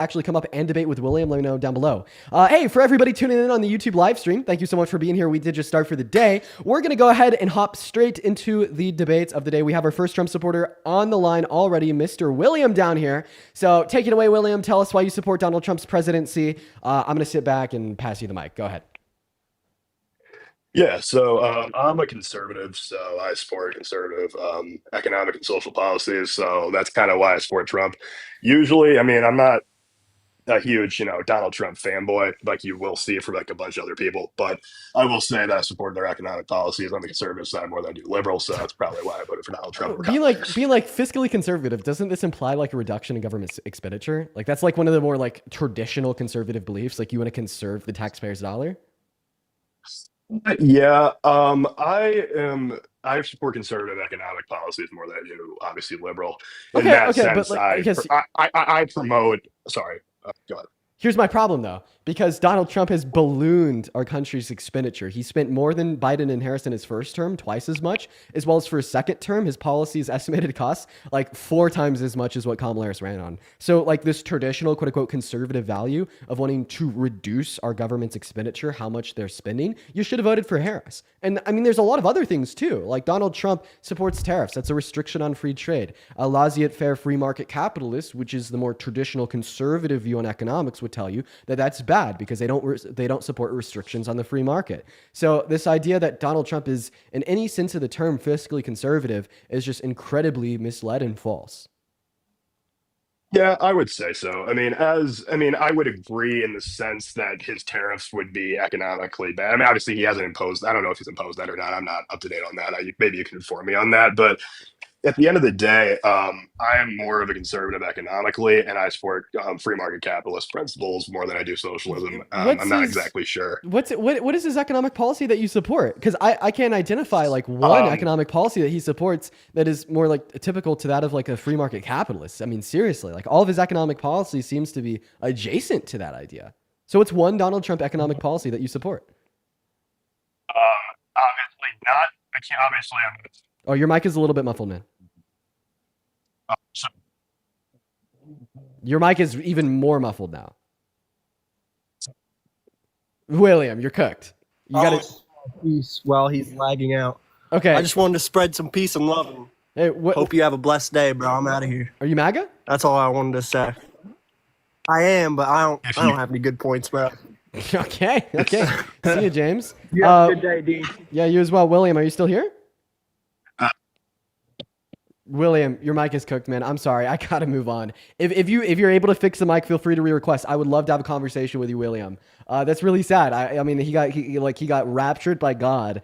actually come up and debate with William, let me know down below. Hey, for everybody tuning in on the YouTube live stream, thank you so much for being here. We did just start for the day. We're going to go ahead and hop straight into the debates of the day. We have our first Trump supporter on the line already, Mr. William down here. So take it away, William. Tell us why you support Donald Trump's presidency. I'm going to sit back and pass you the mic. Go ahead. Yeah, so I'm a conservative, so I support conservative economic and social policies. So that's kind of why I support Trump. Usually, I mean, I'm not a huge, Donald Trump fanboy like you will see for like a bunch of other people, but I will say that I support their economic policies on the conservative side more than I do liberal. So that's probably why I voted for Donald Trump. Being like fiscally conservative, doesn't this imply like a reduction in government expenditure? Like that's like one of the more like traditional conservative beliefs. Like you want to conserve the taxpayer's dollar. Yeah, I support conservative economic policies more than I do obviously liberal. In that Okay, but sense, like I guess I promote. Sorry, go ahead. here's my problem though, because Donald Trump has ballooned our country's expenditure. He spent more than Biden and Harris in his first term, twice as much, as well as for his second term. His policies estimated costs like 4 times as much as what Kamala Harris ran on. So like this traditional quote unquote conservative value of wanting to reduce our government's expenditure, how much they're spending, you should have voted for Harris. And I mean, there's a lot of other things too. Like Donald Trump supports tariffs. That's a restriction on free trade. A laissez-faire free market capitalist, which is the more traditional conservative view on economics, would tell you that that's bad because they don't support restrictions on the free market. So this idea that Donald Trump is in any sense of the term fiscally conservative is just incredibly misled and false. Yeah, I would say so. I would agree in the sense that his tariffs would be economically bad. I mean, obviously he hasn't imposed. I don't know if he's imposed that or not. I'm not up to date on that. Maybe you can inform me on that. But at the end of the day, I am more of a conservative economically, and I support free market capitalist principles more than I do socialism. What's I'm not his exactly sure. what is his economic policy that you support? Because I can't identify like one Um, economic policy that he supports that is more like typical to that of like a free market capitalist. I mean, seriously, like all of his economic policy seems to be adjacent to that idea. So it's one Donald Trump economic policy that you support. Obviously not. I can't. Obviously, I'm. Oh, your mic is a little bit muffled, man. So, Your mic is even more muffled now. William, you're cooked. You got to. Peace while he's lagging out. Okay. I just wanted to spread some peace and love. And Hey, what? hope you have a blessed day, bro. I'm out of here. Are you MAGA? That's all I wanted to say. I am, but I don't. if I you don't have any good points, bro. Okay. Okay. See you, James. You have a good day, D. Yeah, you as well. William, are you still here? uh, William, your mic is cooked, man. I'm sorry. I gotta move on. If you're able to fix the mic, feel free to re-request. I would love to have a conversation with you, William. That's really sad. I mean, he got raptured by God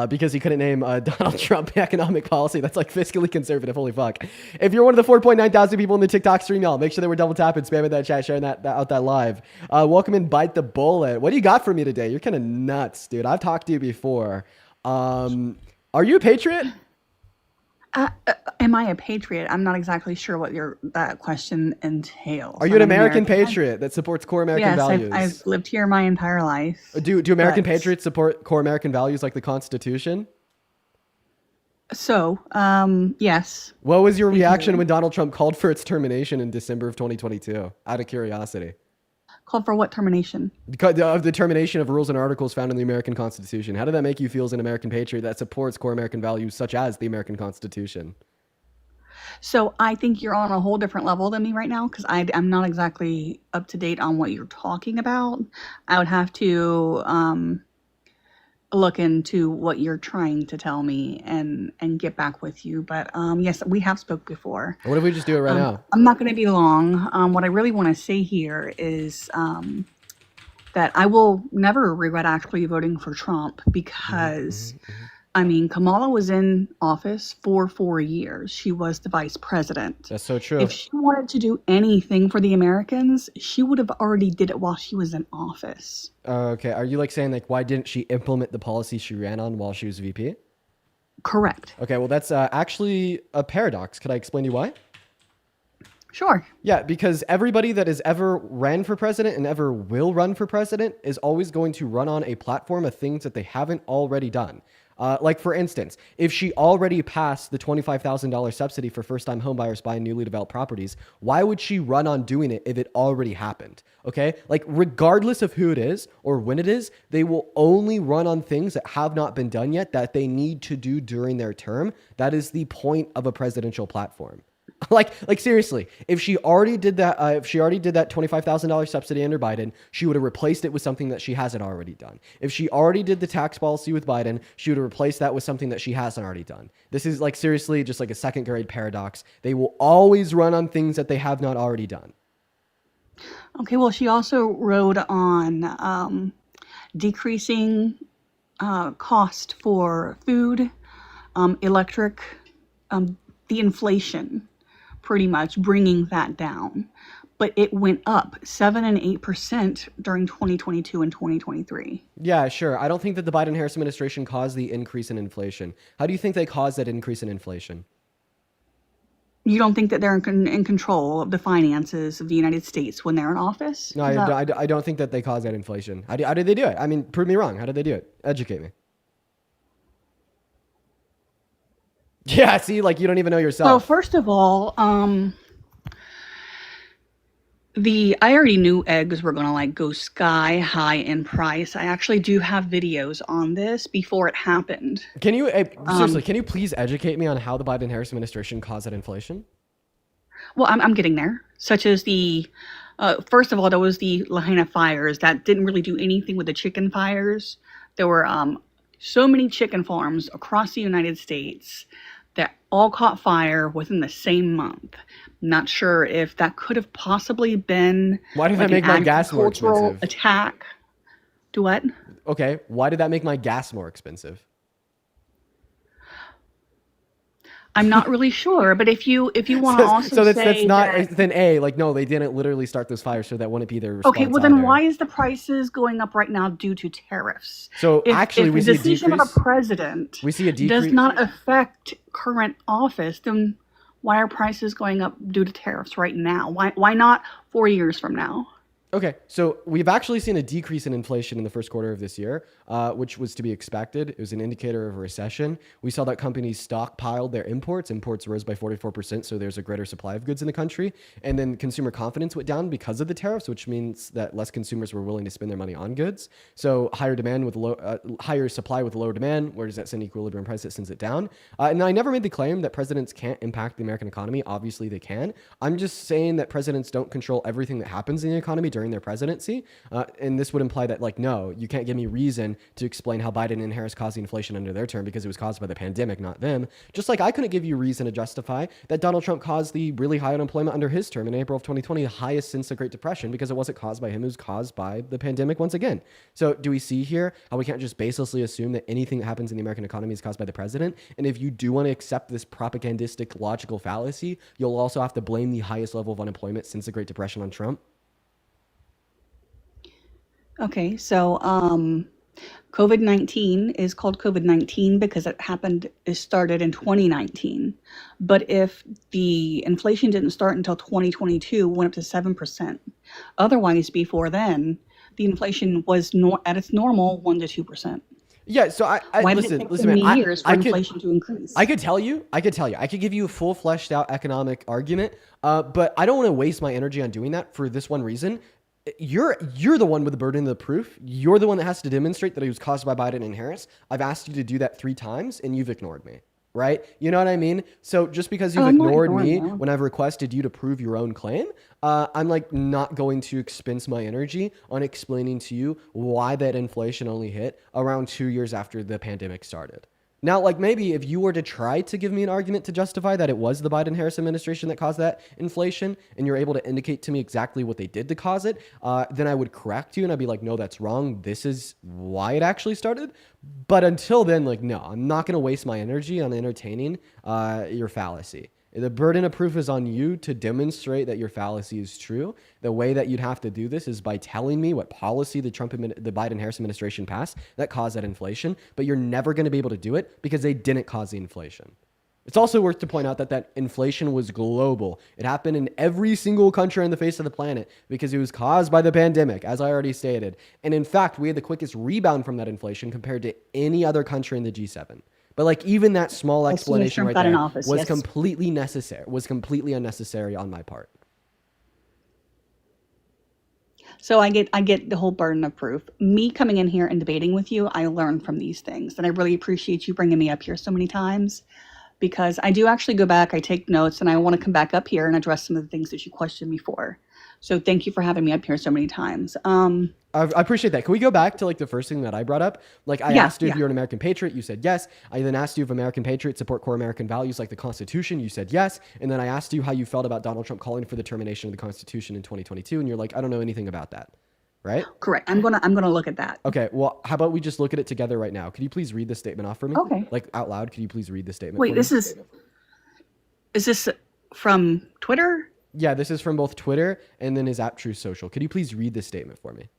because he couldn't name Donald Trump economic policy. That's like fiscally conservative. Holy fuck! If you're one of the 4.9 thousand people in the TikTok stream, y'all make sure that we're double tapping, spamming that chat, sharing that out that live. Welcome in, bite the bullet. What do you got for me today? You're kind of nuts, dude. I've talked to you before. Are you a patriot? Am I a patriot? I'm not exactly sure what that question entails. Are you an American patriot that supports core American Yes, values? I've lived here my entire life. Do American but- patriots support core American values like the Constitution? So, yes. What was your do. reaction when Donald Trump called for its termination in December of 2022? Out of curiosity. Called for what termination? Because of the termination of rules and articles found in the American Constitution. How did that make you feel as an American patriot that supports core American values such as the American Constitution? So I think you're on a whole different level than me right now because I'm not exactly up to date on what you're talking about. I would have to look into what you're trying to tell me and get back with you. But yes, we have spoke before. What if we just do it right now? I'm not going to be long. What I really want to say here is that I will never regret actually voting for Trump because, I mean, Kamala was in office for 4 years. She was the vice president. That's so true. If she wanted to do anything for the Americans, she would have already did it while she was in office. Okay. Are you like saying like why didn't she implement the policy she ran on while she was VP? Correct. Okay. Well, that's actually a paradox. Could I explain to you why? Sure. Yeah, because everybody that has ever ran for president and ever will run for president is always going to run on a platform of things that they haven't already done. Like, for instance, if she already passed the $25,000 subsidy for first-time homebuyers buying newly developed properties, why would she run on doing it if it already happened? Okay? Like, regardless of who it is or when it is, they will only run on things that have not been done yet that they need to do during their term. That is the point of a presidential platform. Like seriously, if she already did that, $25,000 subsidy under Biden, she would have replaced it with something that she hasn't already done. If she already did the tax policy with Biden, she would have replaced that with something that she hasn't already done. This is like seriously just like a second grade paradox. They will always run on things that they have not already done. Okay, well, she also rode on decreasing cost for food, electric, the inflation, pretty much bringing that down. But it went up 7 and 8% during 2022 and 2023. Yeah, sure. I don't think that the Biden-Harris administration caused the increase in inflation. How do you think they caused that increase in inflation? You don't think that they're in control of the finances of the United States when they're in office? No, I don't think that they caused that inflation. How did they do it? I mean, prove me wrong. How did they do it? Educate me. Yeah, see, like you don't even know yourself. Well, first of all, I already knew eggs were gonna like go sky high in price. I actually do have videos on this before it happened. Can you seriously? Can you please educate me on how the Biden-Harris administration caused that inflation? Well, I'm getting there. Such as the first of all, there was the Lahaina fires that didn't really do anything with the chicken fires. There were so many chicken farms across the United States that all caught fire within the same month. Not sure if that could have possibly been Why did that make my gas more expensive? Attack. Do what? Okay, why did that make my gas more expensive? I'm not really sure, but if you want to also so say that's not that, then A, like no, they didn't literally start those fires, so that wouldn't be their response. okay, well then either. why is the prices going up right now due to tariffs? So actually, if we the see a decision of decrease. a president We see a decrease. does not affect current office, then why are prices going up due to tariffs right now? Why not 4 years from now? Okay, so we've actually seen a decrease in inflation in the first quarter of this year, which was to be expected. It was an indicator of a recession. We saw that companies stockpiled their imports. Imports rose by 44%, so there's a greater supply of goods in the country. And then consumer confidence went down because of the tariffs, which means that less consumers were willing to spend their money on goods. So higher demand with higher supply with lower demand. Where does that send equilibrium price? It sends it down. And I never made the claim that presidents can't impact the American economy. Obviously, they can. I'm just saying that presidents don't control everything that happens in the economy during their presidency. And this would imply that, like, no, you can't give me reason to explain how Biden and Harris caused the inflation under their term because it was caused by the pandemic, not them. Just like I couldn't give you reason to justify that Donald Trump caused the really high unemployment under his term in April of 2020, the highest since the Great Depression, because it wasn't caused by him, it was caused by the pandemic once again. So do we see here how we can't just baselessly assume that anything that happens in the American economy is caused by the president? And if you do want to accept this propagandistic logical fallacy, you'll also have to blame the highest level of unemployment since the Great Depression on Trump. Okay, so COVID-19 is called COVID-19 because it started in 2019. But if the inflation didn't start until 2022, went up to 7%. Otherwise, before then, the inflation was at its normal 1 to 2%. Yeah, so I Why listen, did it take listen, so man. many years for inflation to increase? I could tell you. I could give you a full fleshed out economic argument, but I don't want to waste my energy on doing that for this one reason. You're the one with the burden of the proof. You're the one that has to demonstrate that it was caused by Biden and Harris. I've asked you to do that 3 times, and you've ignored me. Right? You know what I mean? So just because you've ignored me when I've requested you to prove your own claim, I'm like not going to expense my energy on explaining to you why that inflation only hit around 2 years after the pandemic started. Now, like maybe if you were to try to give me an argument to justify that it was the Biden-Harris administration that caused that inflation, and you're able to indicate to me exactly what they did to cause it, then I would correct you and I'd be like, no, that's wrong. This is why it actually started. But until then, like, no, I'm not going to waste my energy on entertaining your fallacy. The burden of proof is on you to demonstrate that your fallacy is true. The way that you'd have to do this is by telling me what policy the Biden-Harris administration passed that caused that inflation, but you're never going to be able to do it because they didn't cause the inflation. It's also worth to point out that inflation was global. It happened in every single country on the face of the planet because it was caused by the pandemic, as I already stated. And in fact, we had the quickest rebound from that inflation compared to any other country in the G7. But like even that small explanation right there was completely necessary, was completely unnecessary on my part. So I get the whole burden of proof. Me coming in here and debating with you, I learn from these things. And I really appreciate you bringing me up here so many times, because I do actually go back, I take notes, and I want to come back up here and address some of the things that you questioned me for. So thank you for having me up here so many times. I appreciate that. Can we go back to like the first thing that I brought up? Like I asked you if you're an American patriot. You said yes. I then asked you if American patriots support core American values like the Constitution. You said yes. And then I asked you how you felt about Donald Trump calling for the termination of the Constitution in 2022. And you're like, I don't know anything about that. Right? Correct. I'm gonna look at that. Okay. Well, how about we just look at it together right now? Could you please read the statement off for me? Okay. Like out loud. Could you please read the statement? Wait, is this from Twitter? Yeah, this is from both Twitter and then his app True Social. Could you please read this statement for me?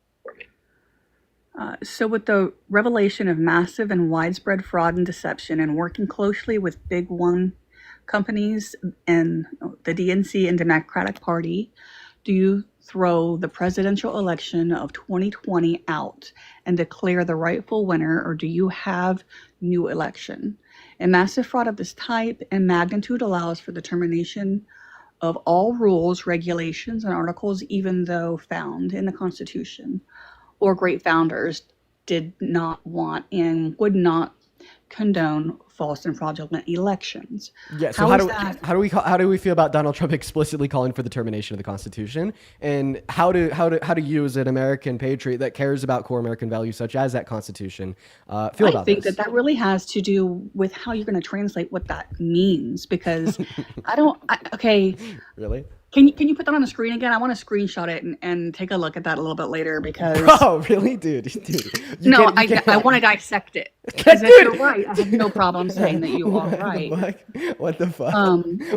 So with the revelation of massive and widespread fraud and deception, and working closely with big one companies and the DNC and Democratic Party, do you throw the presidential election of 2020 out and declare the rightful winner, or do you have new election? A massive fraud of this type and magnitude allows for the termination of all rules, regulations, and articles, even though found in the Constitution or great founders did not want and would not condone false and fraudulent elections. Yeah. So how do we feel about Donald Trump explicitly calling for the termination of the Constitution, and how do you as an American patriot that cares about core American values such as that Constitution feel about this? I think that really has to do with how you're going to translate what that means, because okay. Really? Can you put that on the screen again? I want to screenshot it and take a look at that a little bit later, because oh really, dude. I want to dissect it. Because if you're right, I have no problem saying that you are right. What the fuck?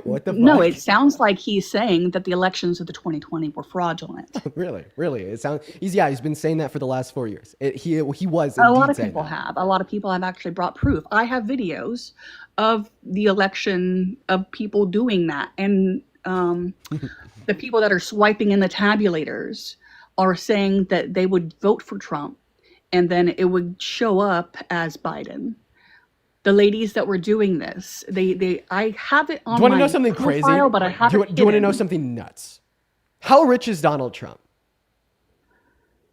What the fuck? No, it sounds like he's saying that the elections of the 2020 were fraudulent. Really? It sounds. He's been saying that for the last 4 years. He was. A lot of people have. A lot of people have actually brought proof. I have videos of the election of people doing that, and the people that are swiping in the tabulators are saying that they would vote for Trump, and then it would show up as Biden. The ladies that were doing this, I have it on. Do you want to know my something profile, crazy? But I have do you want to know something nuts? How rich is Donald Trump?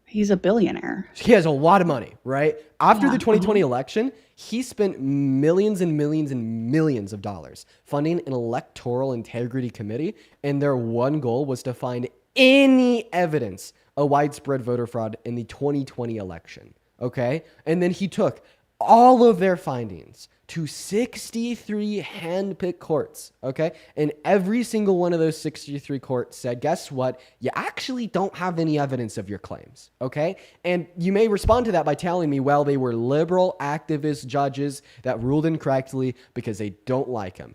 He's a billionaire. He has a lot of money, right? After the 2020 election, he spent millions and millions and millions of dollars funding an electoral integrity committee, and their one goal was to find any evidence of widespread voter fraud in the 2020 election, okay? And then he took all of their findings to 63 handpicked courts, okay? And every single one of those 63 courts said, guess what? You actually don't have any evidence of your claims, okay? And you may respond to that by telling me, well, they were liberal activist judges that ruled incorrectly because they don't like him.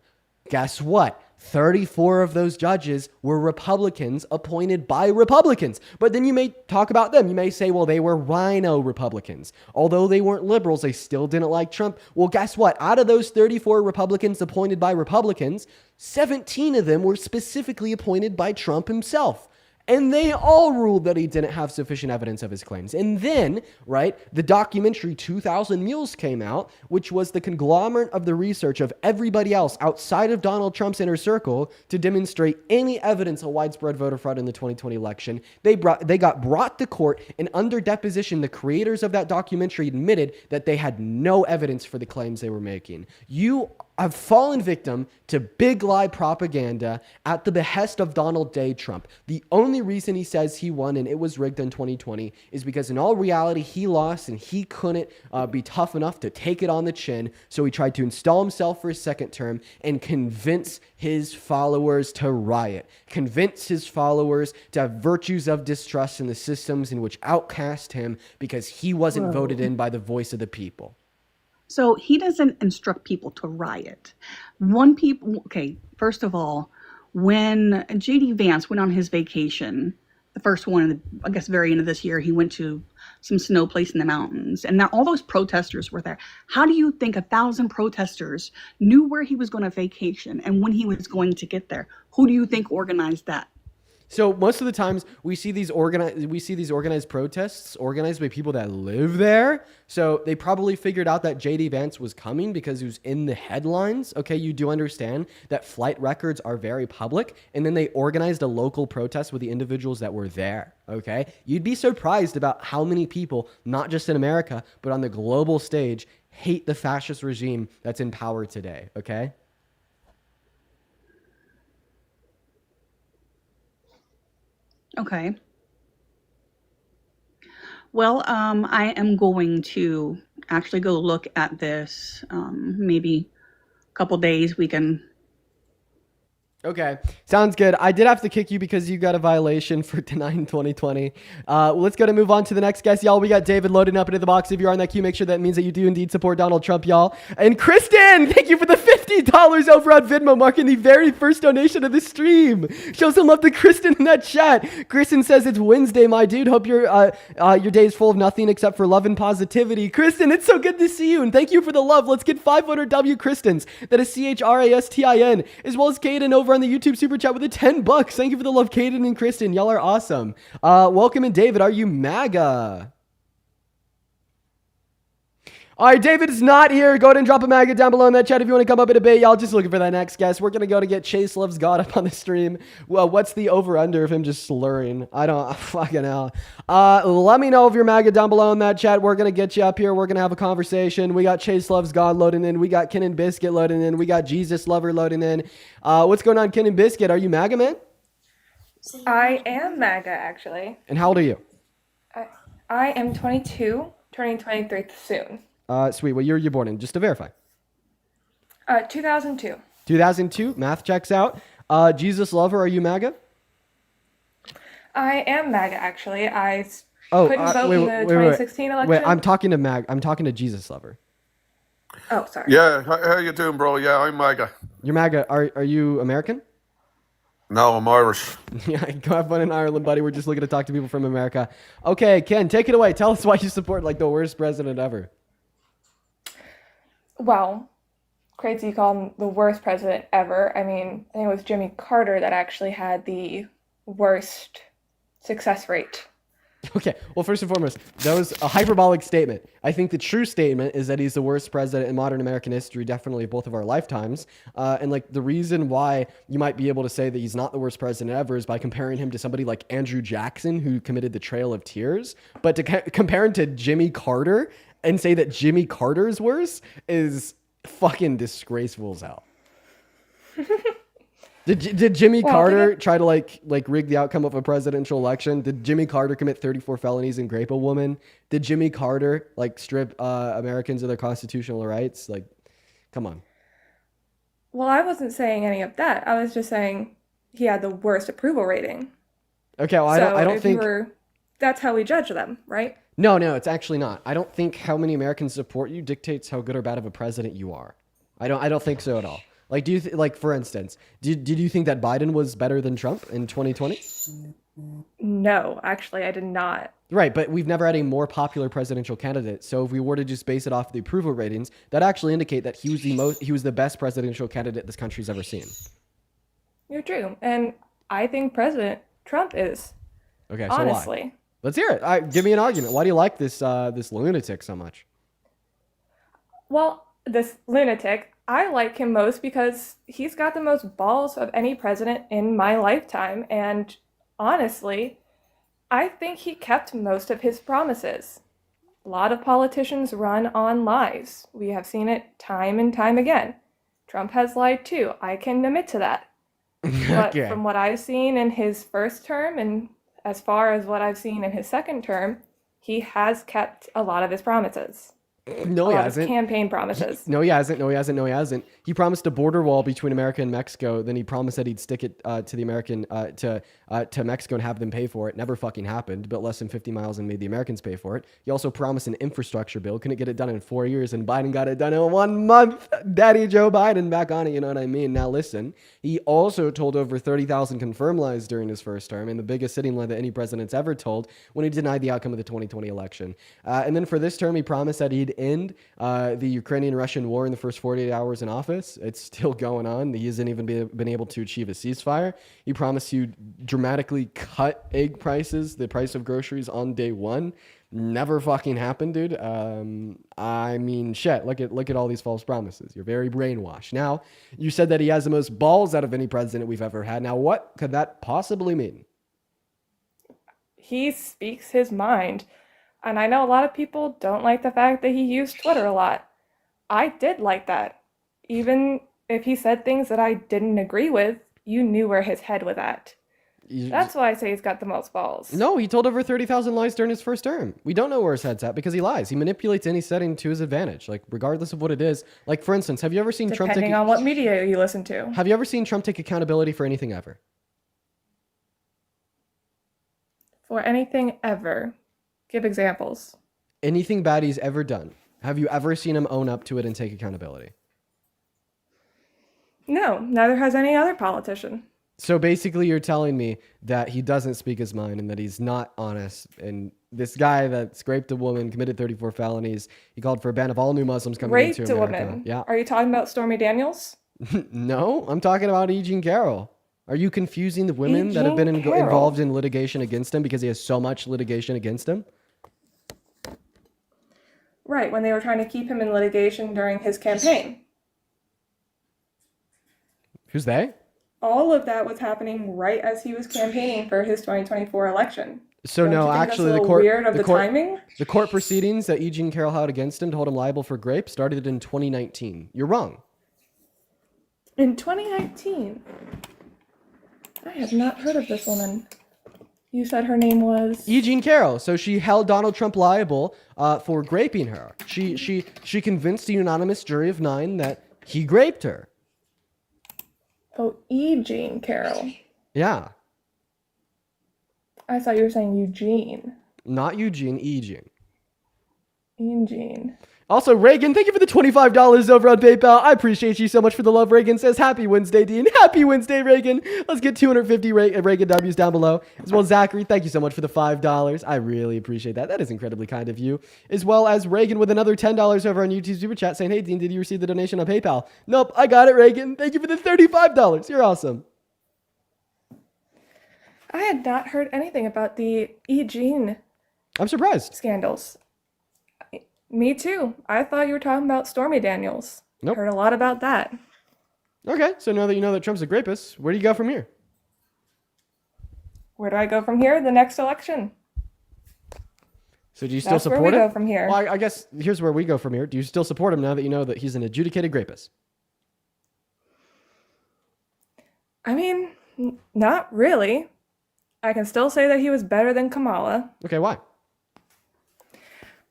Guess what? 34 of those judges were Republicans appointed by Republicans. But then you may talk about them. You may say, well, they were rhino Republicans. Although they weren't liberals, they still didn't like Trump. Well, guess what? Out of those 34 Republicans appointed by Republicans, 17 of them were specifically appointed by Trump himself. And they all ruled that he didn't have sufficient evidence of his claims. And then, right, the documentary 2000 Mules came out, which was the conglomerate of the research of everybody else outside of Donald Trump's inner circle to demonstrate any evidence of widespread voter fraud in the 2020 election. They got brought to court, and under deposition, the creators of that documentary admitted that they had no evidence for the claims they were making. You have fallen victim to big lie propaganda at the behest of Donald J. Trump. The only reason he says he won and it was rigged in 2020 is because in all reality, he lost and he couldn't be tough enough to take it on the chin. So he tried to install himself for his second term and convince his followers to riot, convince his followers to have virtues of distrust in the systems in which outcast him because he wasn't voted in by the voice of the people. So he doesn't instruct people to riot. First of all, when J.D. Vance went on his vacation the first one, I guess, very end of this year, he went to some snow place in the mountains, and now all those protesters were there. How do you think 1,000 protesters knew where he was going to vacation and when he was going to get there? Who do you think organized that? So most of the times we see these organized protests organized by people that live there. So they probably figured out that JD Vance was coming because he was in the headlines. Okay, you do understand that flight records are very public, and then they organized a local protest with the individuals that were there. Okay, you'd be surprised about how many people, not just in America, but on the global stage, hate the fascist regime that's in power today. Okay. Okay. Well, I am going to actually go look at this. Maybe a couple days we can. Okay, sounds good. I did have to kick you because you got a violation for denying 2020. Let's go to move on to the next guest, y'all. We got David loading up into the box. If you are in that queue, make sure that means that you do indeed support Donald Trump, y'all. And Kristen, thank you for the $50 over on Venmo, marking the very first donation of the stream. Show some love to Kristen in that chat. Kristen says it's Wednesday, my dude. Hope your day is full of nothing except for love and positivity. Kristen, it's so good to see you, and thank you for the love. Let's get 500 W Kristens. That is CHRASTIN, as well as Caden over on the YouTube super chat with the $10. Thank you for the love, Caden and Kristen. Y'all are awesome. Welcome in, David. Are you MAGA? All right, David is not here. Go ahead and drop a MAGA down below in that chat if you want to come up and debate. Y'all just looking for that next guest. We're going to go to get Chase Loves God up on the stream. Well, what's the over-under of him just slurring? I don't fucking know. Let me know if you're MAGA down below in that chat. We're going to get you up here. We're going to have a conversation. We got Chase Loves God loading in. We got Ken and Biscuit loading in. We got Jesus Lover loading in. What's going on, Ken and Biscuit? Are you MAGA, man? I am MAGA, actually. And how old are you? I am 22, turning 23 soon. Sweet. What year were you born in? Just to verify. 2002. 2002. Math checks out. Jesus Lover, are you MAGA? I am MAGA, actually. I couldn't vote in the 2016 election. Wait, I'm talking to Jesus Lover. Oh, sorry. Yeah, how you doing, bro? Yeah, I'm MAGA. You're MAGA. Are you American? No, I'm Irish. Yeah, go have fun in Ireland, buddy. We're just looking to talk to people from America. Okay, Ken, take it away. Tell us why you support like the worst president ever. Well, crazy you call him the worst president ever. I mean, I think it was Jimmy Carter that actually had the worst success rate. Okay, well, first and foremost, that was a hyperbolic statement. I think the true statement is that he's the worst president in modern American history, definitely both of our lifetimes. And like the reason why you might be able to say that he's not the worst president ever is by comparing him to somebody like Andrew Jackson, who committed the Trail of Tears. But to compare him to Jimmy Carter and say that Jimmy Carter is worse is fucking disgraceful as hell. Did Jimmy Carter try to like rig the outcome of a presidential election? Did Jimmy Carter commit 34 felonies and grape a woman? Did Jimmy Carter like strip Americans of their constitutional rights? Like, come on. Well, I wasn't saying any of that. I was just saying he had the worst approval rating. Okay, well, I don't think that's how we judge them, right? No, it's actually not. I don't think how many Americans support you dictates how good or bad of a president you are. I don't think so at all. Like, do you like, for instance, did you think that Biden was better than Trump in 2020? No, actually, I did not. Right, but we've never had a more popular presidential candidate. So if we were to just base it off the approval ratings, that actually indicate that he was the best presidential candidate this country's ever seen. You're true, and I think President Trump is. Okay, so honestly. why? Let's hear it. Give me an argument. Why do you like this lunatic so much? Well, this lunatic, I like him most because he's got the most balls of any president in my lifetime. And honestly, I think he kept most of his promises. A lot of politicians run on lies. We have seen it time and time again. Trump has lied too. I can admit to that. But Okay. from what I've seen in his first term and as far as what I've seen in his second term, he has kept a lot of his promises. No, he hasn't. Campaign promises. No, he hasn't. He promised a border wall between America and Mexico. Then he promised that he'd stick it to the American to to Mexico and have them pay for it. Never fucking happened. Built less than 50 miles and made the Americans pay for it. He also promised an infrastructure bill. Couldn't get it done in 4 years, and Biden got it done in 1 month. Daddy Joe Biden back on it, you know what I mean? Now listen, he also told over 30,000 confirmed lies during his first term, and the biggest sitting lie that any president's ever told when he denied the outcome of the 2020 election. And then for this term, he promised that he'd end the Ukrainian-Russian war in the first 48 hours in office. It's still going on. He hasn't even been able to achieve a ceasefire. He promised to dramatically cut egg prices, the price of groceries on day one. Never fucking happened, dude. I mean, shit. Look at all these false promises. You're very brainwashed. Now, you said that he has the most balls out of any president we've ever had. Now, what could that possibly mean? He speaks his mind. And I know a lot of people don't like the fact that he used Twitter a lot. I did like that. Even if he said things that I didn't agree with, you knew where his head was at. That's why I say he's got the most balls. No, he told over 30,000 lies during his first term. We don't know where his head's at because he lies. He manipulates any setting to his advantage, like regardless of what it is. Like, for instance, have you ever seen Trump take... Depending on what media you listen to. Have you ever seen Trump take accountability for anything ever? For anything ever. Give examples. Anything bad he's ever done. Have you ever seen him own up to it and take accountability? No, neither has any other politician. So basically you're telling me that he doesn't speak his mind and that he's not honest. And this guy that scraped a woman, committed 34 felonies, he called for a ban of all new Muslims coming into America. Raped a woman. Yeah. Are you talking about Stormy Daniels? No, I'm talking about E. Jean Carroll. Are you confusing the women E. that have been Jean Carroll. involved in litigation against him because he has so much litigation against him? Right, when they were trying to keep him in litigation during his campaign. Who's they? All of that was happening right as he was campaigning for his 2024 election. So Don't no, you think actually, that's a the little court, weird of the timing? the court proceedings that E. Jean Carroll had against him to hold him liable for rape started in 2019. You're wrong. In 2019, I have not heard of this woman. You said her name was... E. Jean Carroll. So she held Donald Trump liable for graping her. She convinced a unanimous jury of 9 that he graped her. Oh, E. Jean Carroll. Yeah. I thought you were saying Eugene. Not Eugene, E. Jean. Eugene. Also, Reagan, thank you for the $25 over on PayPal. I appreciate you so much for the love. Reagan says, happy Wednesday, Dean. Happy Wednesday, Reagan. Let's get 250 Reagan W's down below. As well, Zachary, thank you so much for the $5. I really appreciate that. That is incredibly kind of you. As well as Reagan with another $10 over on YouTube Super Chat saying, hey, Dean, did you receive the donation on PayPal? Nope, I got it, Reagan. Thank you for the $35. You're awesome. I had not heard anything about the Eugene I'm surprised. scandals. Me too. I thought you were talking about Stormy Daniels. Nope. Heard a lot about that. Okay, so now that you know that Trump's a rapist, where do you go from here? Where do I go from here? The next election. So do you still That's support where we him? go from here. Well, I guess here's where we go from here. Do you still support him now that you know that he's an adjudicated rapist? I mean, not really. I can still say that he was better than Kamala. Okay, why?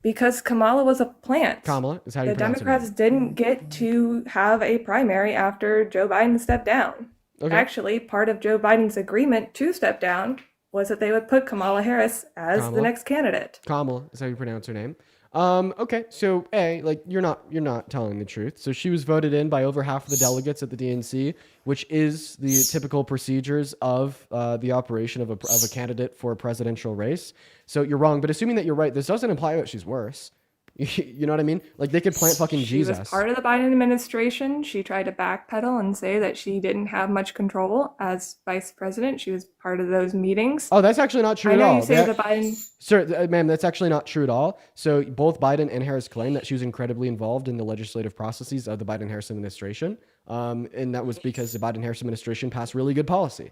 Because Kamala was a plant. Kamala is how you The pronounce her name. Democrats didn't get to have a primary after Joe Biden stepped down. Okay. Actually, part of Joe Biden's agreement to step down was that they would put Kamala Harris as the Kamala. next candidate. Kamala is how you pronounce her name. Okay, so you're not telling the truth. So she was voted in by over half of the delegates at the DNC, which is the typical procedures of the operation of a candidate for a presidential race. So you're wrong, but assuming that you're right, this doesn't imply that she's worse. You know what I mean? Like they could plant fucking Jesus. She was part of the Biden administration. She tried to backpedal and say that she didn't have much control as vice president. She was part of those meetings. Oh, that's actually not true I at know all. you say the Biden... Sir, ma'am, that's actually not true at all. So both Biden and Harris claim that she was incredibly involved in the legislative processes of the Biden-Harris administration. And that was because the Biden-Harris administration passed really good policy.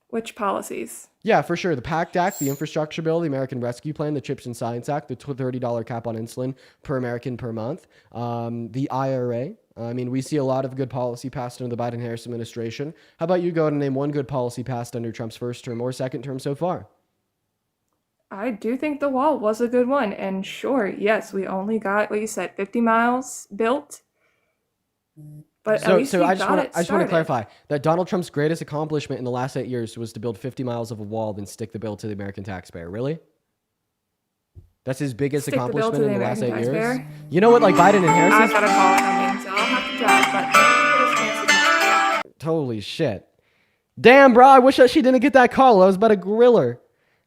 Which policies? Yeah, for sure. The PACT Act, the Infrastructure Bill, the American Rescue Plan, the CHIPS and Science Act, the $30 cap on insulin per American per month, the IRA. I mean, we see a lot of good policy passed under the Biden-Harris administration. How about you go and name one good policy passed under Trump's first term or second term so far? I do think the wall was a good one. And sure, yes, we only got, what you said, 50 miles built. But at So, least so he I just got want it to I just want to started. clarify that Donald Trump's greatest accomplishment in the last 8 years was to build 50 miles of a wall, then stick the bill to the American taxpayer. Really? That's his biggest Stick the bill to accomplishment in the the last American 8 years. taxpayer. You know what, like Biden and I've Harris's? got a call coming, so I'll have to drive. But thank you for this chance to talk. Holy shit! Damn, bro, I wish that she didn't get that call. I was about to grill her.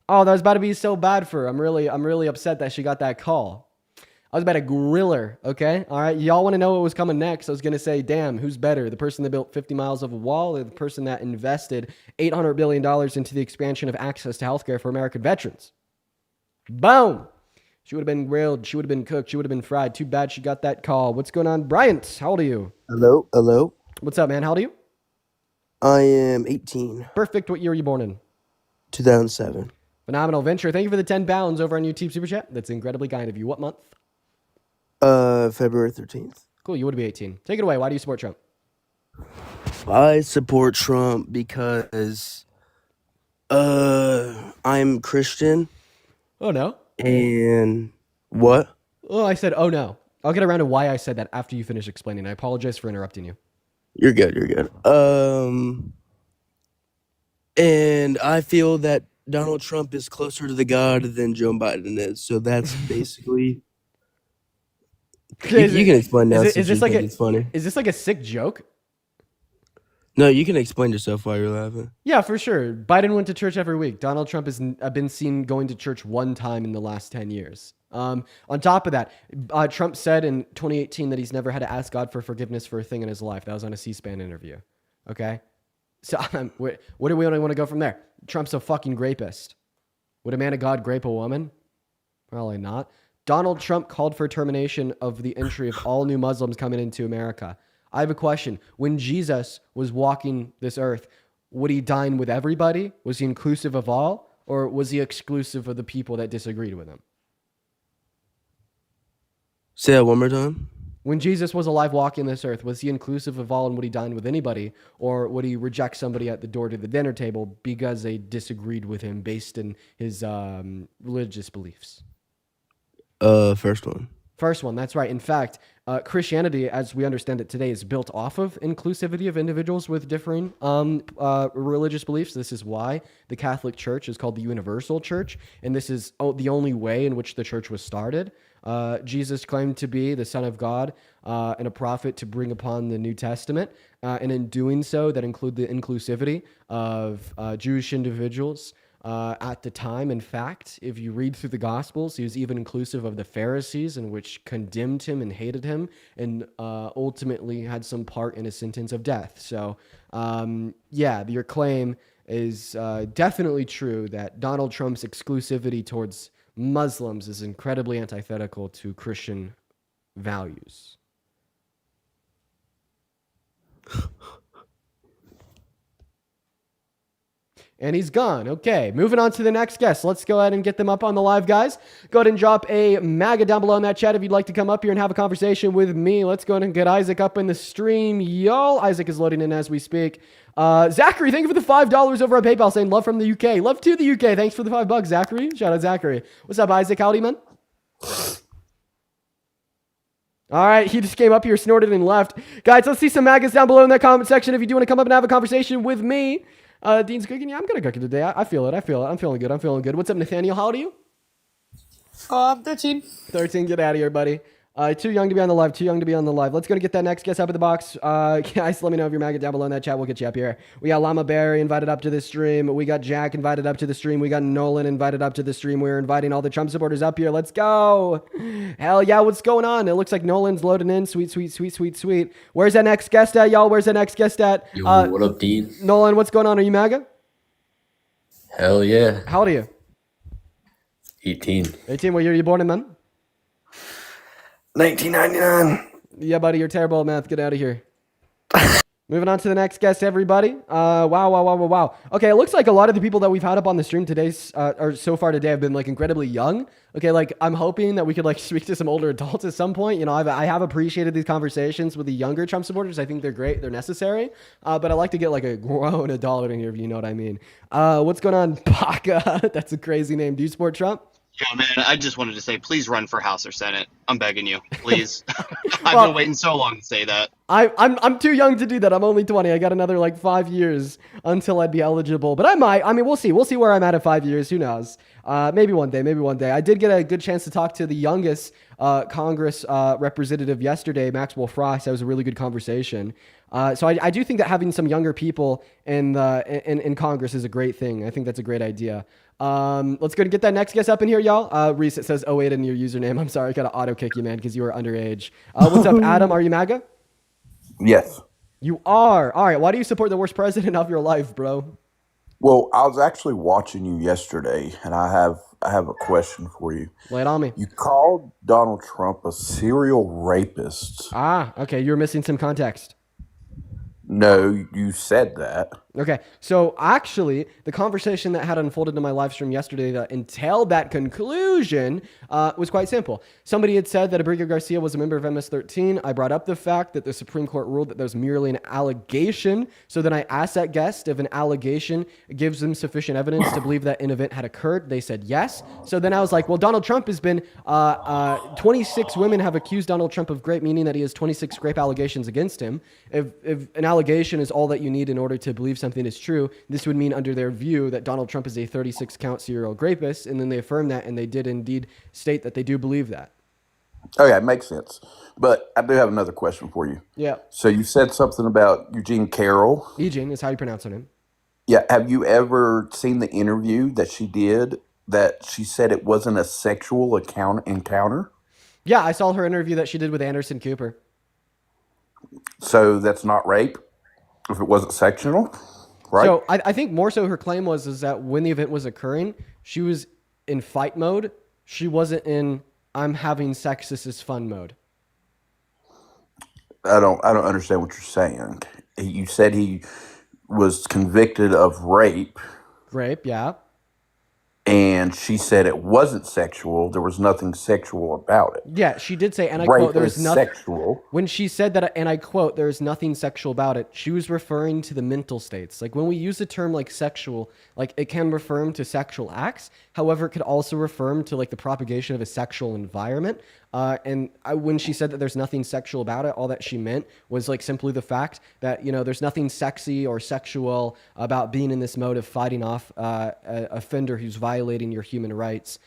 Oh, that was about to be so bad for her. I'm really upset that she got that call. I was about to grill her, okay? All right, y'all want to know what was coming next? I was going to say, damn, who's better? The person that built 50 miles of a wall or the person that invested $800 billion into the expansion of access to healthcare for American veterans? Boom! She would have been grilled. She would have been cooked. She would have been fried. Too bad she got that call. What's going on? Bryant, how old are you? Hello. What's up, man? How old are you? I am 18, Perfect. What year were you born in? 2007. Phenomenal venture. Thank you for the 10 pounds over on YouTube Super Chat. That's incredibly kind of you. What month? February 13th. Cool. You would be 18. Take it away. Why do you support Trump? I support Trump because I'm Christian Oh, no. and what? Oh, I said, oh, no. I'll get around to why I said that after you finish explaining. I apologize for interrupting you. You're good. And I feel that Donald Trump is closer to the God than Joe Biden is. So that's basically you can explain now since you think it's funny. Is this like a sick joke? No, you can explain yourself while you're laughing. Yeah, for sure. Biden went to church every week. Donald Trump has been seen going to church one time in the last 10 years. On top of that, Trump said in 2018 that he's never had to ask God for forgiveness for a thing in his life. That was on a C-SPAN interview. Okay? So where do we want to go from there? Trump's a fucking rapist. Would a man of God grape a woman? Probably not. Donald Trump called for termination of the entry of all new Muslims coming into America. I have a question. When Jesus was walking this earth, would he dine with everybody? Was he inclusive of all? Or was he exclusive of the people that disagreed with him? Say that one more time. When Jesus was alive walking this earth, was he inclusive of all and would he dine with anybody? Or would he reject somebody at the door to the dinner table because they disagreed with him based in his religious beliefs? First one. First one, that's right. In fact, Christianity, as we understand it today, is built off of inclusivity of individuals with differing religious beliefs. This is why the Catholic Church is called the Universal Church, and this is the only way in which the church was started. Jesus claimed to be the Son of God and a prophet to bring upon the New Testament, and in doing so, that include the inclusivity of Jewish individuals. At the time, in fact, if you read through the Gospels, he was even inclusive of the Pharisees, in which condemned him and hated him, and ultimately had some part in his sentence of death. So, yeah, your claim is definitely true that Donald Trump's exclusivity towards Muslims is incredibly antithetical to Christian values. And he's gone. Okay, moving on to the next guest. Let's go ahead and get them up on the live, guys. Go ahead and drop a MAGA down below in that chat if you'd like to come up here and have a conversation with me. Let's go ahead and get Isaac up in the stream. Y'all, Isaac is loading in as we speak. Zachary, thank you for the $5 over on PayPal saying love from the UK. Love to the UK. Thanks for the $5, Zachary. Shout out, Zachary. What's up, Isaac? Howdy, man? All right, he just came up here, snorted, and left. Guys, let's see some MAGAs down below in that comment section if you do want to come up and have a conversation with me. Dean's cooking. Yeah, I'm going to cook it today. I feel it. I'm feeling good. What's up, Nathaniel? How old are you? I'm 13. 13. Get out of here, buddy. Too young to be on the live. Let's go and get that next guest up in the box. Guys, let me know if you're MAGA down below in that chat. We'll get you up here. We got Llama Bear invited up to the stream. We got Jack invited up to the stream. We got Nolan invited up to the stream. We're inviting all the Trump supporters up here. Let's go. Hell yeah, what's going on? It looks like Nolan's loading in. Sweet. Where's that next guest at, y'all? Yo, what up, Dean? Nolan, what's going on? Are you MAGA? Hell yeah. How old are you? 18. 18. What year are you born in, man? 1999. Yeah, buddy, you're terrible at math. Get out of here. Moving on to the next guest, everybody. Wow. Okay, it looks like a lot of the people that we've had up on the stream today, or so far today, have been like incredibly young. Okay, like I'm hoping that we could like speak to some older adults at some point. You know, I have appreciated these conversations with the younger Trump supporters. I think they're great. They're necessary. But I like to get like a grown adult in here, if you know what I mean. What's going on, Baka? That's a crazy name. Do you support Trump? Yeah, man, I just wanted to say, please run for House or Senate. I'm begging you, please. I've Well, been waiting so long to say that. I'm too young to do that. I'm only 20. I got another like 5 years until I'd be eligible. But I might. I mean, we'll see. We'll see where I'm at 5 years. Who knows? Maybe one day. Maybe one day. I did get a good chance to talk to the youngest Congress representative yesterday, Maxwell Frost. That was a really good conversation. So I do think that having some younger people in Congress is a great thing. I think that's a great idea. Let's go and get that next guest up in here, y'all. Reese, it says 08 in your username. I'm sorry, I gotta auto kick you, man, because you are underage. What's up, Adam? Are you MAGA? Yes. You are. All right. Why do you support the worst president of your life, bro? Well, I was actually watching you yesterday, and I have a question for you. Lay it on me. You called Donald Trump a serial rapist. Okay. You're missing some context. No, you said that. Okay, so actually, the conversation that had unfolded in my live stream yesterday that entailed that conclusion was quite simple. Somebody had said that Abrigo Garcia was a member of MS-13. I brought up the fact that the Supreme Court ruled that that was merely an allegation. So then I asked that guest if an allegation gives them sufficient evidence to believe that an event had occurred. They said yes. So then I was like, well, Donald Trump has been, 26 women have accused Donald Trump of rape, meaning that he has 26 rape allegations against him. If an allegation is all that you need in order to believe something is true, this would mean under their view that Donald Trump is a 36 count serial rapist, and then they affirm that, and they did indeed state that they do believe that. Okay, it makes sense. But I do have another question for you. Yeah. So you said something about Eugene Carroll. Eugene is how you pronounce her name. Yeah, have you ever seen the interview that she did that she said it wasn't a sexual encounter? Yeah, I saw her interview that she did with Anderson Cooper. So that's not rape if it wasn't sexual, right? So I think more so her claim was that when the event was occurring, she was in fight mode. She wasn't in I'm having sex, this is fun mode. I don't understand what you're saying. You said he was convicted of rape. Rape, yeah. And she said it wasn't sexual. There was nothing sexual about it. Yeah, she did say, and I Rape quote, there's is nothing sexual. When she said that, and I quote, there's nothing sexual about it, she was referring to the mental states. Like when we use the term like sexual, like it can refer to sexual acts. However, it could also refer to like the propagation of a sexual environment. When she said that there's nothing sexual about it, all that she meant was like simply the fact that, you know, there's nothing sexy or sexual about being in this mode of fighting off an offender who's violating your human rights,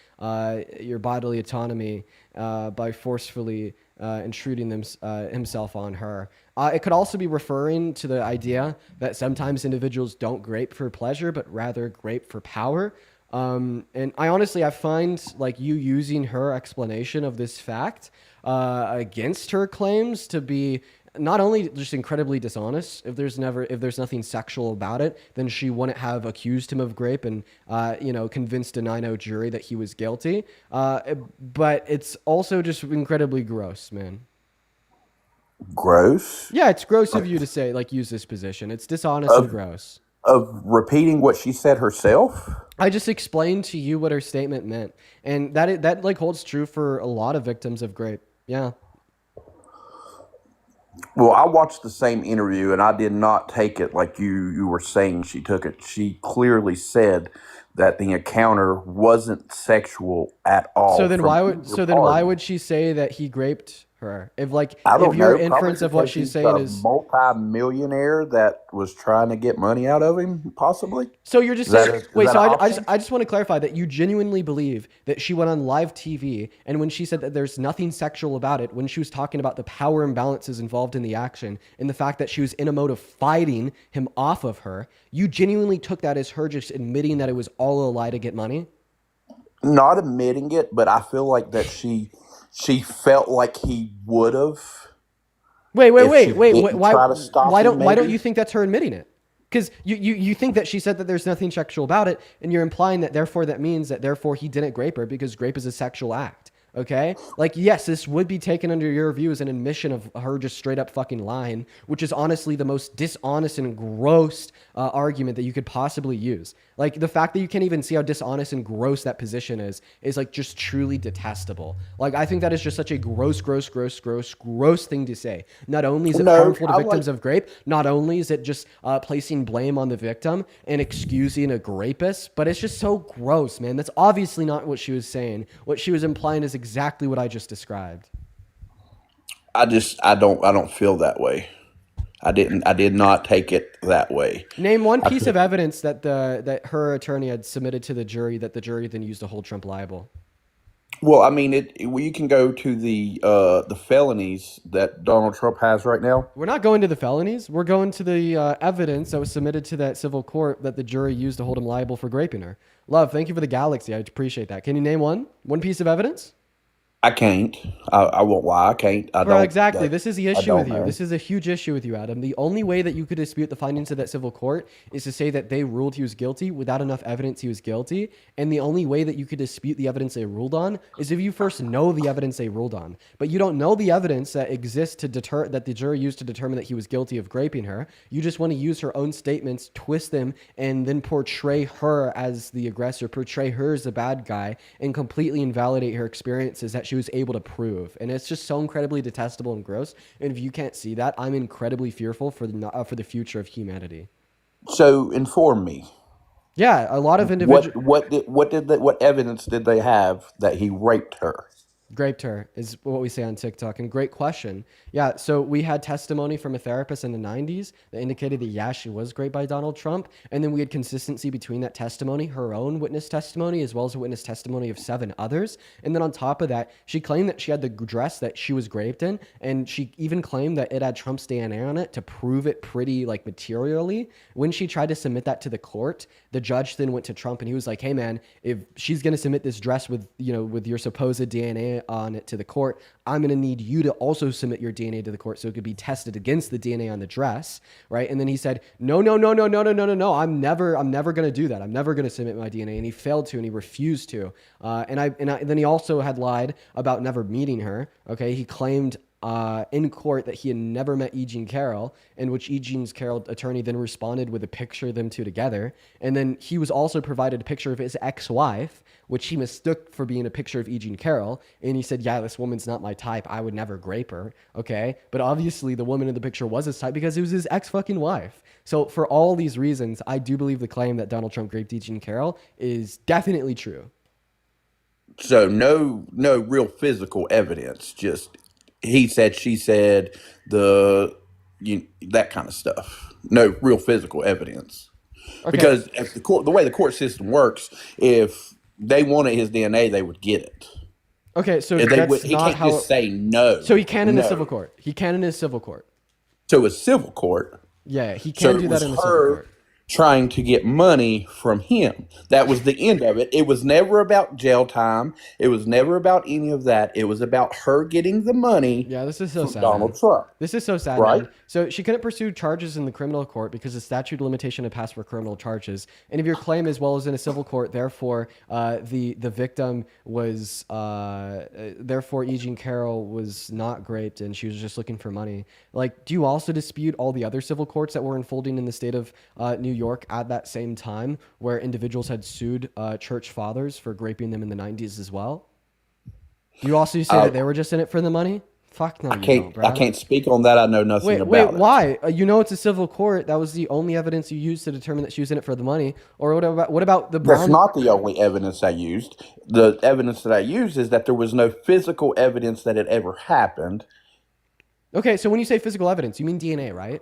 your bodily autonomy, by forcefully intruding himself on her. It could also be referring to the idea that sometimes individuals don't grape for pleasure, but rather grape for power. And I find like you using her explanation of this fact against her claims to be not only just incredibly dishonest. If there's nothing sexual about it, then she wouldn't have accused him of rape and convinced a 9-0 jury that he was guilty. But it's also just incredibly gross, man. Gross? Yeah, it's gross of you to say like use this position. It's dishonest and gross. Of repeating what she said herself? I just explained to you what her statement meant, and that like holds true for a lot of victims of rape. Yeah. Well, I watched the same interview, and I did not take it like you were saying she took it. She clearly said that the encounter wasn't sexual at all. So then why would she say that he raped her? If your inference of what she's saying is multi-millionaire that was trying to get money out of him, possibly. So you're just saying, wait, so I just want to clarify that you genuinely believe that she went on live TV, and when she said that there's nothing sexual about it, when she was talking about the power imbalances involved in the action and the fact that she was in a mode of fighting him off of her, you genuinely took that as her just admitting that it was all a lie to get money? Not admitting it, but I feel like that she felt like he would have. Wait. Why don't you think that's her admitting it? Because you think that she said that there's nothing sexual about it, and you're implying that therefore that means that therefore he didn't grape her because grape is a sexual act. Okay? Like, yes, this would be taken under your view as an admission of her just straight up fucking lying, which is honestly the most dishonest and gross argument that you could possibly use. Like, the fact that you can't even see how dishonest and gross that position is like just truly detestable. Like, I think that is just such a gross thing to say. Not only is it harmful to victims of rape, not only is it just placing blame on the victim and excusing a rapist, but it's just so gross, man. That's obviously not what she was saying. What she was implying is exactly what I just described. I don't feel that way. I did not take it that way. Name one piece of evidence that that her attorney had submitted to the jury that the jury then used to hold Trump liable. Well, I mean, you can go to the felonies that Donald Trump has right now. We're not going to the felonies. We're going to the evidence that was submitted to that civil court that the jury used to hold him liable for raping her. Love, thank you for the galaxy. I appreciate that. Can you name one piece of evidence? I can't. I won't lie. I can't. I Bro, don't. exactly. This is the issue with you. man. This is a huge issue with you, Adam. The only way that you could dispute the findings of that civil court is to say that they ruled he was guilty without enough evidence he was guilty. And the only way that you could dispute the evidence they ruled on is if you first know the evidence they ruled on. But you don't know the evidence that exists that the jury used to determine that he was guilty of raping her. You just want to use her own statements, twist them, and then portray her as the aggressor, portray her as the bad guy, and completely invalidate her experiences that she was able to prove. And it's just so incredibly detestable and gross. And if you can't see that, I'm incredibly fearful for the future of humanity. So inform me. Yeah, a lot of individuals. What evidence did they have that he raped her? Raped her is what we say on TikTok. And great question. Yeah, so we had testimony from a therapist in the 90s that indicated that, yeah, she was raped by Donald Trump. And then we had consistency between that testimony, her own witness testimony, as well as a witness testimony of 7 others. And then on top of that, she claimed that she had the dress that she was raped in. And she even claimed that it had Trump's DNA on it to prove it pretty like materially. When she tried to submit that to the court, the judge then went to Trump and he was like, hey man, if she's going to submit this dress with your supposed DNA on it to the court, I'm going to need you to also submit your DNA to the court so it could be tested against the DNA on the dress, right? And then he said, no, I'm never going to do that. I'm never going to submit my DNA. And he failed to, and he refused to. And then he also had lied about never meeting her. Okay, he claimed in court that he had never met E. Jean Carroll, in which E. Jean Carroll's attorney then responded with a picture of them two together. And then he was also provided a picture of his ex-wife, which he mistook for being a picture of E. Jean Carroll. And he said, yeah, this woman's not my type. I would never rape her. Okay. But obviously the woman in the picture was his type because it was his ex-fucking wife. So for all these reasons, I do believe the claim that Donald Trump raped E. Jean Carroll is definitely true. So no real physical evidence, just he said, she said, that kind of stuff. No real physical evidence. Okay. Because if the way the court system works, if they wanted his DNA, they would get it. Okay, so he can't just say no. So he can in a civil court. He can in his civil court. So a civil court. Yeah, he can do that in a civil court. Trying to get money from him. That was the end of it. It was never about jail time. It was never about any of that. It was about her getting the money. Yeah, this is so sad. Donald Trump. This is so sad, right? Man. So she couldn't pursue charges in the criminal court because the statute of limitation had passed for criminal charges. And if your claim as well as in a civil court, therefore the victim was therefore E. Jean Carroll was not raped and she was just looking for money. Like, do you also dispute all the other civil courts that were unfolding in the state of New York at that same time, where individuals had sued church fathers for raping them in the 90s as well? Do you also say that they were just in it for the money? Fuck no, I can't speak on that. I know nothing about it. Wait, why? It's a civil court. That was the only evidence you used to determine that she was in it for the money. Or what about the Brown? That's not the only evidence I used. The evidence that I used is that there was no physical evidence that it ever happened. Okay, so when you say physical evidence, you mean DNA, right?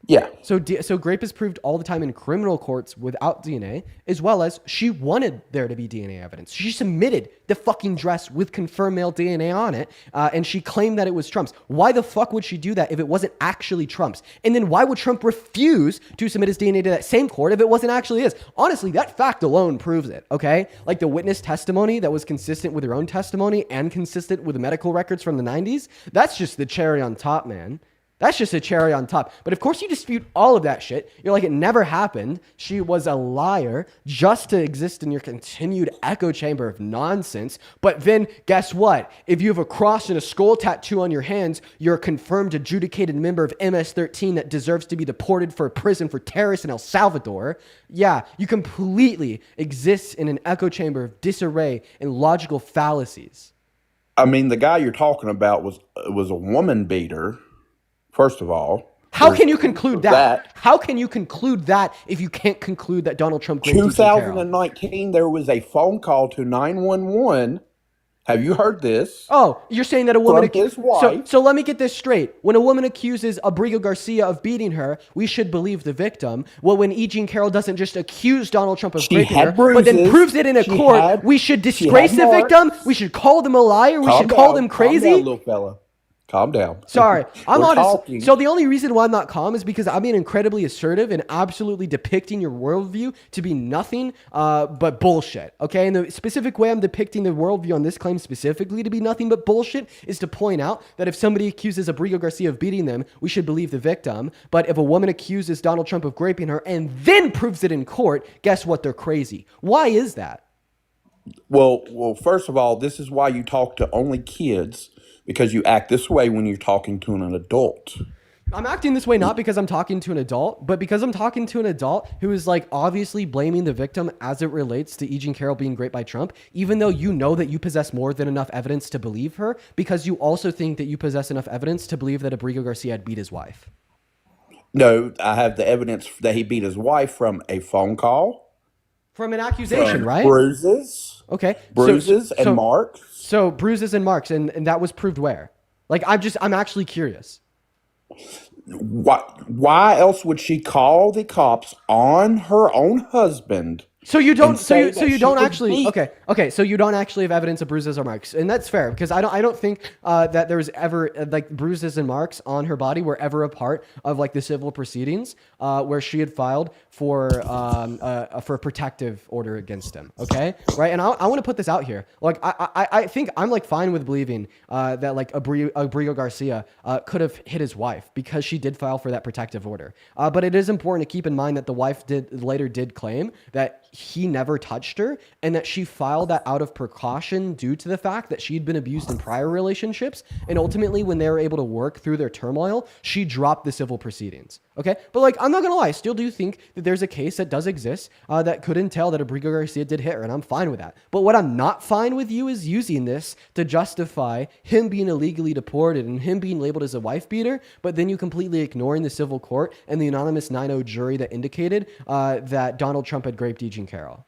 Yeah. So rape is proved all the time in criminal courts without DNA, as well as she wanted there to be DNA evidence. She submitted the fucking dress with confirmed male DNA on it, and she claimed that it was Trump's. Why the fuck would she do that if it wasn't actually Trump's? And then why would Trump refuse to submit his DNA to that same court if it wasn't actually his? Honestly, that fact alone proves it, okay? Like the witness testimony that was consistent with her own testimony and consistent with the medical records from the 90s, that's just the cherry on top, man. That's just a cherry on top. But of course you dispute all of that shit. You're like, it never happened. She was a liar just to exist in your continued echo chamber of nonsense. But then guess what? If you have a cross and a skull tattoo on your hands, you're a confirmed adjudicated member of MS-13 that deserves to be deported for prison for terrorists in El Salvador. Yeah, you completely exist in an echo chamber of disarray and logical fallacies. I mean, the guy you're talking about was a woman beater. First of all, how can you conclude that? How can you conclude that if you can't conclude that Donald Trump? 2019, there was a phone call to 911. Have you heard this? Oh, you're saying that a woman his wife. So let me get this straight. When a woman accuses Abrigo Garcia of beating her, we should believe the victim. Well, when E. Jean Carroll doesn't just accuse Donald Trump of raping her, but then proves it in a court, we should disgrace the victim. We should call them a liar. We should call them crazy. Calm down, little fella. Calm down. Sorry, I'm honest. So the only reason why I'm not calm is because I'm being incredibly assertive and absolutely depicting your worldview to be nothing but bullshit. Okay, and the specific way I'm depicting the worldview on this claim specifically to be nothing but bullshit is to point out that if somebody accuses Abrigo Garcia of beating them, we should believe the victim. But if a woman accuses Donald Trump of raping her and then proves it in court, guess what? They're crazy. Why is that? Well, first of all, this is why you talk to only kids. Because you act this way when you're talking to an adult. I'm acting this way not because I'm talking to an adult, but because I'm talking to an adult who is like obviously blaming the victim as it relates to E. Jean Carroll being raped by Trump, even though you know that you possess more than enough evidence to believe her, because you also think that you possess enough evidence to believe that Abrigo Garcia had beat his wife. No, I have the evidence that he beat his wife from a phone call. From an accusation, right? Bruises. Okay. Bruises and marks. So bruises and marks, and that was proved where? Like, I'm actually curious. Why else would she call the cops on her own husband? So you don't. So you don't actually. Okay. So you don't actually have evidence of bruises or marks, and that's fair because I don't think that there was ever like bruises and marks on her body were ever a part of like the civil proceedings where she had filed for a protective order against him. Okay, right. And I want to put this out here. Like I think I'm like fine with believing that like Abrigo Garcia could have hit his wife because she did file for that protective order. But it is important to keep in mind that the wife later did claim that he never touched her and that she filed that out of precaution due to the fact that she'd been abused in prior relationships. And ultimately, when they were able to work through their turmoil, she dropped the civil proceedings. Okay. But like, I'm not going to lie. I still do think that there's a case that does exist that could entail that Abrigo Garcia did hit her. And I'm fine with that. But what I'm not fine with you is using this to justify him being illegally deported and him being labeled as a wife beater. But then you completely ignoring the civil court and the anonymous 9-0 jury that indicated that Donald Trump had raped E. Jean Carroll.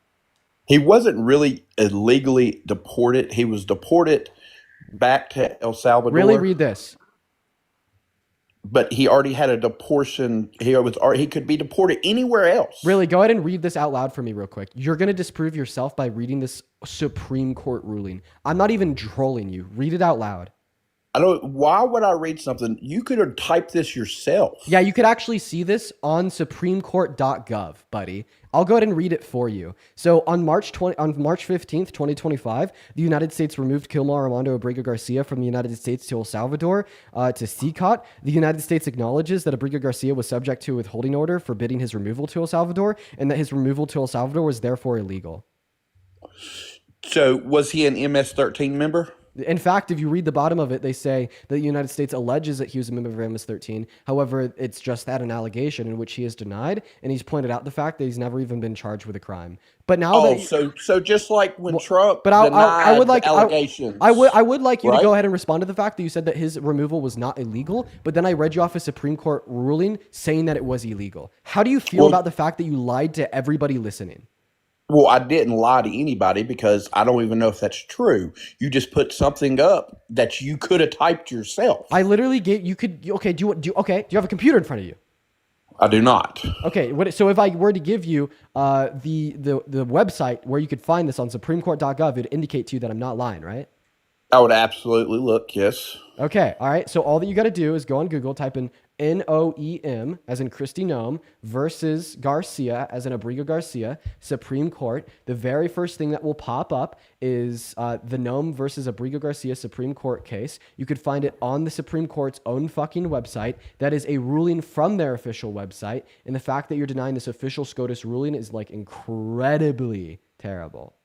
He wasn't really illegally deported. He was deported back to El Salvador. Really? Read this. But he already had a deportation. He could be deported anywhere else. Really? Go ahead and read this out loud for me real quick. You're going to disprove yourself by reading this Supreme Court ruling. I'm not even trolling you. Read it out loud. Why would I read something? You could have typed this yourself. Yeah, you could actually see this on supremecourt.gov, buddy. I'll go ahead and read it for you. So on March 15th, 2025, the United States removed Kilmar Armando Abrigo Garcia from the United States to El Salvador to CCOT. The United States acknowledges that Abrigo Garcia was subject to a withholding order forbidding his removal to El Salvador and that his removal to El Salvador was therefore illegal. So was he an MS-13 member? In fact, if you read the bottom of it, they say that the United States alleges that he was a member of MS-13. However, it's just that an allegation in which he is denied, and he's pointed out the fact that he's never even been charged with a crime. But now, so just like when Trump denied I would like allegations, I would like you to go ahead and respond to the fact that you said that his removal was not illegal. But then I read you off a Supreme Court ruling saying that it was illegal. How do you feel about the fact that you lied to everybody listening? Well, I didn't lie to anybody because I don't even know if that's true. You just put something up that you could have typed yourself. I literally do you have a computer in front of you? I do not. Okay, so if I were to give you the website where you could find this on supremecourt.gov, it'd indicate to you that I'm not lying, right? I would absolutely look. Yes. Okay, all right. So all that you got to do is go on Google, type in NOEM, as in Kristi Noem, versus Garcia, as in Abrigo Garcia, Supreme Court. The very first thing that will pop up is the Noem versus Abrigo Garcia Supreme Court case. You could find it on the Supreme Court's own fucking website. That is a ruling from their official website. And the fact that you're denying this official SCOTUS ruling is like incredibly terrible.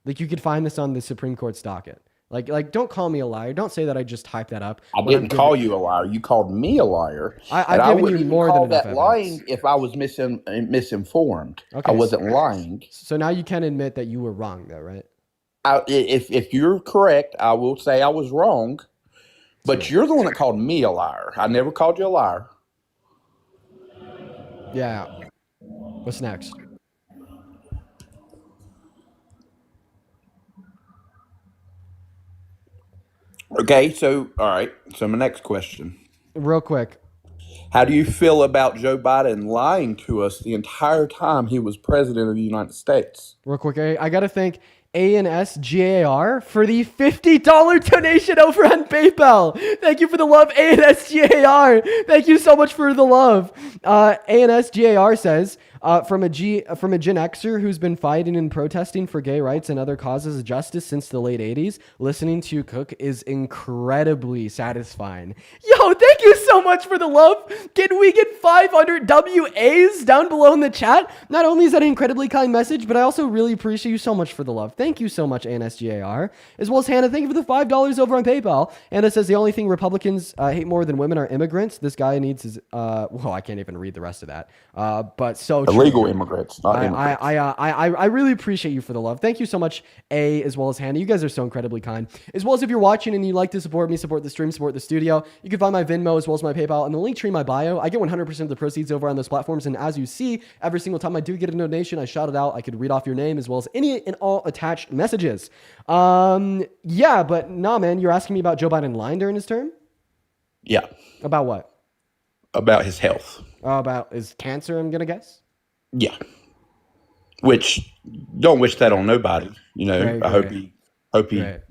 Like, you could find this on the Supreme Court's docket. Like, don't call me a liar. Don't say that I just hyped that up. I didn't call you a liar. You called me a liar. I've given you more than enough evidence. Lying if I was misinformed. Okay, I wasn't lying. So now you can admit that you were wrong, though, right? If you're correct, I will say I was wrong. But you're the one that called me a liar. I never called you a liar. Yeah. What's next? Okay, so, all right. So my next question. Real quick. How do you feel about Joe Biden lying to us the entire time he was president of the United States? Real quick, I got to thank ANSGAR for the $50 donation over on PayPal. Thank you for the love, ANSGAR. Thank you so much for the love. ANSGAR says, from a Gen Xer who's been fighting and protesting for gay rights and other causes of justice since the late 80s, listening to you cook is incredibly satisfying. Yo, thank you so much for the love. Can we get 500 WAs down below in the chat? Not only is that an incredibly kind message, but I also really appreciate you so much for the love. Thank you so much, ANSGAR. As well as Hannah, thank you for the $5 over on PayPal. Anna says the only thing Republicans hate more than women are immigrants. This guy needs his, well, I can't even read the rest of that. But so illegal immigrants, not immigrants. I really appreciate you for the love. Thank you so much, as well as Hannah. You guys are so incredibly kind. As well as if you're watching and you'd like to support me, support the stream, support the studio, you can find my Venmo as well as my PayPal and the link tree in my bio. I get 100% of the proceeds over on those platforms. And as you see, every single time I do get a donation, I shout it out. I could read off your name as well as any and all attached messages. Yeah, but nah, man, you're asking me about Joe Biden lying during his term? Yeah. About what? About his health. About his cancer, I'm going to guess? Yeah. Which, don't wish that on nobody. You know, Right, I hope he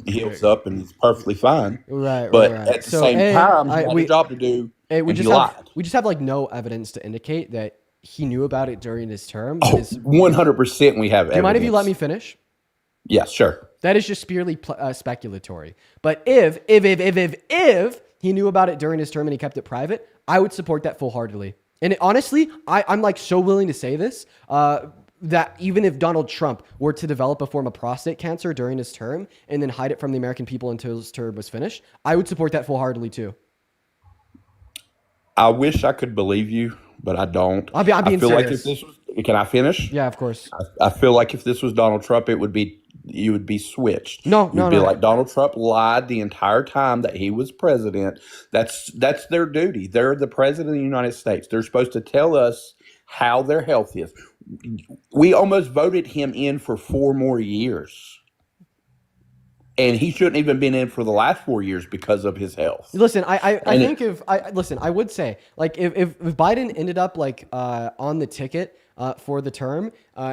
heals up and he's perfectly fine. Right, but right. at the same time, he had a job to do, we and he just lied. we just have like no evidence to indicate that he knew about it during his term. Oh, 100% we have evidence. Do you mind if you let me finish? Yeah, sure. That is just purely speculatory. But if he knew about it during his term and he kept it private, I would support that full-heartedly. And honestly, I'm like so willing to say this, that even if Donald Trump were to develop a form of prostate cancer during his term and then hide it from the American people until his term was finished, I would support that full-heartedly too. I wish I could believe you, but I don't. I'm being feel serious. like if this was, can I finish? Yeah, of course. I feel like if this was Donald Trump, you would be switched. No. Like Donald Trump lied the entire time that he was president. That's their duty. They're the president of the United States. They're supposed to tell us how their health is. We almost voted him in for 4 more years. And he shouldn't even been in for the last 4 years because of his health. Listen, I would say, like, if Biden ended up like on the ticket for the term,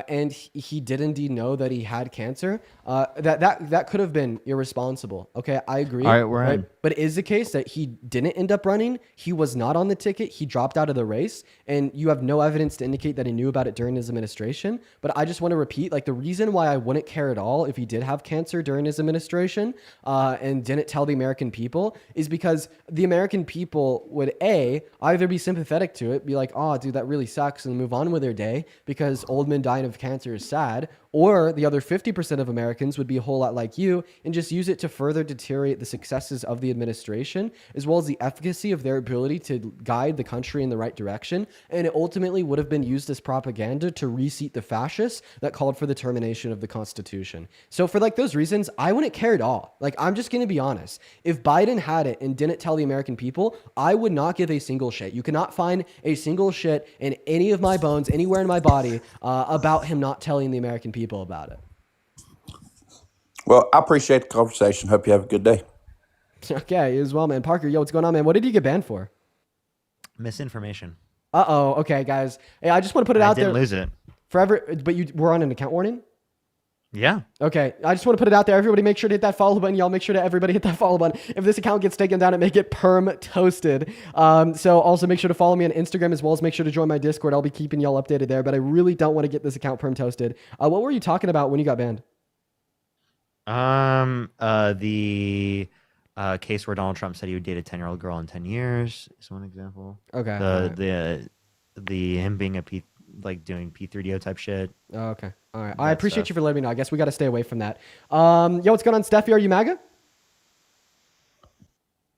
and he did indeed know that he had cancer, that could have been irresponsible. Okay, I agree. All right, we're in. But it is the case that he didn't end up running. He was not on the ticket. He dropped out of the race, and you have no evidence to indicate that he knew about it during his administration. But I just want to repeat, like, the reason why I wouldn't care at all if he did have cancer during his administration and didn't tell the American people is because the American people would either be sympathetic to it, be like, oh, dude, that really sucks, and move on with their day because old men dying of cancer is sad, or the other 50% of Americans would be a whole lot like you and just use it to further deteriorate the successes of the administration, as well as the efficacy of their ability to guide the country in the right direction. And it ultimately would have been used as propaganda to reseat the fascists that called for the termination of the Constitution. So for like those reasons, I wouldn't care at all. Like, I'm just going to be honest. If Biden had it and didn't tell the American people, I would not give a single shit. You cannot find a single shit in any of my bones, anywhere in my body, about him not telling the American people about it. Well, I appreciate the conversation. Hope you have a good day. Okay, you as well, man. Parker, yo, what's going on, man? What did you get banned for? Misinformation. Okay, guys. Hey, I just want to put it out there. I didn't lose it. Forever, but you were on an account warning? Yeah. Okay, I just want to put it out there. Everybody make sure to hit that follow button. Y'all make sure to everybody hit that follow button. If this account gets taken down, it may get perm toasted. So also make sure to follow me on Instagram as well as make sure to join my Discord. I'll be keeping y'all updated there, but I really don't want to get this account perm toasted. What were you talking about when you got banned? The case where Donald Trump said he would date a 10-year-old girl in 10 years is one example. Okay. The him being doing P3DO type shit. Oh, okay. All right. I appreciate you for letting me know. I guess we got to stay away from that. Yo, what's going on, Steffi? Are you MAGA?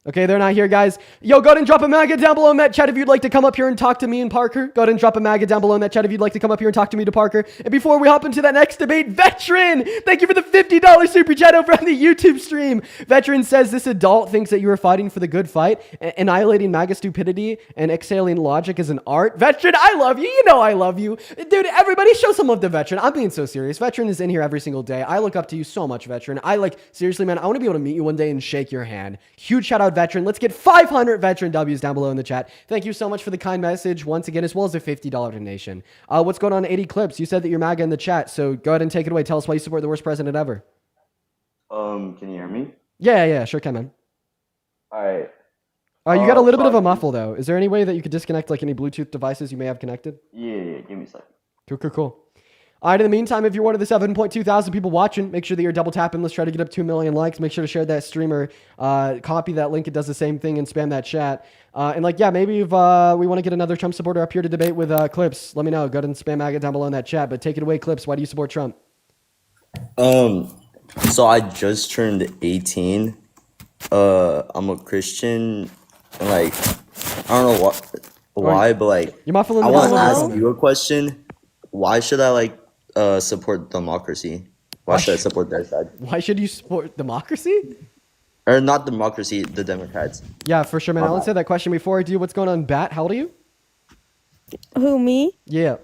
Okay, they're not here, guys. Yo, go ahead and drop a MAGA down below in that chat if you'd like to come up here and talk to me and Parker. Go ahead and drop a MAGA down below in that chat if you'd like to come up here and talk to me to Parker. And before we hop into that next debate, Veteran, thank you for the $50 super chat over on the YouTube stream. Veteran says this adult thinks that you are fighting for the good fight. Annihilating MAGA stupidity and exhaling logic is an art. Veteran, I love you. You know I love you. Dude, everybody show some love to Veteran. I'm being so serious. Veteran is in here every single day. I look up to you so much, Veteran. Seriously, man, I want to be able to meet you one day and shake your hand. Huge shout out, Veteran. Let's get 500 Veteran W's down below in the chat. Thank you so much for the kind message once again, as well as a $50 donation. What's going on, 80 Clips? You said that you're MAGA in the chat, so go ahead and take it away. Tell us why you support the worst president ever. Can you hear me? Yeah, sure can, man. All right. You got a little bit of a muffle, though. Is there any way that you could disconnect any Bluetooth devices you may have connected? Yeah, give me a second. Cool. All right, in the meantime, if you're one of the 7.2 thousand people watching, make sure that you're double tapping. Let's try to get up 2 million likes. Make sure to share that streamer, copy that link. It does the same thing and spam that chat. Maybe if we want to get another Trump supporter up here to debate with Clips, let me know. Go ahead and spam MAGA down below in that chat. But take it away, Clips. Why do you support Trump? So I just turned 18. I'm a Christian. And I don't know why, but you're muffling I the want to middle. ask you a question. Why should I support democracy? Why should I support their side? Why should you support democracy? Or not democracy, the Democrats. Yeah, for sure, man. I'll answer that question before I do. What's going on, Bat? How old are you? Who, me? Yeah.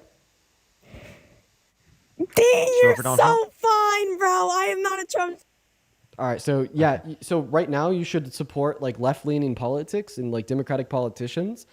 Dang, you're for Donald so Trump? fine, bro. I am not a Trump. All right, so right now you should support left-leaning politics and Democratic politicians,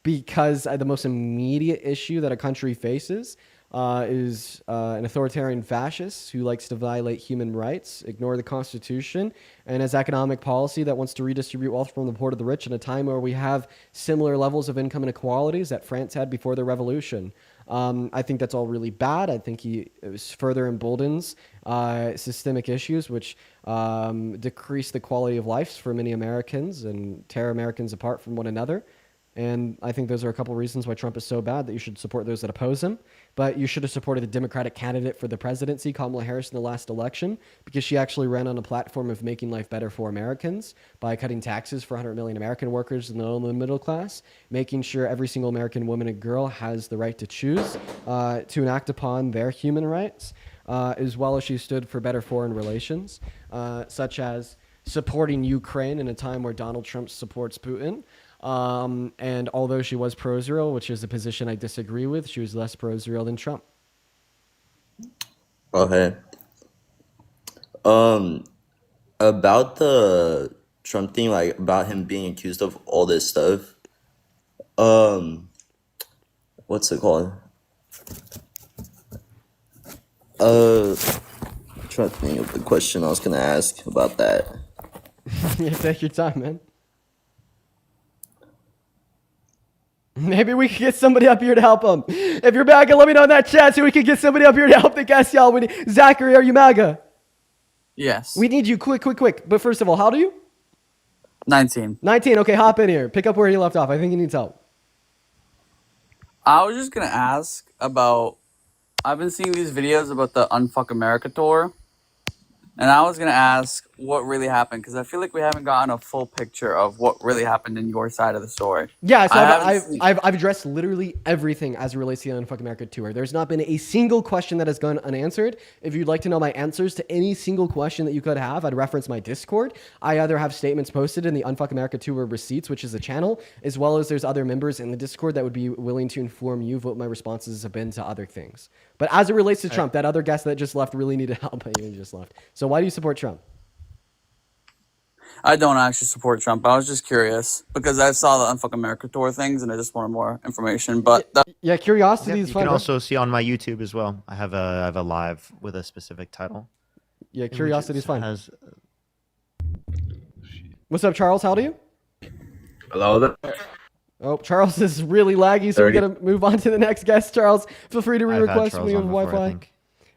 because the most immediate issue that a country faces is an authoritarian fascist who likes to violate human rights, ignore the Constitution, and has economic policy that wants to redistribute wealth from the poor to the rich in a time where we have similar levels of income inequalities that France had before the revolution. I think that's all really bad. I think he further emboldens systemic issues, which decrease the quality of life for many Americans and tear Americans apart from one another. And I think those are a couple reasons why Trump is so bad that you should support those that oppose him. But you should have supported the Democratic candidate for the presidency, Kamala Harris, in the last election, because she actually ran on a platform of making life better for Americans by cutting taxes for 100 million American workers in the low and middle class, making sure every single American woman and girl has the right to choose, to enact upon their human rights, as well as she stood for better foreign relations, such as supporting Ukraine in a time where Donald Trump supports Putin. And although she was pro-Israel, which is a position I disagree with, she was less pro-Israel than Trump. Okay. About the Trump thing, about him being accused of all this stuff. What's it called? Trying to think of the question I was gonna ask about that. Yeah, take your time, man. Maybe we could get somebody up here to help him. If you're MAGA, let me know in that chat so we can get somebody up here to help the guests, y'all. Zachary, are you MAGA? Yes. We need you quick. But first of all, how old are you? 19. 19. Okay, hop in here. Pick up where he left off. I think he needs help. I was just gonna ask about. I've been seeing these videos about the Unfuck America tour, and I was gonna ask what really happened because I feel like we haven't gotten a full picture of what really happened in your side of the story. Yeah, so I've I've addressed literally everything as it relates to the Unfuck America tour. There's not been a single question that has gone unanswered. If you'd like to know my answers to any single question that you could have, I'd reference my Discord. I either have statements posted in the Unfuck America tour receipts, which is a channel, as well as there's other members in the Discord that would be willing to inform you of what my responses have been to other things. But as it relates to Trump, that other guest that just left really needed help. He just left. So why do you support Trump? I don't actually support Trump. I was just curious because I saw the Unfuck America tour things and I just wanted more information. But Yeah, curiosity is You fun. can bro. also see on my YouTube as well. I have a live with a specific title. Yeah, in which curiosity is it fun. has- What's up, Charles? How old are you? Hello there. Oh, Charles is really laggy, so we 30. gotta move on to the next guest. Charles, feel free to I've had re-request Charles when you have on before, I Wi-Fi. think.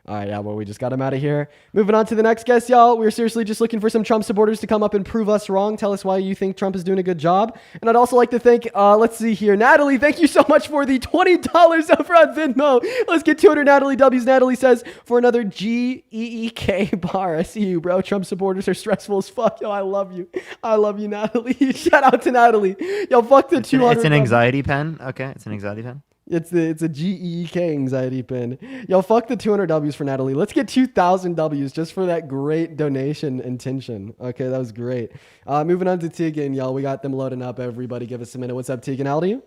All right, yeah, well, we just got him out of here. Moving on to the next guest, y'all. We're seriously just looking for some Trump supporters to come up and prove us wrong. Tell us why you think Trump is doing a good job. And I'd also like to thank, let's see here, Natalie. Thank you so much for the $20 over on Venmo. Let's get 200 Natalie W's. Natalie says, for another GEEK bar. I see you, bro. Trump supporters are stressful as fuck. Yo, I love you. I love you, Natalie. Shout out to Natalie. Yo, fuck the 200. It's an anxiety pen. Okay, it's an anxiety pen. It's a GEEK anxiety pin. Yo, fuck the 200 W's for Natalie. Let's get 2,000 W's just for that great donation intention. Okay, that was great. Moving on to Tegan, y'all. We got them loading up. Everybody give us a minute. What's up, Tegan? How old are you?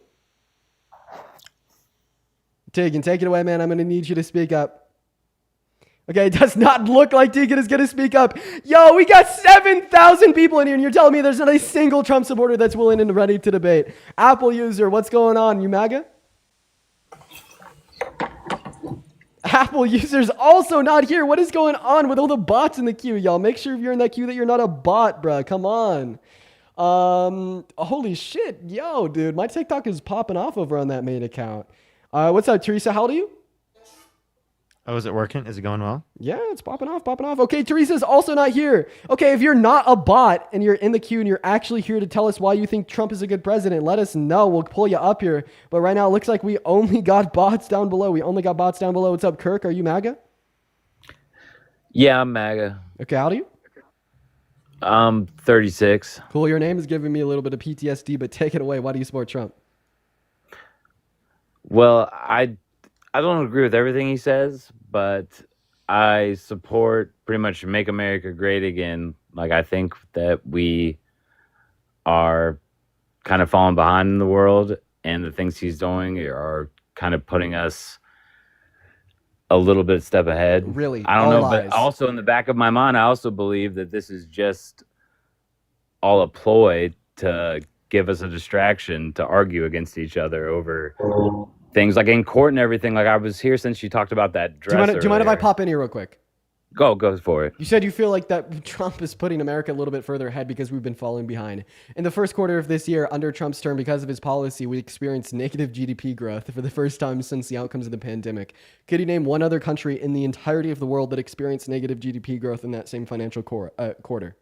Tegan, take it away, man. I'm going to need you to speak up. Okay, it does not look like Tegan is going to speak up. Yo, we got 7,000 people in here, and you're telling me there's not a single Trump supporter that's willing and ready to debate. Apple user, what's going on? You MAGA? Apple users also not here. What is going on with all the bots in the queue, y'all? Make sure if you're in that queue that you're not a bot, bruh. Come on. Holy shit. Yo, dude, my TikTok is popping off over on that main account. What's up, Teresa? How old are you? Oh, is it working? Is it going well? Yeah, it's popping off, popping off. Okay, Teresa's also not here. Okay, if you're not a bot and you're in the queue and you're actually here to tell us why you think Trump is a good president, let us know. We'll pull you up here. But right now, it looks like we only got bots down below. What's up, Kirk? Are you MAGA? Yeah, I'm MAGA. Okay, how old are you? I'm 36. Cool, your name is giving me a little bit of PTSD, but take it away. Why do you support Trump? Well, I don't agree with everything he says, but I support pretty much Make America Great Again. Like, I think that we are kind of falling behind in the world, and the things he's doing are kind of putting us a little bit step ahead. Really? I don't know, lies. but also in the back of my mind, I also believe that this is just all a ploy to give us a distraction to argue against each other over things like in court and everything. Like, I was here since you talked about that dress. Do you mind if I pop in here real quick? Go for it. You said you feel like that Trump is putting America a little bit further ahead because we've been falling behind. In the first quarter of this year, under Trump's term, because of his policy, we experienced negative GDP growth for the first time since the outcomes of the pandemic. Could you name one other country in the entirety of the world that experienced negative GDP growth in that same financial quarter?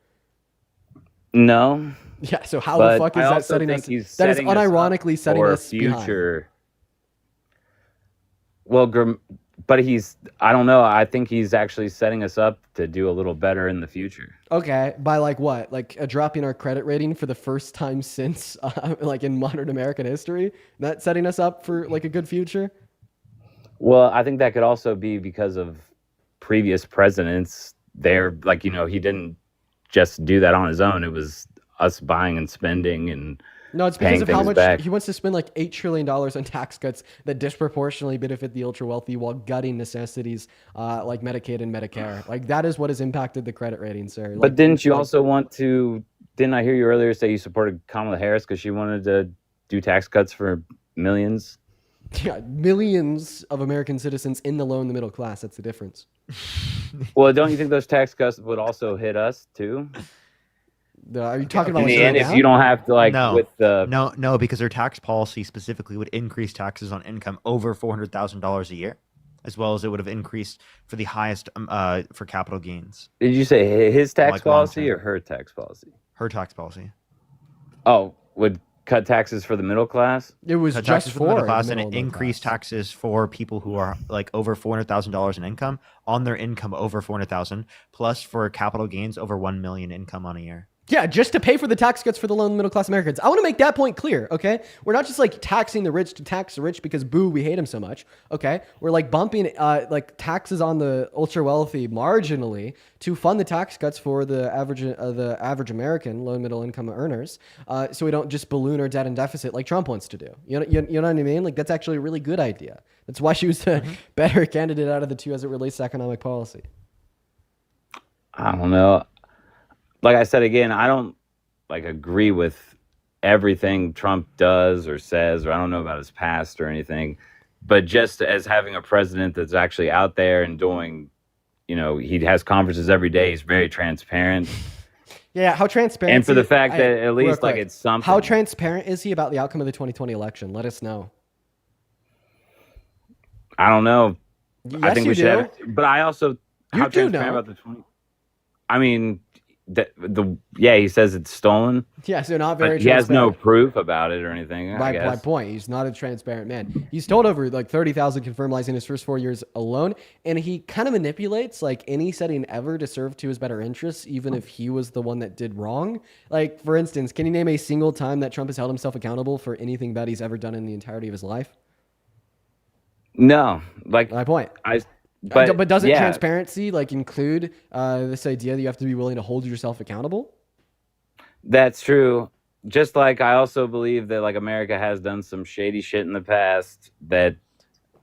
No. Yeah, so how the fuck is that setting us? That is unironically setting us future. Well, but I don't know. I think he's actually setting us up to do a little better in the future. Okay, by like what? Like dropping our credit rating for the first time since like in modern American history? That setting us up for like a good future? Well, I think that could also be because of previous presidents. They're like, he didn't just do that on his own. It was us buying and spending and no, it's because of how much back. he wants to spend like $8 trillion on tax cuts that disproportionately benefit the ultra wealthy while gutting necessities like Medicaid and Medicare. Like that is what has impacted the credit rating, sir. But didn't you also didn't I hear you earlier say you supported Kamala Harris because she wanted to do tax cuts for millions? Yeah, millions of American citizens in the low and the middle class. That's the difference. Well, don't you think those tax cuts would also hit us too? Are you talking about in the end, if you don't have to no, because their tax policy specifically would increase taxes on income over $400,000 a year, as well as it would have increased for the highest for capital gains. Did you say his tax policy or her tax policy? Her tax policy. Oh, would cut taxes for the middle class? It was cut just taxes for the middle class, and middle it increased taxes for people who are like over $400,000 in income on their income over $400,000, plus for capital gains over $1 million income on a year. Yeah, just to pay for the tax cuts for the low and middle class Americans. I want to make that point clear, okay? We're not just like taxing the rich to tax the rich because boo, we hate them so much, okay? We're like bumping like taxes on the ultra wealthy marginally to fund the tax cuts for the average American low and middle income earners, so we don't just balloon our debt and deficit like Trump wants to do. You know what I mean? Like that's actually a really good idea. That's why she was the better candidate out of the two as it relates to economic policy. I don't know. Like I said again, I don't like agree with everything Trump does or says, or I don't know about his past or anything, but just as having a president that's actually out there and doing, he has conferences every day. He's very transparent. Yeah, how transparent? And for the fact that at least like it's something. How transparent is he about the outcome of the 2020 election? Let us know. I don't know. Yes, I think we should have, but I also You how do transparent know. about the 20. I mean, he says it's stolen. Yeah, so not very But he has no transparent. proof about it or anything. I My guess. point, he's not a transparent man. He's told over like 30,000 confirmed lies in his first 4 years alone, and he kind of manipulates like any setting ever to serve to his better interests, even if he was the one that did wrong. Like, for instance, can you name a single time that Trump has held himself accountable for anything bad he's ever done in the entirety of his life? No, like My point. but doesn't yeah. transparency like include this idea that you have to be willing to hold yourself accountable? That's true. Just like I also believe that like America has done some shady shit in the past that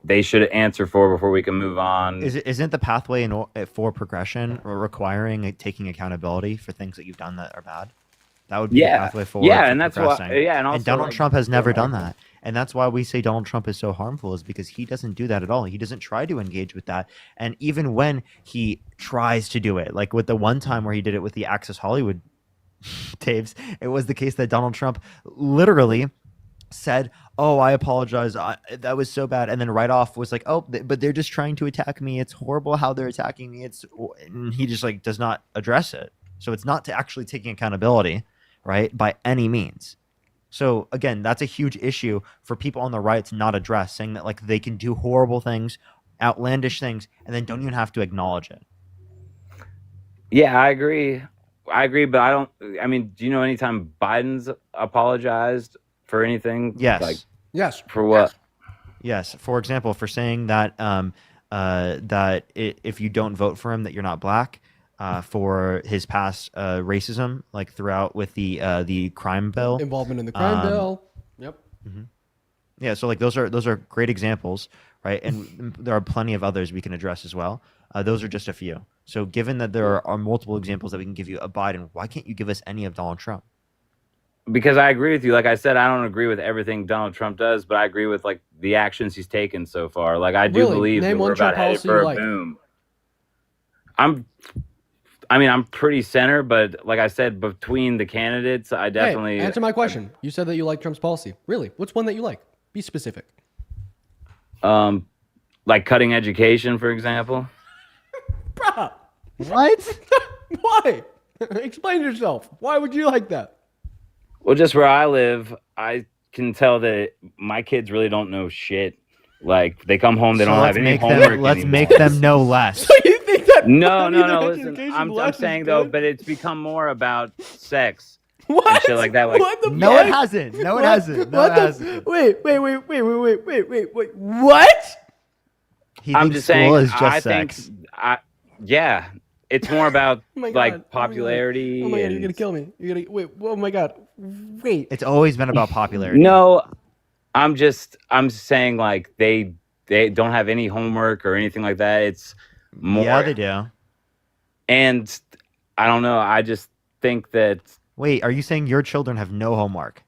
they should answer for before we can move on. Isn't the pathway for progression or requiring taking accountability for things that you've done that are bad? That would be the pathway forward. Yeah, for and that's progressing. why. Yeah, and also Donald like, Trump has never done that. And that's why we say Donald Trump is so harmful, is because he doesn't do that at all. He doesn't try to engage with that. And even when he tries to do it, like with the one time where he did it with the Access Hollywood tapes, it was the case that Donald Trump literally said, "Oh, I apologize. That was so bad." And then right off was like, "Oh, but they're just trying to attack me. It's horrible how they're attacking me." And he just like does not address it. So it's not to actually taking accountability, right? By any means. So again, that's a huge issue for people on the right to not address, saying that like they can do horrible things, outlandish things, and then don't even have to acknowledge it. Yeah, I agree, but I mean, do you know anytime Biden's apologized for anything? Yes. Like, yes. For what? Yes. For example, for saying that if you don't vote for him, that you're not black. For his past racism, like throughout with the crime bill, Involvement in the crime bill. Yep. Yeah, so like those are great examples, right? And there are plenty of others we can address as well. Those are just a few. So given that there are multiple examples that we can give you of Biden, why can't you give us any of Donald Trump? Because I agree with you. Like I said, I don't agree with everything Donald Trump does, but I agree with like the actions he's taken so far. Like I do believe that we're about headed for a boom. I'm pretty center, but like I said, between the candidates, I definitely Hey, answer my question. You said that you like Trump's policy. Really? What's one that you like? Be specific. like cutting education, for example. Bruh. What? Why? Explain yourself. Why would you like that? Well, just where I live, I can tell that my kids really don't know shit. Like they come home, they don't have any homework. Let's anymore. make them know less. So you think that? No. Listen, I'm saying though, but it's become more about sex and shit like that. Like, What the No, fuck? it hasn't. No, it What? hasn't. No, What it the- hasn't. Wait. What? He I'm thinks just school saying. is just I sex. think, yeah, it's more about Oh my God. like popularity. Oh my God, and- you're gonna kill me. You're gonna wait. Oh my God. Wait. It's always been about popularity. No, I'm saying like they don't have any homework or anything like that. It's more. Yeah, they do. And I don't know. I just think that Wait, are you saying your children have no homework?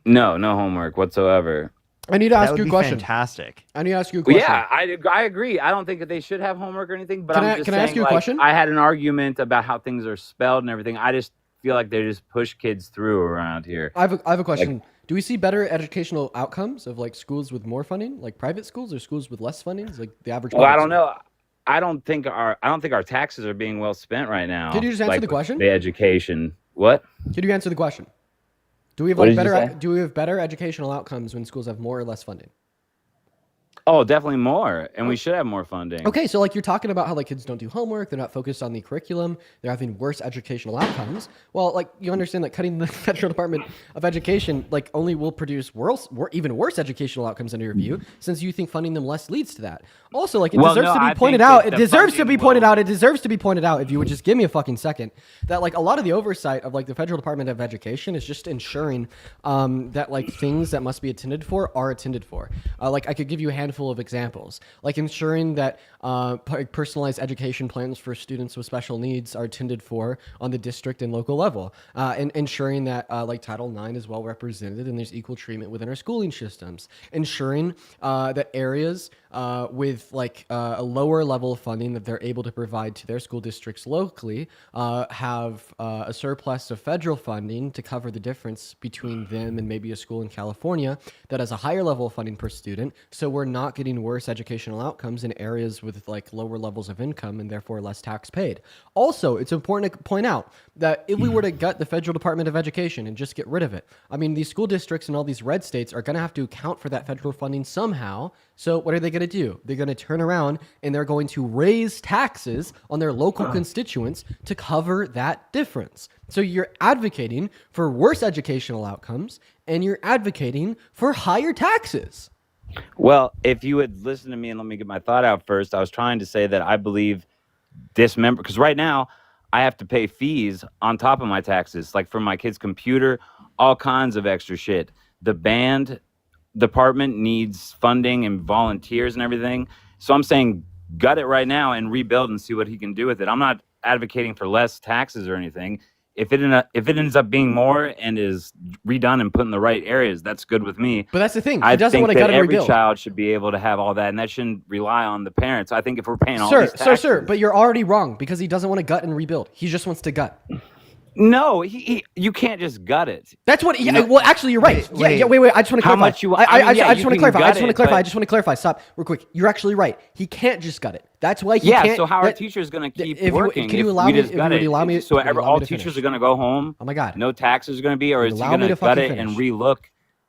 no homework whatsoever. I need to That ask would you a be question. fantastic. I need to ask you a Well, question. yeah, I agree. I don't think that they should have homework or anything. But Can I'm I- just can I saying, ask you a like, question? I had an argument about how things are spelled and everything. I just feel like they just push kids through around here. I have a question. Do we see better educational outcomes of like schools with more funding, like private schools, or schools with less funding? It's like the average. Well, I public don't school. know. I don't think our taxes are being well spent right now. Could you just answer like, the question? The education. What? Could you answer the question? Do we have What like did you better? say? Do we have better educational outcomes when schools have more or less funding? Oh, definitely more, and we should have more funding. Okay, so like you're talking about how like kids don't do homework, they're not focused on the curriculum, they're having worse educational outcomes. Well, like you understand that cutting the federal Department of Education like only will produce even worse educational outcomes under your view, since you think funding them less leads to that. Also, like it Well, deserves no, to be I pointed think out. that It the deserves to be funding pointed will- out. It deserves to be pointed out. If you would just give me a fucking second, that like a lot of the oversight of like the federal Department of Education is just ensuring that like things that must be attended for are attended for. Like I could give you a handful handful of examples, like ensuring that personalized education plans for students with special needs are tended for on the district and local level, and ensuring that like Title IX is well represented and there's equal treatment within our schooling systems, ensuring that areas with like a lower level of funding that they're able to provide to their school districts locally have a surplus of federal funding to cover the difference between them and maybe a school in California that has a higher level of funding per student. So we're not getting worse educational outcomes in areas with like lower levels of income and therefore less tax paid. Also, it's important to point out that if we were to gut the federal Department of Education and just get rid of it, I mean, these school districts in all these red states are going to have to account for that federal funding somehow. So what are they going to do? They're going to turn around and they're going to raise taxes on their local constituents to cover that difference. So you're advocating for worse educational outcomes and you're advocating for higher taxes. Well, if you would listen to me and let me get my thought out first, I was trying to say that I believe dismember, because right now I have to pay fees on top of my taxes, like for my kid's computer, all kinds of extra shit. The band department needs funding and volunteers and everything. So I'm saying gut it right now and rebuild and see what he can do with it. I'm not advocating for less taxes or anything. If it ends up being more and is redone and put in the right areas, that's good with me. But that's the thing. He I doesn't think want to that gut and every rebuild. child should be able to have all that, and that shouldn't rely on the parents. I think if we're paying all these taxes, Sir, but you're already wrong because he doesn't want to gut and rebuild. He just wants to gut. no, you can't just gut it. That's what. Yeah, well, actually, you're right. Wait. I just want to clarify. How much you? I just want to clarify. I just want to clarify. Stop, real quick. You're actually right. He can't just gut it. That's why he can't. Yeah. So how are teachers going to keep working? Can you if allow we me? just gut it? So all teachers are going to go home. Oh my God. No taxes are going to be, or is he going to gut it and relook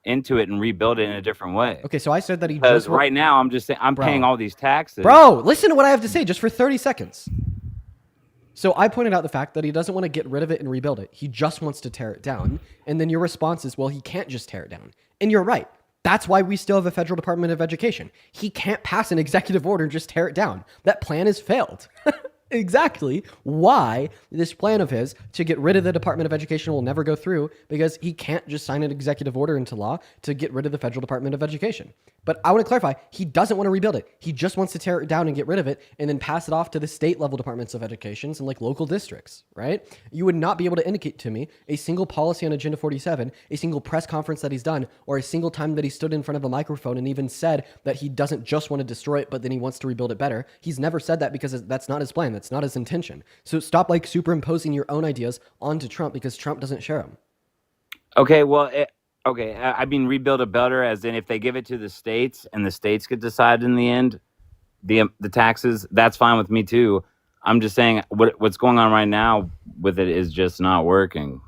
into it and rebuild it in a different way? Okay, so I said that he Because just right now I'm just saying I'm paying all these taxes. Bro, listen to what I have to say just for 30 seconds. So I pointed out the fact that he doesn't want to get rid of it and rebuild it. He just wants to tear it down. And then your response is, well, he can't just tear it down. And you're right. That's why we still have a federal Department of Education. He can't pass an executive order and just tear it down. That plan has failed. Exactly why this plan of his to get rid of the Department of Education will never go through, because he can't just sign an executive order into law to get rid of the federal Department of Education. But I want to clarify, he doesn't want to rebuild it. He just wants to tear it down and get rid of it and then pass it off to the state level departments of education and like local districts, right? You would not be able to indicate to me a single policy on Agenda 47, a single press conference that he's done, or a single time that he stood in front of a microphone and even said that he doesn't just want to destroy it, but then he wants to rebuild it better. He's never said that because that's not his plan. That's not his intention. So stop like superimposing your own ideas onto Trump because Trump doesn't share them. Okay, well, I mean, rebuild it better, as in if they give it to the states and the states could decide in the end the taxes, that's fine with me too. I'm just saying what's going on right now with it is just not working.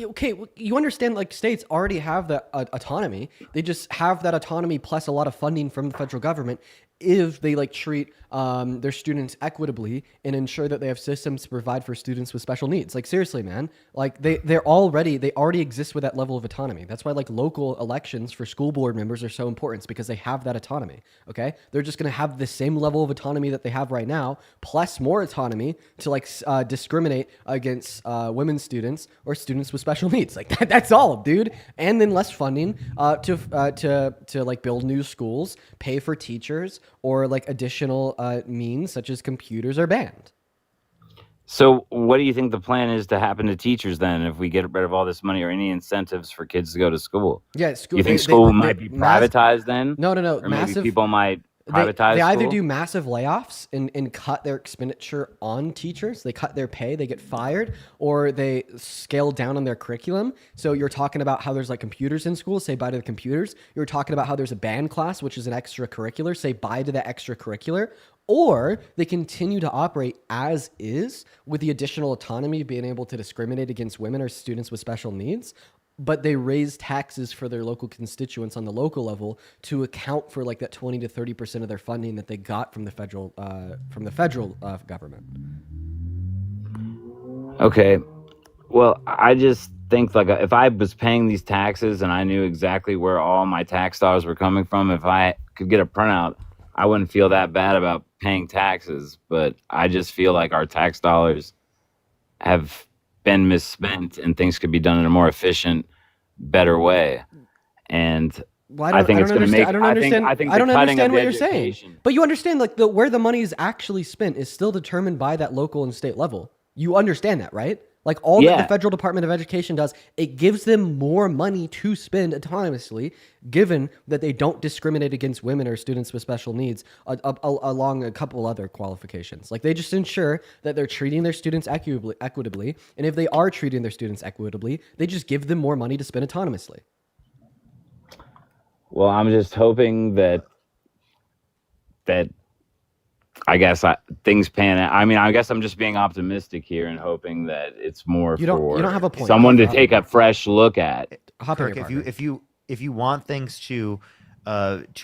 Okay, you understand like states already have that autonomy. They just have that autonomy plus a lot of funding from the federal government if they like treat their students equitably and ensure that they have systems to provide for students with special needs. Like seriously, man, like they already exist with that level of autonomy. That's why like local elections for school board members are so important, because they have that autonomy. Okay, they're just going to have the same level of autonomy that they have right now, plus more autonomy to like discriminate against women students or students with special needs. Like that's all, dude. And then less funding to like build new schools, pay for teachers, or like additional means such as computers are banned. So what do you think the plan is to happen to teachers then if we get rid of all this money or any incentives for kids to go to school? Yeah, school. You think school might be privatized then? No. Or Massive, maybe people might privatize They either school? do massive layoffs and cut their expenditure on teachers. They cut their pay, they get fired, or they scale down on their curriculum. So you're talking about how there's like computers in school, say bye to the computers. You're talking about how there's a band class, which is an extracurricular, say bye to that extracurricular. Or they continue to operate as is with the additional autonomy of being able to discriminate against women or students with special needs, but they raise taxes for their local constituents on the local level to account for like that 20 to 30% of their funding that they got from the federal government. Okay. Well, I just think like if I was paying these taxes and I knew exactly where all my tax dollars were coming from, if I could get a printout, I wouldn't feel that bad about paying taxes. But I just feel like our tax dollars have been misspent and things could be done in a more efficient, better way. And Well, I think it's going to make. I don't understand. I think I the don't cutting understand of what the you're saying. education. But you understand, like where the money is actually spent is still determined by that local and state level. You understand that, right? Like all that the Yeah. federal Department of Education does, it gives them more money to spend autonomously, given that they don't discriminate against women or students with special needs along a couple other qualifications. Like they just ensure that they're treating their students equitably, and if they are treating their students equitably, they just give them more money to spend autonomously. Well, I'm just hoping that I guess things pan out. I mean, I guess I'm just being optimistic here and hoping that it's more You don't have a point. someone to take a fresh look at. Hop in Kirk, your if you want things to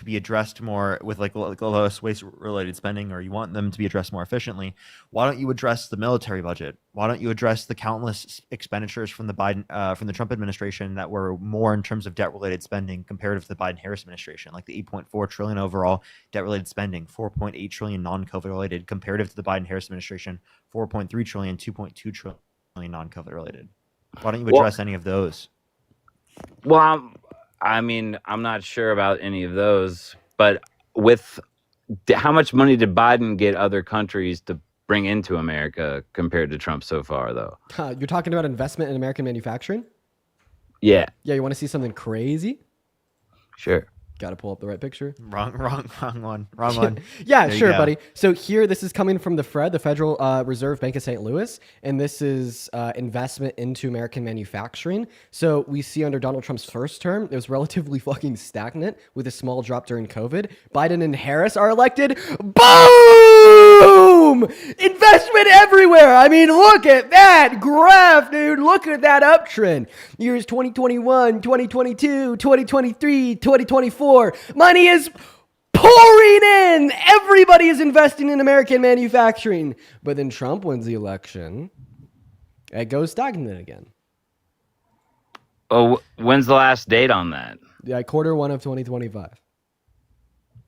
be addressed more with like less waste related spending, or you want them to be addressed more efficiently, why don't you address the military budget? Why don't you address the countless expenditures from the from the Trump administration that were more in terms of debt related spending comparative to the Biden-Harris administration, like the 8.4 trillion overall debt related spending, 4.8 trillion non-COVID related comparative to the Biden-Harris administration, 4.3 trillion, 2.2 trillion non-COVID related. Why don't you address any of those? Well, I'm not sure about any of those, but with how much money did Biden get other countries to bring into America compared to Trump so far, though? You're talking about investment in American manufacturing? Yeah. Yeah, you want to see something crazy? Sure. Got to pull up the right picture. Wrong one. Wrong one. Yeah, There you sure, go. buddy. So here, this is coming from the Fed, the Federal Reserve Bank of St. Louis, and this is investment into American manufacturing. So we see under Donald Trump's first term, it was relatively fucking stagnant with a small drop during COVID. Biden and Harris are elected. Boom! Investment everywhere. I mean, look at that graph, dude. Look at that uptrend. Years 2021, 2022, 2023, 2024. Money is pouring in. Everybody is investing in American manufacturing. But then Trump wins the election. It goes stagnant again. Oh, when's the last date on that? Yeah, Q1 of 2025.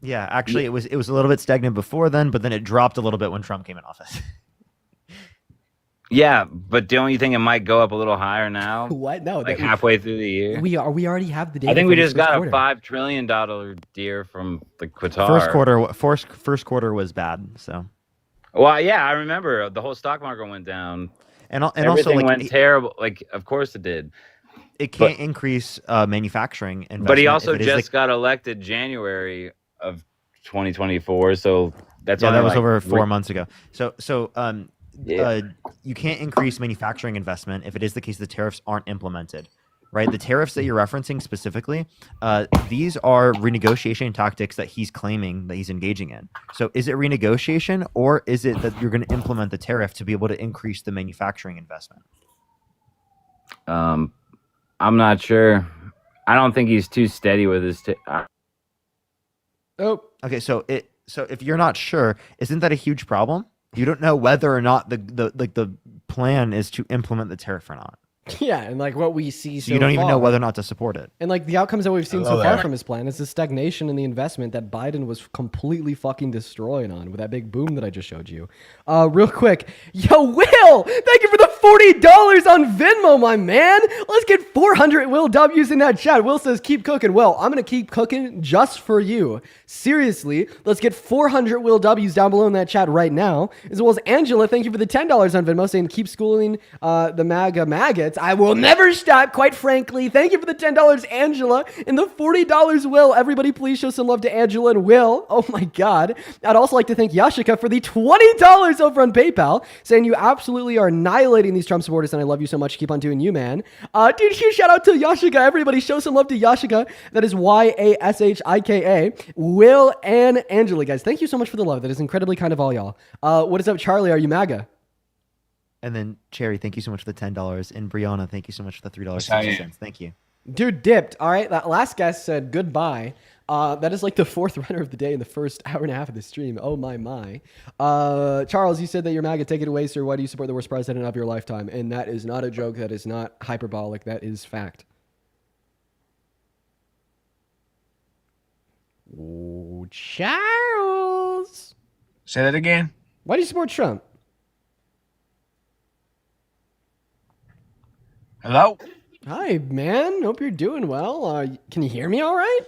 Yeah, actually, it was a little bit stagnant before then, but then it dropped a little bit when Trump came in office. Yeah, but don't you think it might go up a little higher now? What? No, like halfway through the year. We already have the data. I think we for just this got quarter. a $5 trillion deal from the Qatar. First quarter was bad. So, well, yeah, I remember the whole stock market went down, and everything also like went terrible. Like, of course it did. It can't increase manufacturing investment. But he also just got elected January of 2024, so that's that only was like over 4 months ago. You can't increase manufacturing investment if it is the case the tariffs aren't implemented, right? The tariffs that you're referencing specifically, these are renegotiation tactics that he's claiming that he's engaging in. So is it renegotiation, or is it that you're going to implement the tariff to be able to increase the manufacturing investment? I'm not sure. I don't think he's too steady with his. Okay. So if you're not sure, isn't that a huge problem? You don't know whether or not the plan is to implement the tariff or not. Yeah, and like what we see so you don't even know far- whether or not to support it. And like the outcomes that we've seen so love far that. from his plan is the stagnation in the investment that Biden was completely fucking destroying on with that big boom that I just showed you. Real quick, yo, Will, thank you for the $40 on Venmo, my man. Let's get 400 Will W's in that chat. Will says, keep cooking. Well, I'm going to keep cooking just for you. Seriously, let's get 400 Will W's down below in that chat right now. As well as Angela, thank you for the $10 on Venmo, saying keep schooling the MAGA maggots. I will never stop, quite frankly. Thank you for the $10, Angela. And the $40, Will. Everybody please show some love to Angela and Will. Oh my God. I'd also like to thank Yashika for the $20 over on PayPal, saying you absolutely are annihilating these Trump supporters and I love you so much. Keep on doing you, man. Dude, huge shout out to Yashika. Everybody show some love to Yashika. That is Yashika. Will and Angela, guys. Thank you so much for the love. That is incredibly kind of all y'all. What is up, Charlie? Are you MAGA? And then Cherry, thank you so much for the $10. And Brianna, thank you so much for the $3.60. Thank you. Dude dipped. All right. That last guest said goodbye. That is like the fourth runner of the day in the first hour and a half of the stream. Oh my. Charles, you said that you're MAGA. Take it away, sir. Why do you support the worst president of your lifetime? And that is not a joke. That is not hyperbolic. That is fact. Oh, Charles. Say that again. Why do you support Trump? Hello? Hi, man. Hope you're doing well. Can you hear me all right?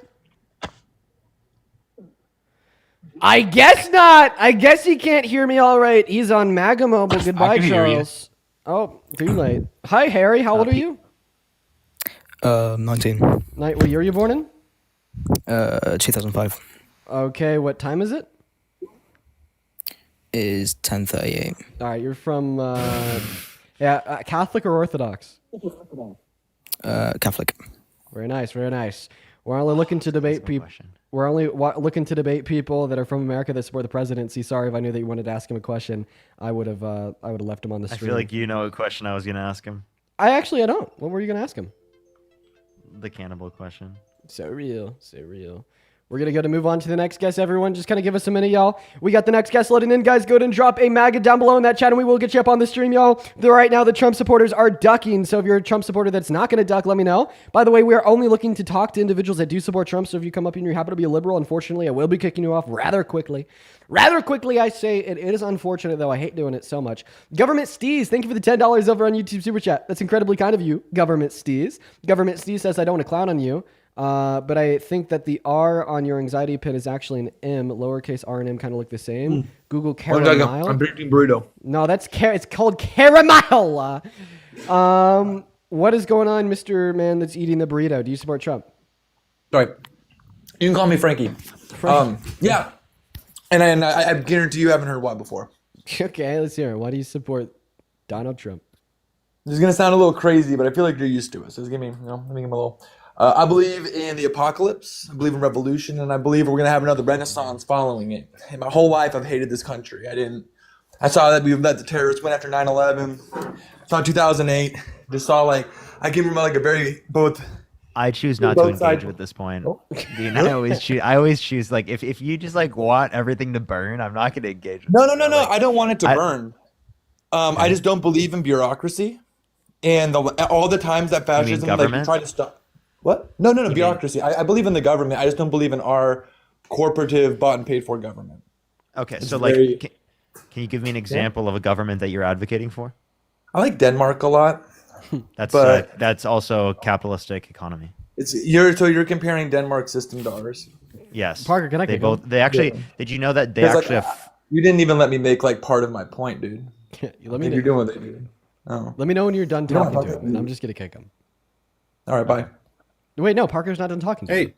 I guess not. I guess he can't hear me all right. He's on MAGA Mobile. Goodbye, can hear you. Charles. Oh, too late. Hi, Harry. How old are you? 19. What year are you born in? 2005 Okay, what time is it? is 10:38. All right, you're from Catholic or Orthodox? Catholic. Very nice, very nice. We're only looking to debate people. We're only looking to debate people that are from America that support the presidency. Sorry if I knew that you wanted to ask him a question. I would have left him on the I stream. feel like you know a question I was gonna ask him. I don't. What were you gonna ask him? The cannibal question. So real, so real. We're going to move on to the next guest, everyone. Just kind of give us a minute, y'all. We got the next guest loading in, guys. Go ahead and drop a MAGA down below in that chat, and we will get you up on the stream, y'all. Right now, the Trump supporters are ducking, so if you're a Trump supporter that's not going to duck, let me know. By the way, we are only looking to talk to individuals that do support Trump, so if you come up and you happen to be a liberal, unfortunately, I will be kicking you off rather quickly. Rather quickly, I say. It is unfortunate, though. I hate doing it so much. Government Steez, thank you for the $10 over on YouTube Super Chat. That's incredibly kind of you, Government Steez. Government Steez says, I don't want to clown on you. But I think that the R on your anxiety pin is actually an M. Lowercase R and M kind of look the same. Google caramel. I'm drinking burrito. No, it's called caramel. What is going on, Mr. Man that's eating the burrito? Do you support Trump? Sorry. You can call me Frankie. Yeah. And I guarantee you haven't heard why before. Okay, let's hear it. Why do you support Donald Trump? This is going to sound a little crazy, but I feel like you're used to it. So just let me give him a little... I believe in the apocalypse. I believe in revolution, and I believe we're gonna have another renaissance following it. And my whole life, I've hated this country. I saw that we let the terrorists win after 9/11. Saw 2008. Just saw I came from a very both. I choose not to engage with this point. Dean, I always choose if you just want everything to burn, I'm not gonna engage with No. I don't want it to burn. I just don't believe in bureaucracy, and all the times that fascism tried to stop. What? No, bureaucracy. I believe in the government. I just don't believe in our corporative, bought and paid for government. Okay, so can you give me an example of a government that you're advocating for? I like Denmark a lot. That's also a capitalistic economy. You're comparing Denmark's system to ours. Yes. Parker, can I get Did you know that they actually have... You didn't even let me make part of my point, dude. Let me you're doing with it, dude. Oh. Let me know when you're done talking to him, and I'm just gonna kick him. All right, bye. Wait, no, Parker's not done talking to him.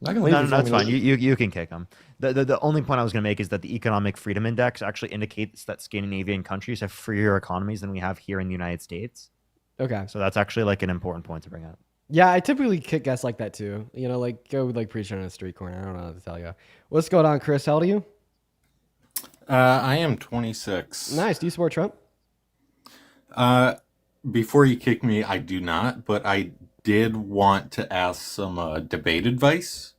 No, that's fine. You can kick him. The only point I was going to make is that the Economic Freedom Index actually indicates that Scandinavian countries have freer economies than we have here in the United States. Okay. So that's actually an important point to bring up. Yeah, I typically kick guests like that too. Go preaching on a street corner. I don't know what to tell you. What's going on, Chris? How old are you? I am 26. Nice. Do you support Trump? Before you kick me, I do not, but I did want to ask some debate advice.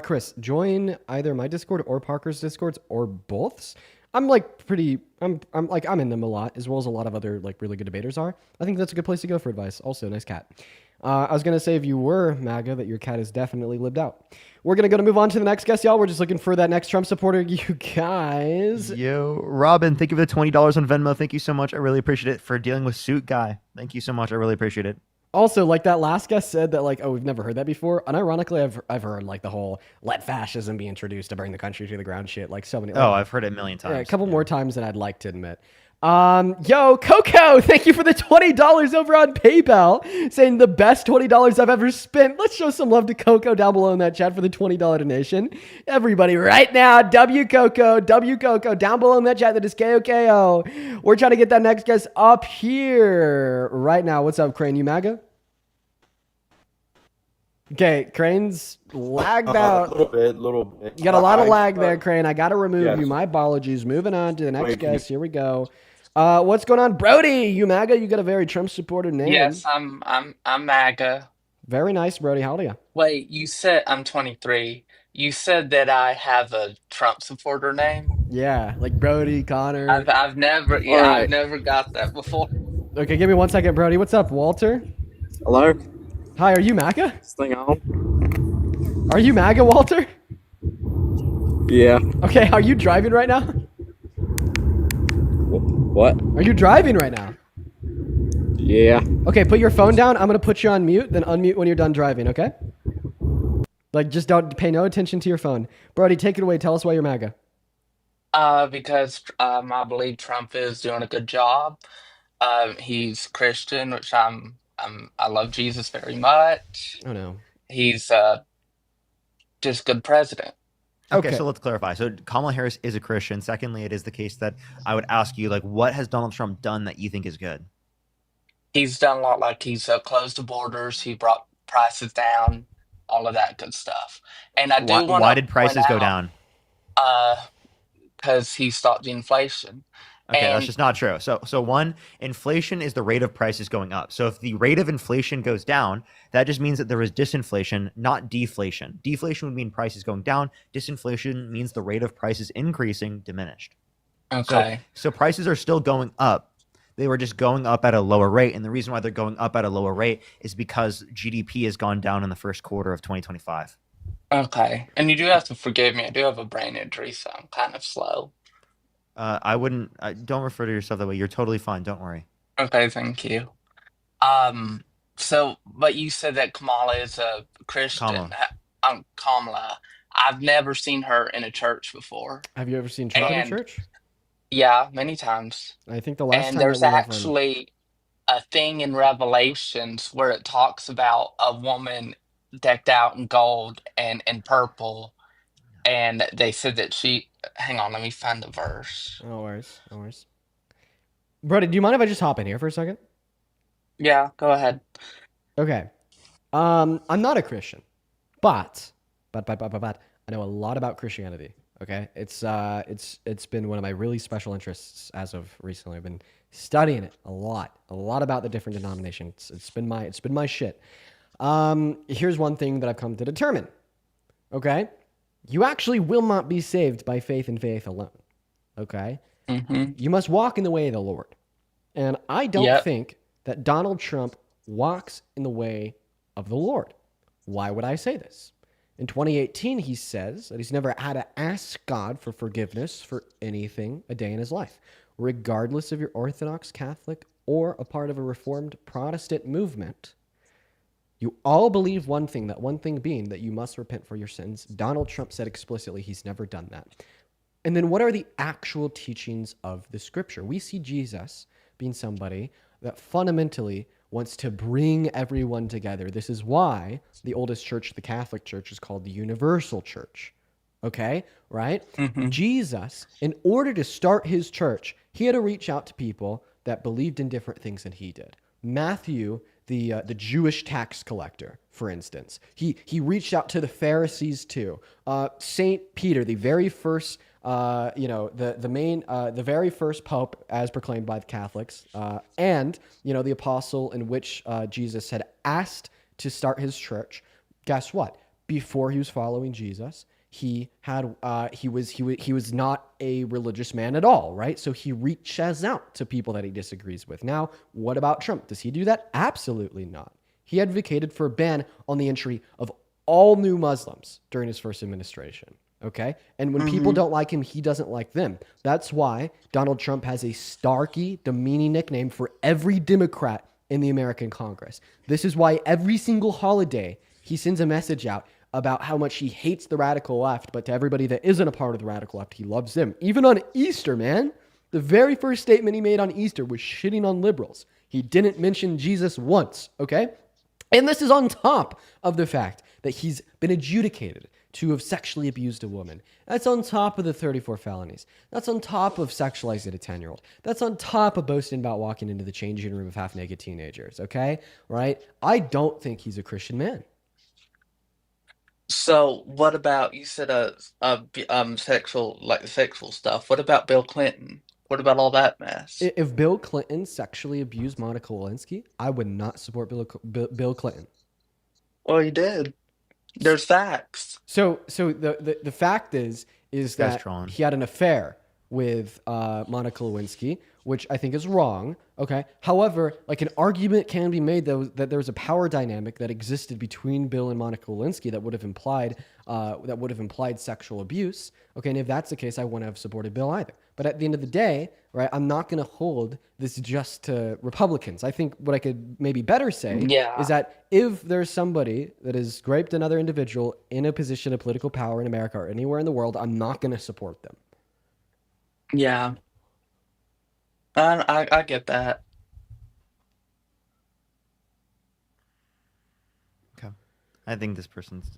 Chris, join either my Discord or Parker's Discords or both's. I'm in them a lot, as well as a lot of other really good debaters are. I think that's a good place to go for advice. Also, nice cat. I was gonna say if you were MAGA, that your cat has definitely lived out. We're gonna move on to the next guest, y'all. We're just looking for that next Trump supporter, you guys. Yo, Robin, thank you for the $20 on Venmo. Thank you so much. I really appreciate it for dealing with Suit Guy. Thank you so much. I really appreciate it. Also, that last guest said that we've never heard that before. Unironically, I've heard the whole let fascism be introduced to bring the country to the ground shit so many. I've heard it a million times. Yeah, a couple more times than I'd like to admit. Yo, Coco, thank you for the $20 over on PayPal, saying the best $20 I've ever spent. Let's show some love to Coco down below in that chat for the $20 donation. Everybody right now, W Coco down below in that chat. That is KOKO. We're trying to get that next guest up here right now. What's up, Crane? You MAGA? Okay, Crane's lagged out. A little bit. You got a lot of lag there, Crane. I got to remove you. My apologies. Moving on to the next guest. Here we go. What's going on, Brody? You MAGA? You got a very Trump supporter name. Yes, I'm MAGA. Very nice, Brody. How old are you? Wait, you said I'm 23. You said that I have a Trump supporter name. Yeah, like Brody, Connor. I've never I've never got that before. Okay, give me 1 second, Brody. What's up, Walter? Hello. Hi, are you MAGA? This thing on? Are you MAGA, Walter? Yeah. Okay, are you driving right now? What? Are you driving right now? Yeah. Okay, put your phone down. I'm going to put you on mute, then unmute when you're done driving, okay? Like, just don't pay no attention to your phone. Brody, take it away. Tell us why you're MAGA. Because I believe Trump is doing a good job. He's Christian, which I love Jesus very much. Oh, no. He's just good president. Okay, Okay. so let's clarify. So Kamala Harris is a Christian. Secondly, it is the case that I would ask you, like, what has Donald Trump done that you think is good? He's done a lot, like he's closed the borders, he brought prices down, all of that good stuff. And I do want Why to did point prices go out, down? because he stopped the inflation. Okay, that's And just not true. So one, inflation is the rate of prices going up. So if the rate of inflation goes down, that just means that there is disinflation, not deflation. Deflation would mean prices going down. Disinflation means the rate of prices increasing diminished. okay, So prices are still going up. They were just going up at a lower rate. And the reason why they're going up at a lower rate is because GDP has gone down in the first quarter of 2025. okay. And you do have to forgive me. I do have a brain injury, so I'm kind of slow. Don't refer to yourself that way. You're totally fine. Don't worry. Okay, thank you. But you said that Kamala is a Christian. Kamala. Kamala. I've never seen her in a church before. Have you ever seen Trump in a And church? yeah, many times. I think the last And time there's that we have actually a thing in Revelations where it talks about a woman decked out in gold and purple, and they said that she. Hang on, let me find the verse. No worries. No worries. Brody, do you mind if I just hop in here for a second? Yeah, go ahead. Okay. I'm not a Christian, but I know a lot about Christianity. Okay, it's been one of my really special interests as of recently. I've been studying it a lot about the different denominations. It's been my shit. Here's one thing that I've come to determine. Okay, you actually will not be saved by faith and faith alone. Okay, you must walk in the way of the Lord, and I don't Yep. think that Donald Trump walks in the way of the Lord. Why would I say this? In 2018, he says that he's never had to ask God for forgiveness for anything a day in his life, regardless of your Orthodox, Catholic, or a part of a Reformed Protestant movement. You all believe one thing, that one thing being that you must repent for your sins. Donald Trump said explicitly he's never done that. And then what are the actual teachings of the scripture? We see Jesus being somebody that fundamentally wants to bring everyone together. This is why the oldest church, the Catholic Church, is called the Universal Church. Okay, right? Jesus, in order to start his church, he had to reach out to people that believed in different things than he did. Matthew, the Jewish tax collector, for instance, he reached out to the Pharisees too. Saint Peter, the very first, the very first pope, as proclaimed by the Catholics, and the apostle in which Jesus had asked to start his church. Guess what? Before he was following Jesus, he was not a religious man at all, right? So he reaches out to people that he disagrees with. Now, what about Trump? Does he do that? Absolutely not. He advocated for a ban on the entry of all new Muslims during his first administration. Okay? And when people don't like him, he doesn't like them. That's why Donald Trump has a starky, demeaning nickname for every Democrat in the American Congress. This is why every single holiday he sends a message out about how much he hates the radical left, but to everybody that isn't a part of the radical left, he loves them. Even on Easter, man. The very first statement he made on Easter was shitting on liberals. He didn't mention Jesus once, okay? And this is on top of the fact that he's been adjudicated to have sexually abused a woman. That's on top of the 34 felonies. That's on top of sexualizing a 10-year-old. That's on top of boasting about walking into the changing room of half-naked teenagers, okay? Right? I don't think he's a Christian man. So what about you said sexual stuff? What about Bill Clinton? What about all that mess? If Bill Clinton sexually abused Monica Lewinsky, I would not support Bill Clinton. Well, he did. There's facts. So the fact is that he had an affair with Monica Lewinsky, which I think is wrong. Okay. However, like an argument can be made that there was a power dynamic that existed between Bill and Monica Lewinsky that would have implied sexual abuse. Okay, and if that's the case, I wouldn't have supported Bill either. But at the end of the day, right, I'm not going to hold this just to Republicans. I think what I could maybe better say Yeah. is that if there's somebody that has raped another individual in a position of political power in America or anywhere in the world, I'm not going to support them. Yeah. I get that. Okay. I think this person's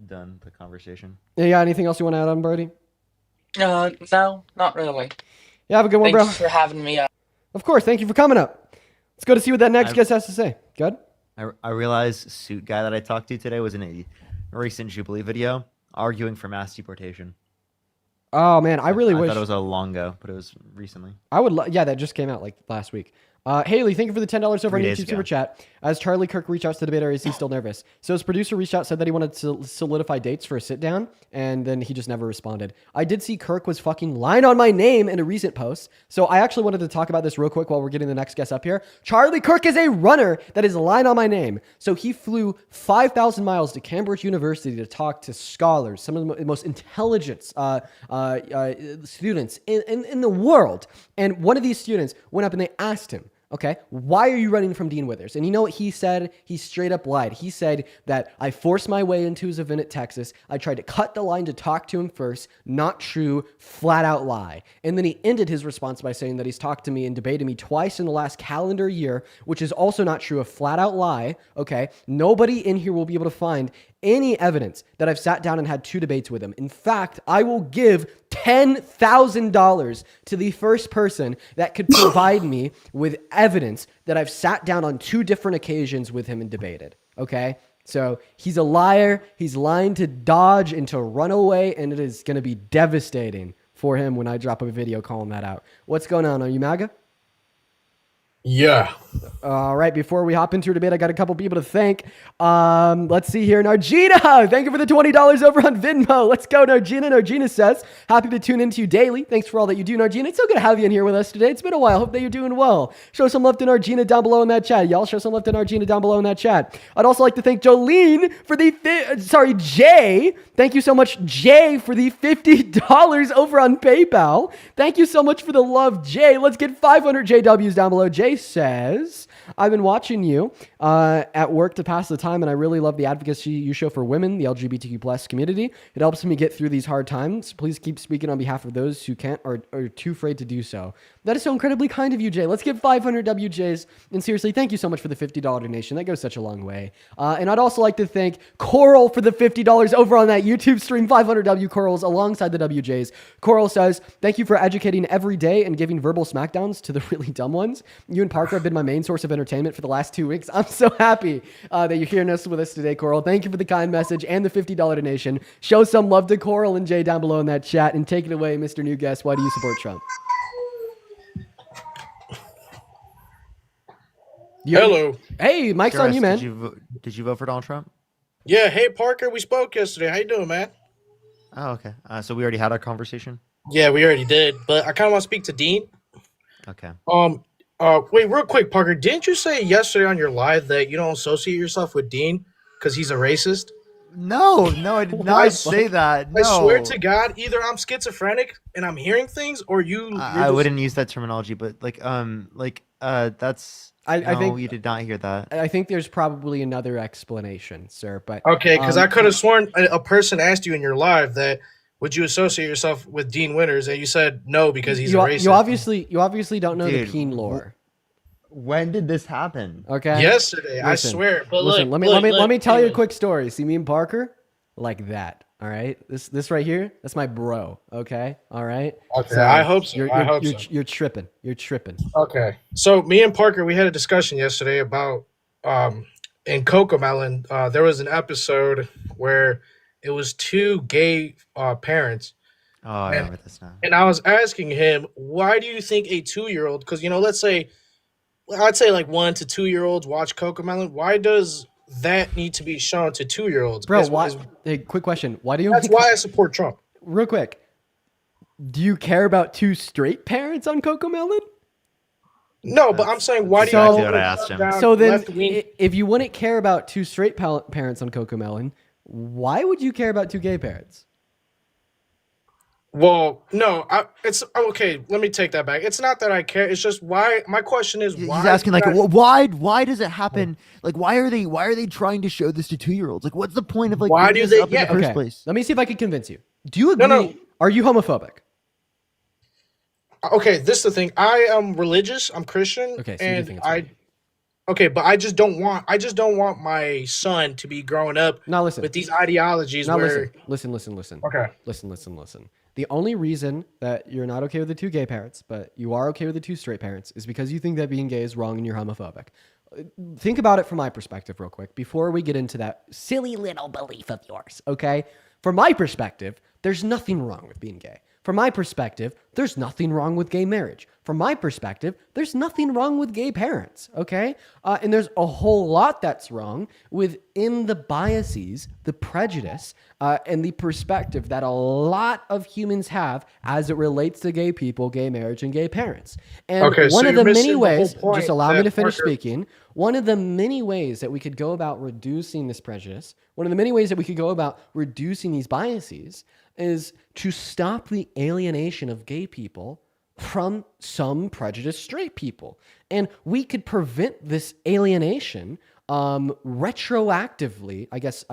done the conversation. Yeah, anything else you want to add on, Brody? No, not really. Yeah, have a good one, bro. Thanks for having me. Of course. Thank you for coming up. Let's go to see what that next I've- guest has to say. Good? I realized suit guy that I talked to today was in a recent Jubilee video arguing for mass deportation. Oh, man. I really wish. thought it was a long ago, but it was recently. I would. Yeah, that just came out like last week. Haley, thank you for the $10 over on 3 days YouTube ago. Super Chat. As Charlie Kirk reached out to the debater, is he still nervous? So his producer reached out, said that he wanted to solidify dates for a sit down, and then he just never responded. I did see Kirk was fucking lying on my name in a recent post. So I actually wanted to talk about this real quick while we're getting the next guest up here. Charlie Kirk is a runner that is lying on my name. So he flew 5,000 miles to Cambridge University to talk to scholars, some of the most intelligent students in the world. And one of these students went up and they asked him, okay, why are you running from Dean Withers? And you know what he said? He straight up lied. He said that I forced my way into his event at Texas. I tried to cut the line to talk to him first. Not true. Flat out lie. And then he ended his response by saying that he's talked to me and debated me twice in the last calendar year, which is also not true. A flat out lie. Okay. Nobody in here will be able to find any evidence that I've sat down and had 2 debates with him. In fact, I will give $10,000 to the first person that could provide me with evidence that I've sat down on 2 different occasions with him and debated. Okay? So he's a liar. He's lying to dodge and to run away, and it is going to be devastating for him when I drop a video calling that out. What's going on? Are you MAGA? Yeah. All right, before we hop into your debate, I got a couple people to thank. Let's see here. Nargina, thank you for the $20 over on Venmo. Let's go, Nargina. Nargina says, happy to tune into you daily. Thanks for all that you do, Nargina. It's so good to have you in here with us today. It's been a while. Hope that you're doing well. Show some love to Nargina down below in that chat. Y'all show some love to Nargina down below in that chat. I'd also like to thank Jolene for the, Jay. Thank you so much, Jay, for the $50 over on PayPal. Thank you so much for the love, Jay. Let's get 500 JWs down below. Jay says, I've been watching you at work to pass the time, and I really love the advocacy you show for women, the LGBTQ plus community. It helps me get through these hard times. Please keep speaking on behalf of those who can't or are too afraid to do so. That is so incredibly kind of you, Jay. Let's get 500 WJs. And seriously, thank you so much for the $50 donation. That goes such a long way. And I'd also like to thank Coral for the $50 over on that YouTube stream. 500 W Corals alongside the WJs. Coral says, thank you for educating every day and giving verbal smackdowns to the really dumb ones. You and Parker have been my main source of entertainment for the last 2 weeks. I'm so happy that you're hearing us with us today, Coral. Thank you for the kind message and the $50 donation. Show some love to Coral and Jay down below in that chat. And take it away, Mr. New Guest. Why do you support Trump? Hello. Hey, Mike's on you, man. Did you vote for Donald Trump? Yeah. Hey, Parker. We spoke yesterday. How you doing, man? Oh, okay. So we already had our conversation? Yeah, we already did. But I kind of want to speak to Dean. Okay. Wait, real quick, Parker. Didn't you say yesterday on your live that you don't associate yourself with Dean because he's a racist? No, I did not say that. No. I swear to God, either I'm schizophrenic and I'm hearing things, or I wouldn't use that terminology, but that's. I think you did not hear that. I think there's probably another explanation, sir. But okay, because I could have sworn a person asked you in your live that would you associate yourself with Dean Winters, and you said no because he's a racist. You obviously don't know the Peen lore. When did this happen? Okay. Yesterday, I swear. But listen, look, let me tell you a quick story. See me and Parker like that. All right. This right here, that's my bro. Okay. All right. Okay. So I hope so. You're tripping. You're tripping. Okay. So me and Parker, we had a discussion yesterday about in Cocomelon, there was an episode where it was 2 gay parents. Oh, I remember this now. And I was asking him, why do you think a 2-year-old? Because let's say, I'd say like 1 to 2-year-olds watch Cocomelon. Why does that need to be shown to 2-year-olds? Bro, why? Hey, quick question. Why do you? That's why I support Trump. Real quick. Do you care about 2 straight parents on Cocomelon? No, but I'm saying, why do you? Exactly what I asked him. So then, if you wouldn't care about 2 straight parents on Cocomelon, why would you care about 2 gay parents? Well, no, it's okay. Let me take that back. It's not that I care. It's just why. My question is He's why. asking like, did I- why does it happen? Like, why are they trying to show this to 2-year-olds? Like, what's the point of like Why bringing do this they- up in the yeah. first Okay, place? let me see if I can convince you. Do you agree? No. Are you homophobic? Okay, this is the thing. I am religious. I'm Christian, Okay, so you do and think it's funny. Okay, but I just don't want my son to be growing up Now listen. with these ideologies Now where. listen. Okay. Listen. The only reason that you're not okay with the 2 gay parents, but you are okay with the 2 straight parents, is because you think that being gay is wrong and you're homophobic. Think about it from my perspective real quick before we get into that silly little belief of yours, okay? From my perspective, there's nothing wrong with being gay. From my perspective, there's nothing wrong with gay marriage. From my perspective, there's nothing wrong with gay parents, okay? And there's a whole lot that's wrong within the biases, the prejudice, and the perspective that a lot of humans have as it relates to gay people, gay marriage, and gay parents. And Okay, so one of you're the many missing the whole ways, point just allow me that to finish Parker- speaking. One of the many ways that we could go about reducing this prejudice, one of the many ways that we could go about reducing these biases is to stop the alienation of gay people from some prejudiced straight people. And we could prevent this alienation retroactively, I guess,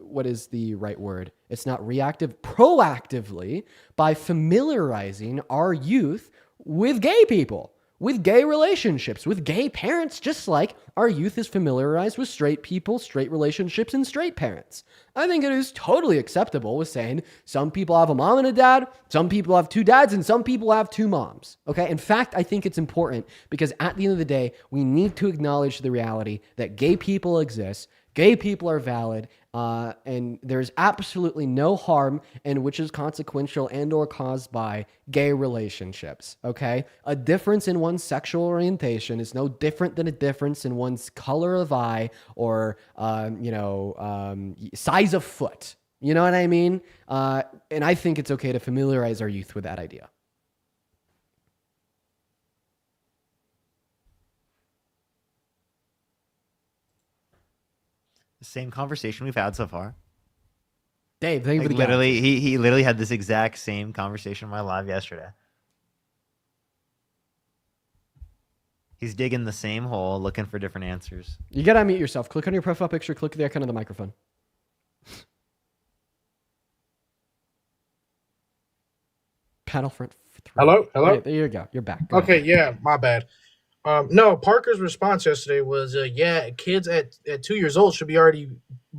what is the right word? It's not reactive, proactively, by familiarizing our youth with gay people, with gay relationships, with gay parents, just like our youth is familiarized with straight people, straight relationships, and straight parents. I think it is totally acceptable with saying some people have a mom and a dad, some people have 2 dads, and some people have 2 moms. Okay. In fact, I think it's important because at the end of the day, we need to acknowledge the reality that gay people exist. Gay people are valid, and there's absolutely no harm in which is consequential and or caused by gay relationships, okay? A difference in one's sexual orientation is no different than a difference in one's color of eye or, size of foot. You know what I mean? And I think it's okay to familiarize our youth with that idea. Same conversation we've had so far. Dave, thank you for the literally, he literally had this exact same conversation in my live yesterday. He's digging the same hole, looking for different answers. You gotta unmute yourself. Click on your profile picture. Click the icon of the microphone. Panel front 3. Hello? Right, there you go. You're back. Go Okay, ahead. yeah, my bad. No, Parker's response yesterday was, yeah, kids at 2 years old should already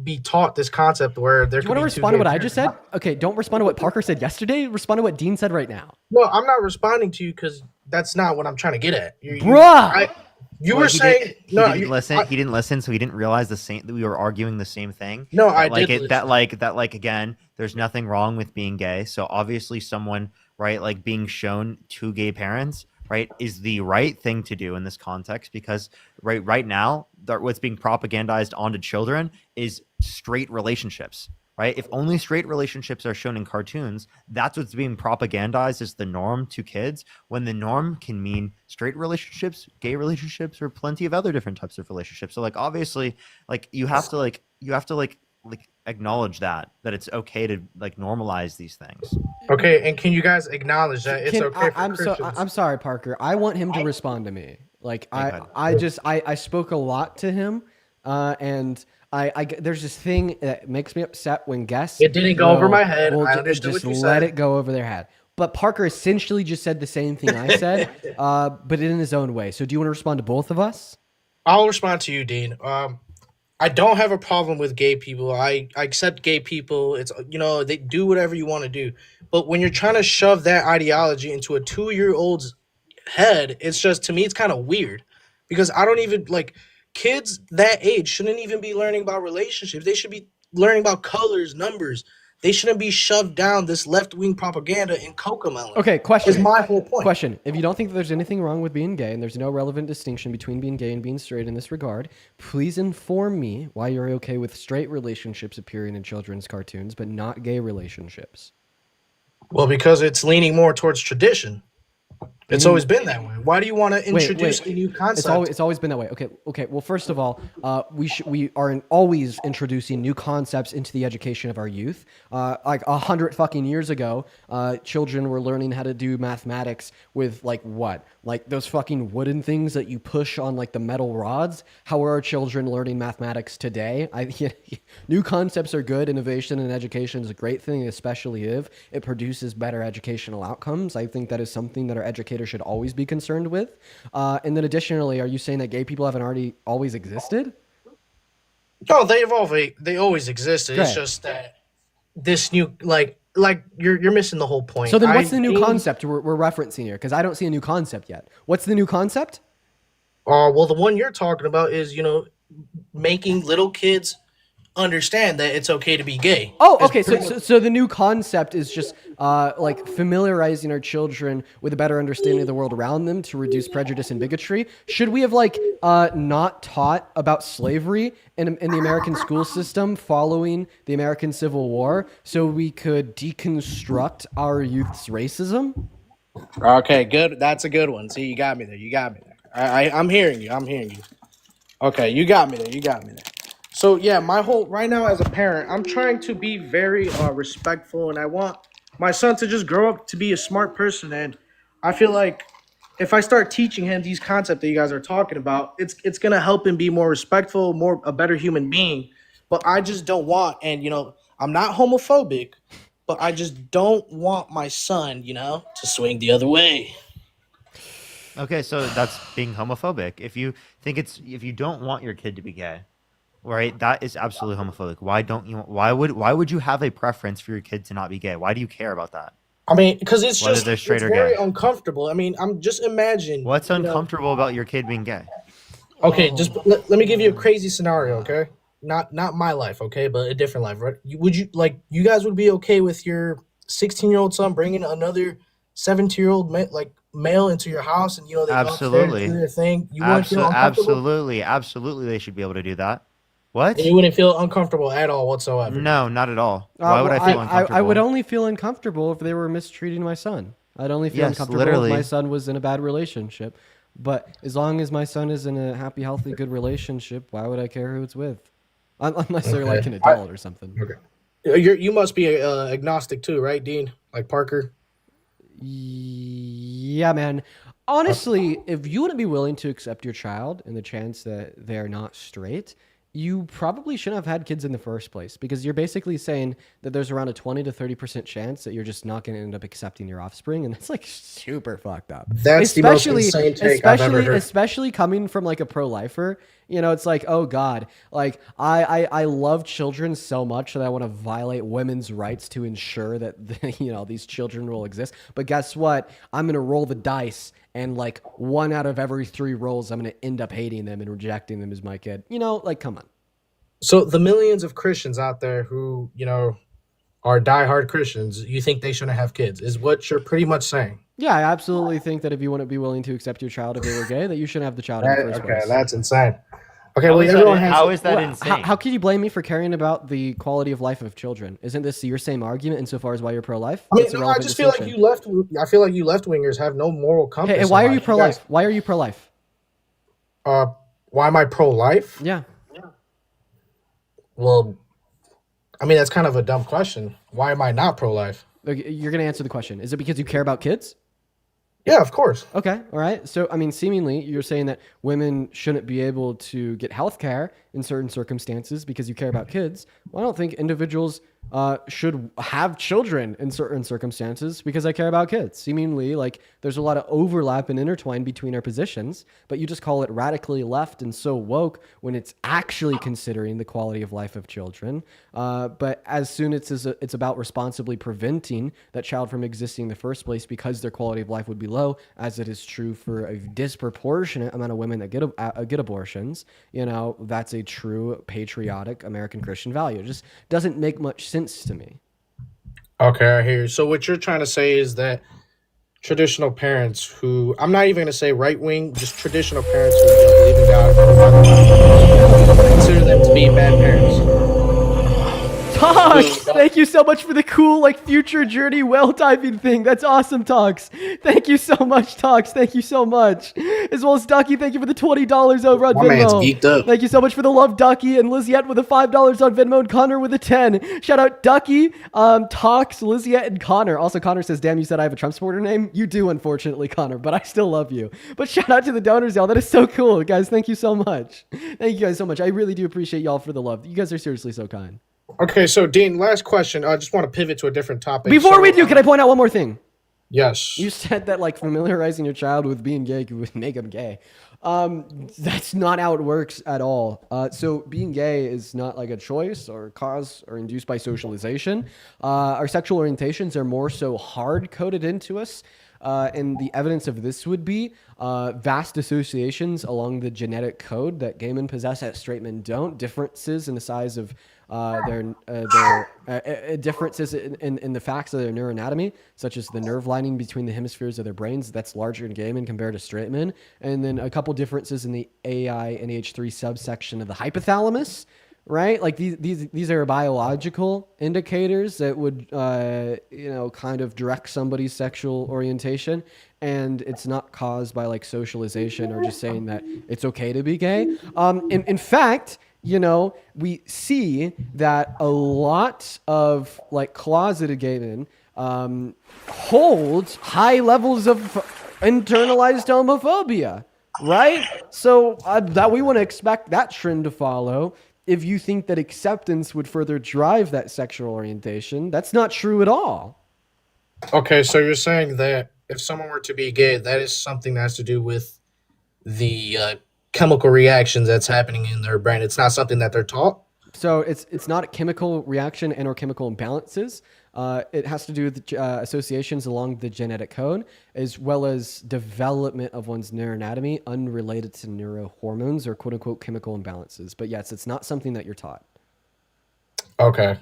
be taught this concept where there. Do you want to respond to what I just said? Okay, don't respond to what Parker said yesterday. Respond to what Dean said right now. No, I'm not responding to you because that's not what I'm trying to get at. You Bruh! were saying He didn't listen. He didn't listen, so he didn't realize that we were arguing the same thing. No, that, I like did it, that like again, there's nothing wrong with being gay. So obviously, someone like being shown 2 gay parents is the right thing to do in this context because right now what's being propagandized onto children is straight relationships. Right? If only straight relationships are shown in cartoons, that's what's being propagandized as the norm to kids, when the norm can mean straight relationships, gay relationships, or plenty of other different types of relationships. So obviously you have to acknowledge that it's okay to normalize these things. Okay, and can you guys acknowledge that it's okay for Christians? I'm sorry, Parker. I want him to respond to me. I spoke a lot to him, and I there's this thing that makes me upset when guests. It didn't go over my head. I understood just what you let said. it go over their head. But Parker essentially just said the same thing I said, but in his own way. So do you want to respond to both of us? I'll respond to you, Dean. I don't have a problem with gay people. I accept gay people. It's they do whatever you want to do. But when you're trying to shove that ideology into a 2-year-old's head, it's just, to me, it's kind of weird. Because I don't even kids that age shouldn't even be learning about relationships. They should be learning about colors, numbers. They shouldn't be shoved down this left-wing propaganda in Cocomelon. Okay, question. Is my whole point. Question. If you don't think that there's anything wrong with being gay and there's no relevant distinction between being gay and being straight in this regard, please inform me why you're okay with straight relationships appearing in children's cartoons, but not gay relationships. Well, because it's leaning more towards tradition. It's always been that way. Why do you want to introduce Wait. a new concept? It's always been that way. Okay. Well, first of all, we are always introducing new concepts into the education of our youth. Like 100 fucking years ago, children were learning how to do mathematics with like what? Like those fucking wooden things that you push on like the metal rods. How are our children learning mathematics today? New concepts are good. Innovation in education is a great thing, especially if it produces better educational outcomes. I think that is something that our educators should always be concerned with. And then additionally, are you saying that gay people haven't always existed? No, they always existed. It's Great. just that this new like you're missing the whole point. So then what's the new concept we're referencing here? Because I don't see a new concept yet. What's the new concept? Well, the one you're talking about is, making little kids understand that it's okay to be gay. Oh, It's okay. pretty much- So the new concept is just like familiarizing our children with a better understanding of the world around them to reduce prejudice and bigotry. Should we have not taught about slavery in the American school system following the American Civil War so we could deconstruct our youth's racism? Okay, good. That's a good one. See, you got me there. I'm hearing you. Okay, you got me there. So yeah, right now as a parent, I'm trying to be very respectful, and I want my son to just grow up to be a smart person. And I feel like if I start teaching him these concepts that you guys are talking about, it's gonna help him be more respectful, a better human being. But I just don't want, and I'm not homophobic, but I just don't want my son, to swing the other way. Okay, so that's being homophobic. If you don't want your kid to be gay, right? That is absolutely homophobic. Why would you have a preference for your kid to not be gay? Why do you care about that? I mean, because it's Whether just they're straight it's or very gay. uncomfortable. I mean, I'm just imagine. What's uncomfortable about your kid being gay? Okay, just let me give you a crazy scenario, okay? Not my life, okay, but a different life, right? You guys would be okay with your 16-year-old son bringing another 17-year-old male into your house, and they go upstairs Absolutely. and do their thing? You wouldn't feel uncomfortable? Absolutely, they should be able to do that. What? And you wouldn't feel uncomfortable at all whatsoever? No, not at all. Why would I feel uncomfortable? I would only feel uncomfortable if they were mistreating my son. I'd only feel uncomfortable literally. if my son was in a bad relationship. But as long as my son is in a happy, healthy, good relationship, why would I care who it's with? Unless they're like an adult or something. Okay. You must be agnostic too, right, Dean? Like Parker? Yeah, man. Honestly, if you wouldn't be willing to accept your child in the chance that they're not straight, you probably shouldn't have had kids in the first place, because you're basically saying that there's around a 20 to 30% chance that you're just not going to end up accepting your offspring, and that's like super fucked up. That's the most insane take I've ever heard. Especially coming from like a pro-lifer. It's like, oh God, like I love children so much that I want to violate women's rights to ensure that these children will exist. But guess what? I'm gonna roll the dice, and like 1 out of every 3 rolls, I'm gonna end up hating them and rejecting them as my kid. Like, come on. So the millions of Christians out there who are diehard Christians, you think they shouldn't have kids, is what you're pretty much saying? Yeah, I absolutely think that if you wouldn't be willing to accept your child if they were gay, that you shouldn't have the child in the first place. Okay, that's insane. Okay, How is that insane? How can you blame me for caring about the quality of life of children? Isn't this your same argument insofar as why you're pro-life? I mean, I just feel like you left-wingers have no moral compass. Hey, why are you pro-life? Why are you pro-life? Why am I pro-life? Yeah. Well, I mean, that's kind of a dumb question. Why am I not pro-life? You're going to answer the question. Is it because you care about kids? Yeah, of course. Okay, all right. So, I mean, seemingly you're saying that women shouldn't be able to get health care in certain circumstances because you care about kids. Well, I don't think individuals should have children in certain circumstances because I care about kids. Seemingly, like, there's a lot of overlap and intertwine between our positions, but you just call it radically left and so woke when it's actually considering the quality of life of children. But as soon as it's about responsibly preventing that child from existing in the first place because their quality of life would be low, as it is true for a disproportionate amount of women that get abortions, that's a true patriotic American Christian value. It just doesn't make much sense to me. Okay, I hear you. So what you're trying to say is that traditional parents who, I'm not even going to say right wing, just traditional parents who don't believe in God, consider them to be bad parents. Talks! Thank you so much for the cool, like, future journey well typing thing. That's awesome, Talks. Thank you so much, Talks. Thank you so much. As well as Ducky, thank you for the $20 over on My man's Venmo. geeked up. Thank you so much for the love, Ducky, and Liziette with the $5 on Venmo, and Connor with a 10. Shout out Ducky, Talks, Liziette, and Connor. Also, Connor says, damn, you said I have a Trump supporter name? You do, unfortunately, Connor, but I still love you. But shout out to the donors, y'all. That is so cool, guys. Thank you so much. Thank you guys so much. I really do appreciate y'all for the love. You guys are seriously so kind. Okay, so Dean, last question. I just want to pivot to a different topic. Before we do, can I point out one more thing? Yes. You said that like familiarizing your child with being gay would make them gay. That's not how it works at all. So being gay is not like a choice or cause or induced by socialization. Our sexual orientations are more so hard coded into us. And the evidence of this would be vast associations along the genetic code that gay men possess that straight men don't. Differences in the size of their differences in the facts of their neuroanatomy, such as the nerve lining between the hemispheres of their brains that's larger in gay men compared to straight men, and then a couple differences in the AINH3 subsection of the hypothalamus. Right, like these are biological indicators that would kind of direct somebody's sexual orientation, and it's not caused by like socialization or just saying that it's okay to be gay. In fact, we see that a lot of like closeted gay men hold high levels of internalized homophobia, right? So that we want to expect that trend to follow. If you think that acceptance would further drive that sexual orientation, that's not true at all. Okay, so you're saying that if someone were to be gay, that is something that has to do with the chemical reactions that's happening in their brain. It's not something that they're taught. So it's not a chemical reaction and or chemical imbalances. It has to do with associations along the genetic code, as well as development of one's neuroanatomy unrelated to neurohormones or quote unquote chemical imbalances. But yes, it's not something that you're taught. Okay.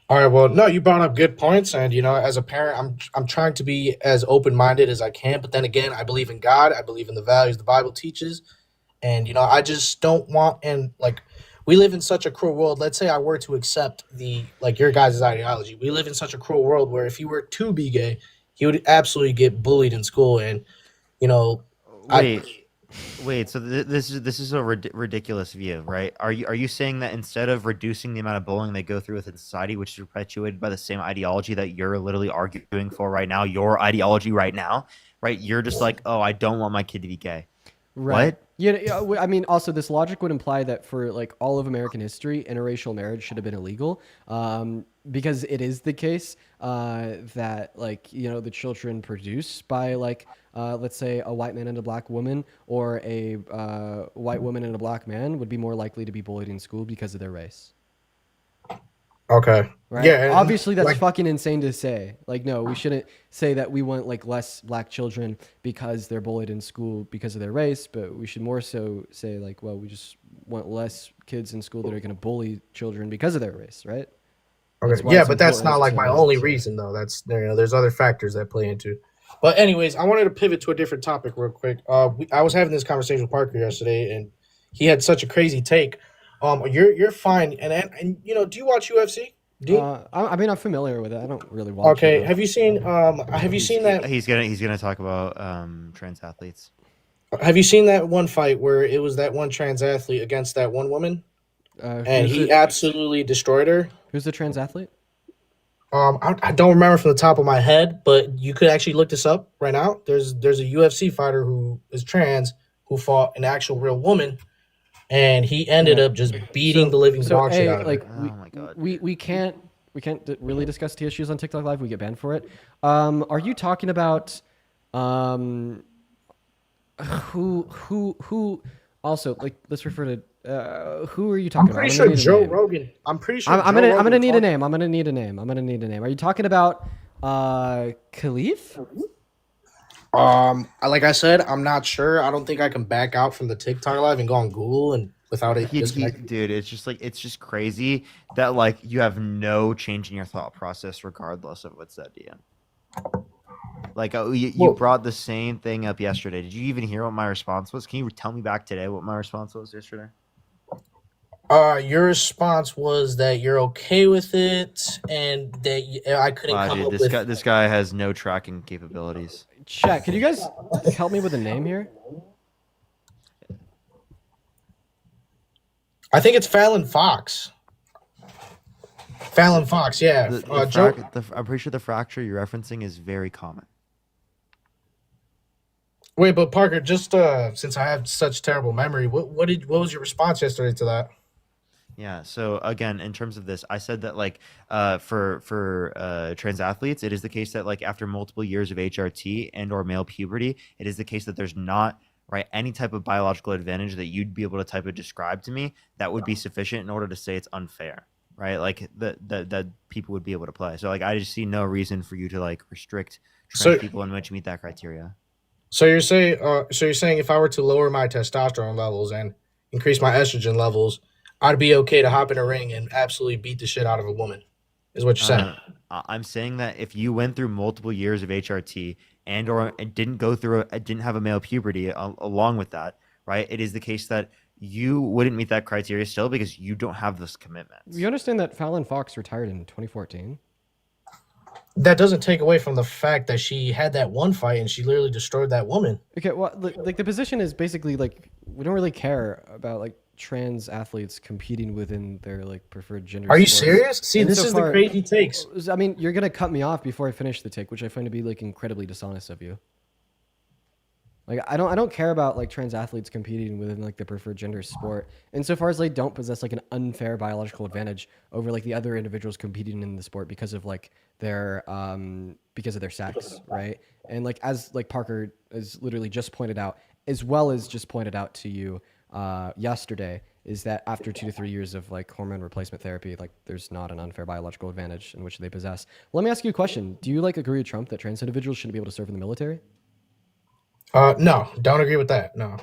All right. Well, no, you brought up good points, and as a parent, I'm trying to be as open minded as I can. But then again, I believe in God. I believe in the values the Bible teaches, and I just don't want we live in such a cruel world. Let's say I were to accept your guys' ideology. We live in such a cruel world where if he were to be gay, he would absolutely get bullied in school, and Wait. So this is a ridiculous view, right? Are you saying that instead of reducing the amount of bullying they go through within society, which is perpetuated by the same ideology that you're literally arguing for right now, your ideology right now, right? You're just like, oh, I don't want my kid to be gay. Right. What? Yeah, I mean, also this logic would imply that for like all of American history, interracial marriage should have been illegal, because it is the case that the children produced by let's say a white man and a black woman, or a white woman and a black man would be more likely to be bullied in school because of their race. Okay. Right. Yeah. Obviously, that's fucking insane to say. No, we shouldn't say that we want less black children because they're bullied in school because of their race, but we should more so say we just want less kids in school that are going to bully children because of their race, right? Okay. Yeah, but that's not my only reason though. That's there's other factors that play into. But anyways, I wanted to pivot to a different topic real quick. I was having this conversation with Parker yesterday, and he had such a crazy take. You're fine, and do you watch UFC? I mean, I'm familiar with it. I don't really watch. Okay, it, have you seen that? He's gonna talk about trans athletes. Have you seen that one fight where it was that one trans athlete against that one woman, and he absolutely destroyed her? Who's the trans athlete? I don't remember from the top of my head, but you could actually look this up right now. There's a UFC fighter who is trans who fought an actual real woman, and he ended up just beating the living dog shit out of her. Oh my god. We can't really discuss T issues on TikTok Live. We get banned for it. Are you talking about who also let's refer to who are you talking about? I'm pretty sure Joe Rogan. I'm pretty sure I'm gonna need a name. I'm gonna need a name. Are you talking about Khalif? Like I said, I'm not sure. I don't think I can back out from the TikTok Live and go on Google and without it disconnecting. Dude, it's just crazy that you have no change in your thought process regardless of what's said to you. You brought the same thing up yesterday. Did you even hear what my response was? Can you tell me back today what my response was yesterday? Your response was that you're okay with it, and that I couldn't Wow, come dude, up with. this guy has no tracking capabilities. Chat, can you guys help me with a name here? I think it's Fallon Fox. Fallon Fox, yeah. Joe. I'm pretty sure the fracture you're referencing is very common. Wait, but Parker, just since I have such terrible memory, what was your response yesterday to that? Yeah. So again, in terms of this, I said that like for trans athletes, it is the case that like after multiple years of HRT and or male puberty, it is the case that there's not any type of biological advantage that you'd be able to type of describe to me that would be sufficient in order to say it's unfair, right? Like that people would be able to play. So like I just see no reason for you to like restrict trans people in which meet that criteria. So you're saying if I were to lower my testosterone levels and increase my estrogen levels, I'd be okay to hop in a ring and absolutely beat the shit out of a woman, is what you're saying? I'm saying that if you went through multiple years of HRT and or didn't have a male puberty along with that, right? It is the case that you wouldn't meet that criteria still because you don't have this commitment. You understand that Fallon Fox retired in 2014? That doesn't take away from the fact that she had that one fight and she literally destroyed that woman. Okay, well, like the position is basically like we don't really care about like trans athletes competing within their like preferred gender. Are you sports. serious? See, this is the crazy takes. I mean, you're gonna cut me off before I finish the take, which I find to be like incredibly dishonest of you. Like I don't care about like trans athletes competing within like the preferred gender sport, insofar as they don't possess like an unfair biological advantage over like the other individuals competing in the sport because of like their sex, right? And like as like Parker has literally just pointed out, as well as just pointed out to you yesterday, is that after 2 to 3 years of like hormone replacement therapy, like there's not an unfair biological advantage in which they possess. Let me ask you a question: do you like agree with Trump that trans individuals shouldn't be able to serve in the military? No, don't agree with that. No.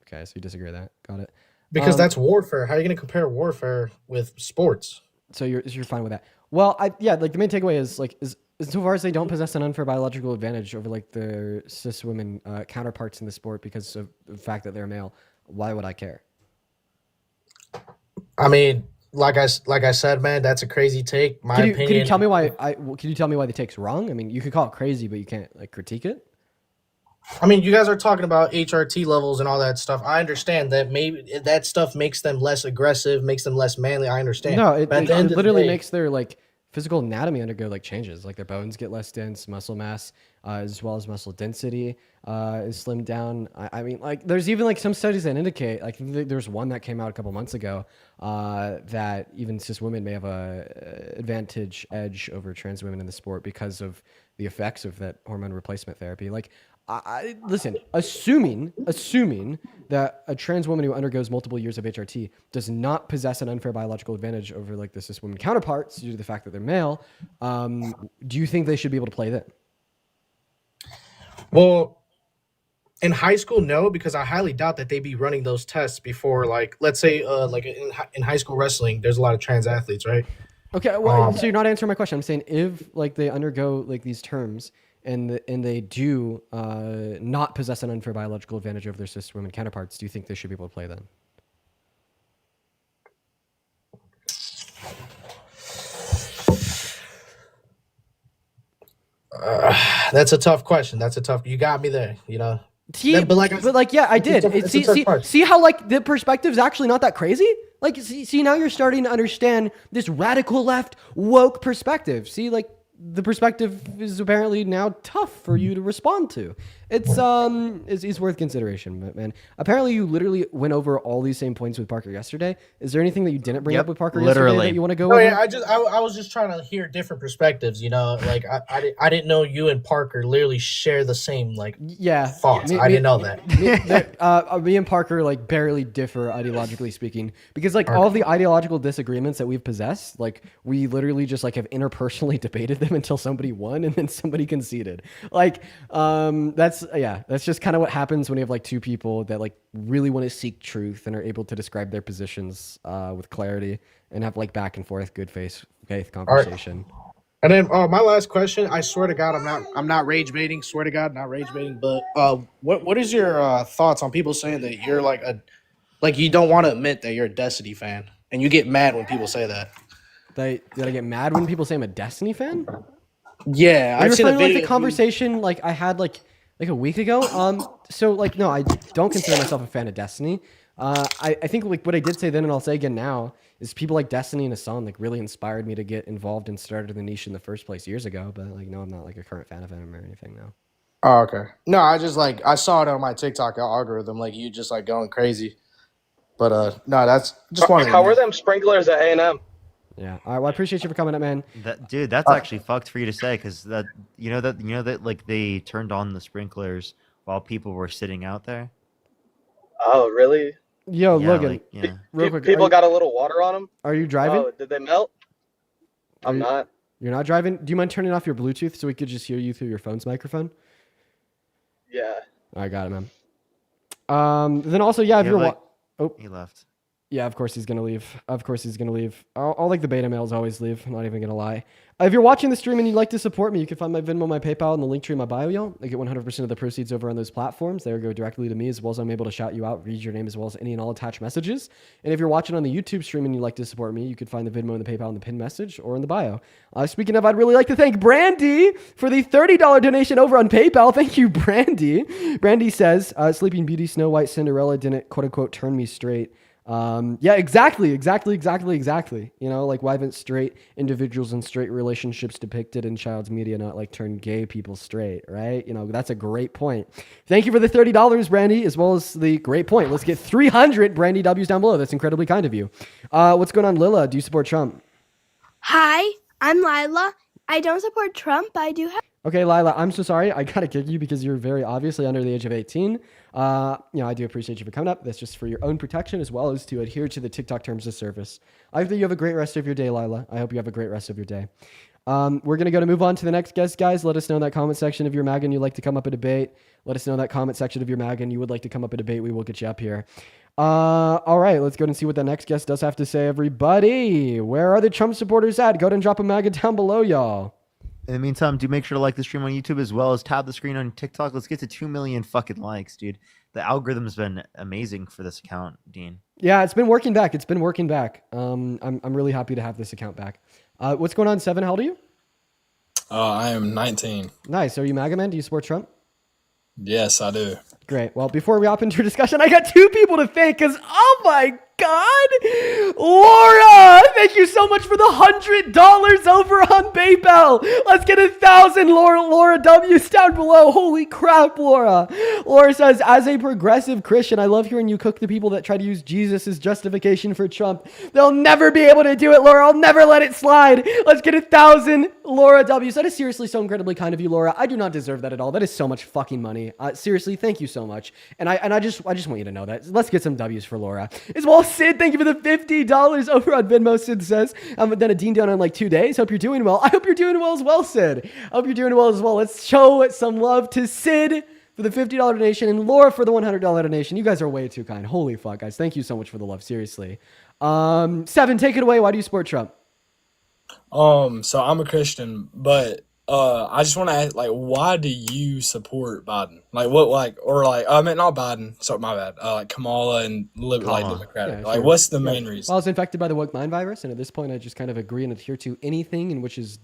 Okay, so you disagree with that. Got it. Because that's warfare. How are you going to compare warfare with sports? So you're fine with that. Well, like the main takeaway is like so far as they don't possess an unfair biological advantage over like their cis women counterparts in the sport because of the fact that they're male, why would I care? I mean, like I said, man, that's a crazy take. My opinion. Can you tell me why the take's wrong? I mean, you could call it crazy, but you can't like critique it. I mean, you guys are talking about HRT levels and all that stuff. I understand that maybe that stuff makes them less aggressive, makes them less manly. I understand. No, it literally makes their like physical anatomy undergo like changes. Like their bones get less dense, muscle mass, as well as muscle density is slimmed down. I mean, like there's even like some studies that indicate, like there's one that came out a couple months ago that even cis women may have a advantage edge over trans women in the sport because of the effects of that hormone replacement therapy. Like, listen, assuming that a trans woman who undergoes multiple years of HRT does not possess an unfair biological advantage over like the cis women counterparts due to the fact that they're male, do you think they should be able to play then? Well, in high school, no, because I highly doubt that they be running those tests before, like, let's say, like in high school wrestling, there's a lot of trans athletes, right? Okay, well, so you're not answering my question. I'm saying if like they undergo like these terms and they do not possess an unfair biological advantage over their cis women counterparts, do you think they should be able to play then? That's a tough question. You got me there, you know. Yeah, I did. See how like the perspective's actually not that crazy? Like, see now you're starting to understand this radical left woke perspective. See, like the perspective is apparently now tough for you to respond to. It's worth consideration, man. Apparently you literally went over all these same points with Parker yesterday. Is there anything that you didn't bring up with Parker yesterday that you want to go over? Yeah, I was just trying to hear different perspectives, you know, like I didn't know you and Parker literally share the same thoughts. I didn't know that. Me and Parker like barely differ ideologically speaking, because like all of the ideological disagreements that we've possessed, like we literally just like have interpersonally debated them until somebody won and then somebody conceded. Like that's just kind of what happens when you have like two people that like really want to seek truth and are able to describe their positions with clarity and have like back and forth good faith conversation. Right. And then my last question, I swear to God, I'm not rage baiting. Swear to God, not rage baiting. But what is your thoughts on people saying that you're like Like, you don't want to admit that you're a Destiny fan, and you get mad when people say that. Did I get mad when people say I'm a Destiny fan? Yeah, Are you I've seen a referring to like video. the conversation like I had like a week ago? So like no, I don't consider myself a fan of Destiny. I think like what I did say then and I'll say again now is people like Destiny and Asylum like really inspired me to get involved and started the niche in the first place years ago. But like no, I'm not like a current fan of them or anything now. Oh, okay. No, I just like I saw it on my TikTok algorithm, like you just like going crazy. But no, that's just wanted. How were them sprinklers at A&M? Yeah. All right. Well, I appreciate you for coming up, man. Dude, that's actually fucked for you to say, because that you know that like they turned on the sprinklers while people were sitting out there. Oh, really? Yo, Yeah, Logan. like, yeah. Real quick. People got a little water on them. Are you driving? Oh, did they melt? I'm not. You're not driving? Do you mind turning off your Bluetooth so we could just hear you through your phone's microphone? Yeah. I got it, man. Then also, yeah, if Yeah, you're like- oh, He left. yeah, of course he's gonna leave. Of course he's gonna leave. All like the beta males always leave. I'm not even gonna lie. If you're watching the stream and you'd like to support me, you can find my Venmo, my PayPal, and the link tree in my bio, y'all. I get 100% of the proceeds over on those platforms. They go directly to me, as well as I'm able to shout you out, read your name, as well as any and all attached messages. And if you're watching on the YouTube stream and you'd like to support me, you could find the Venmo and the PayPal in the pinned message or in the bio. Speaking of, I'd really like to thank Brandy for the $30 donation over on PayPal. Thank you, Brandy. Brandy says, Sleeping Beauty, Snow White, Cinderella didn't quote unquote turn me straight. Yeah, exactly. You know, like why haven't straight individuals in straight relationships depicted in child's media not like turn gay people straight, right? You know, that's a great point. Thank you for the $30, Brandy, as well as the great point. Let's get 300 Brandy W's down below. That's incredibly kind of you. What's going on, Lila? Do you support Trump? Hi, I'm Lila. I don't support Trump, but I do have. Okay, Lila, I'm so sorry. I gotta kick you because you're very obviously under the age of 18. You know, I do appreciate you for coming up. That's just for your own protection as well as to adhere to the TikTok terms of service. I hope that you have a great rest of your day, Lila. I hope you have a great rest of your day. We're going to move on to the next guest, guys. Let us know in that comment section if you're MAGA and you'd like to come up and debate. Let us know in that comment section if you're MAGA and you would like to come up and debate. We will get you up here. All right, let's go and see what the next guest does have to say, everybody. Where are the Trump supporters at? Go ahead and drop a MAGA down below, y'all. In the meantime, do make sure to like the stream on YouTube as well as tap the screen on TikTok. Let's get to 2 million fucking likes, dude. The algorithm's been amazing for this account, Dean. Yeah, it's been working back. I'm really happy to have this account back. What's going on, Seven? How old are you? I am 19. Nice. Are you MAGA man? Do you support Trump? Yes, I do. Great. Well, before we hop into our discussion, I got two people to thank because, oh my God, Laura, thank you so much for the $100 over on PayPal. Let's get 1,000 Laura W's down below. Holy crap, Laura. Laura says, as a progressive Christian, I love hearing you cook the people that try to use Jesus as justification for Trump. They'll never be able to do it, Laura. I'll never let it slide. Let's get 1,000 Laura W's. That is seriously so incredibly kind of you, Laura. I do not deserve that at all. That is so much fucking money. Seriously, thank you so much. And I just want you to know that. Let's get some W's for Laura. As well, Sid, thank you for the $50 over on Venmo. Sid says, I've done a Dean down in like 2 days. Hope you're doing well. I hope you're doing well as well, Sid. I hope you're doing well as well. Let's show some love to Sid for the $50 donation and Laura for the $100 donation. You guys are way too kind. Holy fuck, guys. Thank you so much for the love. Seriously. Seven, take it away. Why do you support Trump? So I'm a Christian, but I just want to ask, like, why do you support Biden? Like, what, like, or like, I mean, not Biden. Sorry, my bad. Like Kamala and like Democratic. Yeah, like, sure. what's the main reason? Well, I was infected by the woke mind virus, and at this point, I just kind of agree and adhere to anything in which is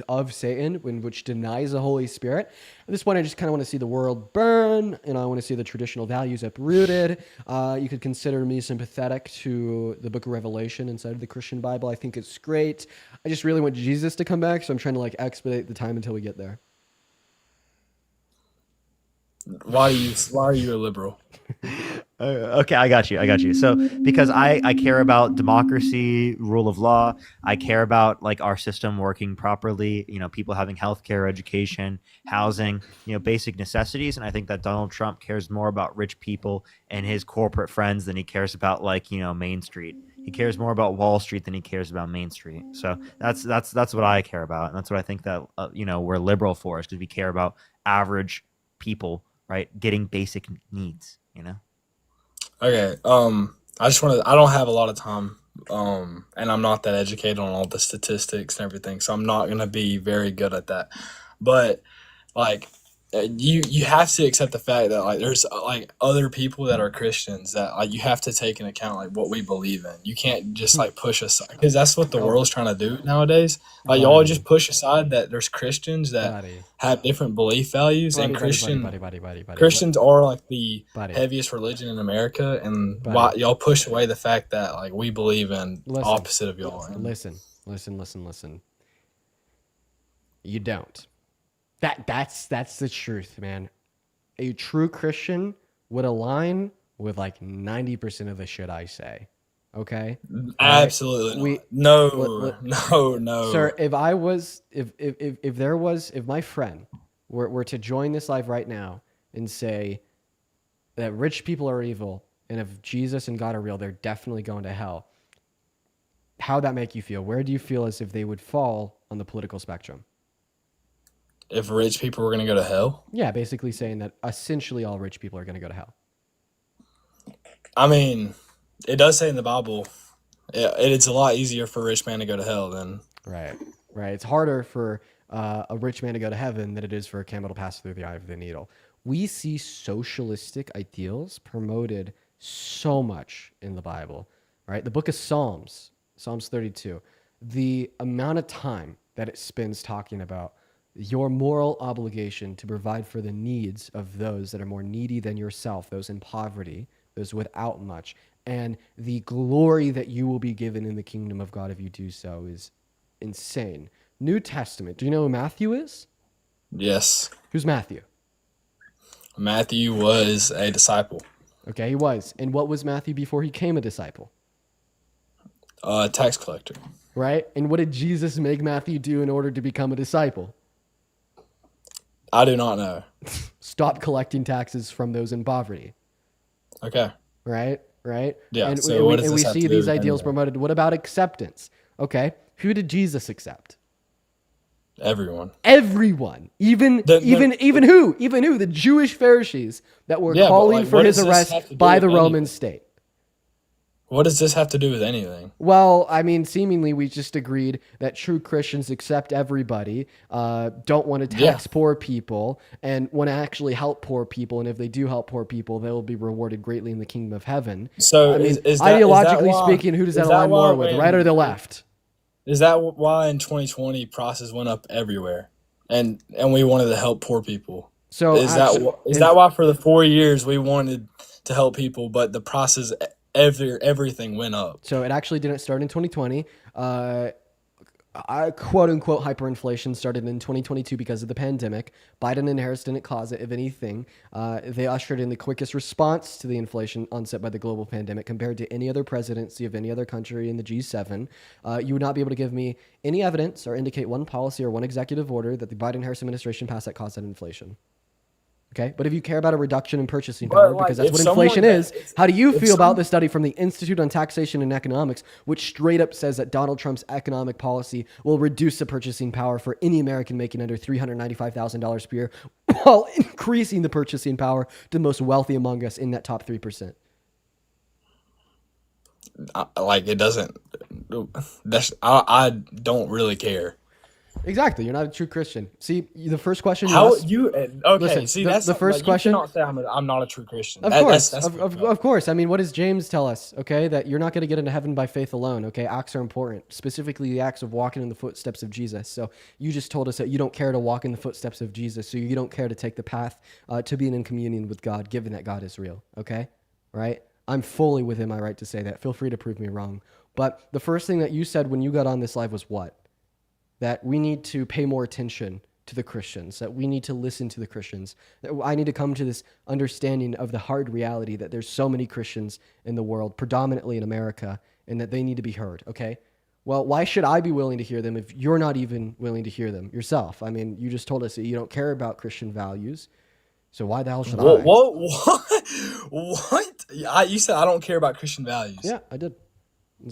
of Satan, which denies the Holy Spirit. At this point, I just kind of want to see the world burn, and I want to see the traditional values uprooted. You could consider me sympathetic to the Book of Revelation inside of the Christian Bible. I think it's great. I just really want Jesus to come back, so I'm trying to like expedite the time until we get there. Why are you a liberal? Okay, I got you. So because I care about democracy, rule of law, I care about like our system working properly, you know, people having healthcare, education, housing, you know, basic necessities. And I think that Donald Trump cares more about rich people and his corporate friends than he cares about like, you know, Main Street. He cares more about Wall Street than he cares about Main Street. So that's what I care about. And that's what I think that, you know, we're liberal for, is because we care about average people, right? Getting basic needs, you know? Okay. I don't have a lot of time. And I'm not that educated on all the statistics and everything, so I'm not gonna be very good at that. But like, you have to accept the fact that like there's like other people that are Christians that like you have to take into account like what we believe in. You can't just like push aside because that's what the world's trying to do nowadays. Like y'all just push aside that there's Christians that have different belief values and Christians are like the heaviest religion in America, and why y'all push away the fact that like we believe in opposite of y'all. Listen. You don't. That's the truth, man. A true Christian would align with like 90% of the shit I say. Okay? Absolutely. No. Sir, if my friend were to join this live right now and say that rich people are evil and if Jesus and God are real, they're definitely going to hell. How'd that make you feel? Where do you feel as if they would fall on the political spectrum? If rich people were going to go to hell? Yeah, basically saying that essentially all rich people are going to go to hell. I mean, it does say in the Bible, it's a lot easier for a rich man to go to hell than... Right. It's harder for a rich man to go to heaven than it is for a camel to pass through the eye of the needle. We see socialistic ideals promoted so much in the Bible, right? The book of Psalms 32, the amount of time that it spends talking about your moral obligation to provide for the needs of those that are more needy than yourself, those in poverty, those without much, and the glory that you will be given in the kingdom of God if you do so is insane. New Testament. Do you know who Matthew is? Yes. Who's Matthew? Matthew was a disciple. Okay, he was. And what was Matthew before he became a disciple? Tax collector. Right? And what did Jesus make Matthew do in order to become a disciple? I do not know. Stop collecting taxes from those in poverty. Okay. Right? Yeah. And, so and we see these ideals promoted. What about acceptance? Okay. Who did Jesus accept? Everyone. Even who? The Jewish Pharisees that were calling for his arrest by the Roman state. What does this have to do with anything? Well, I mean, seemingly we just agreed that true Christians accept everybody, don't want to tax poor people, and want to actually help poor people. And if they do help poor people, they will be rewarded greatly in the kingdom of heaven. So, I mean, ideologically speaking, who does that align more with, right or the left? Is that why in 2020 prices went up everywhere, and we wanted to help poor people? So is that why for the 4 years we wanted to help people, but the prices everything went up? So it actually didn't start in 2020. Quote unquote hyperinflation started in 2022 because of the pandemic. Biden and Harris didn't cause it. If anything, they ushered in the quickest response to the inflation onset by the global pandemic compared to any other presidency of any other country in the G7. You would not be able to give me any evidence or indicate one policy or one executive order that the Biden-Harris administration passed that caused that inflation. Okay, but if you care about a reduction in purchasing power, because that's what inflation is, how do you feel about the study from the Institute on Taxation and Economics, which straight up says that Donald Trump's economic policy will reduce the purchasing power for any American making under $395,000 per year, while increasing the purchasing power to the most wealthy among us in that top 3%? It doesn't. I don't really care. Exactly, you're not a true Christian. See, the first question. That's the first question. You cannot say I'm not a true Christian. Of course. I mean, what does James tell us? Okay, that you're not going to get into heaven by faith alone. Okay, acts are important, specifically the acts of walking in the footsteps of Jesus. So you just told us that you don't care to walk in the footsteps of Jesus, so you don't care to take the path to being in communion with God, given that God is real. Okay, right? I'm fully within my right to say that. Feel free to prove me wrong. But the first thing that you said when you got on this live was what? That we need to pay more attention to the Christians, that we need to listen to the Christians, that I need to come to this understanding of the hard reality that there's so many Christians in the world, predominantly in America, and that they need to be heard, okay? Well, why should I be willing to hear them if you're not even willing to hear them yourself? I mean, you just told us that you don't care about Christian values, so why the hell should I? What? You said I don't care about Christian values. Yeah, I did.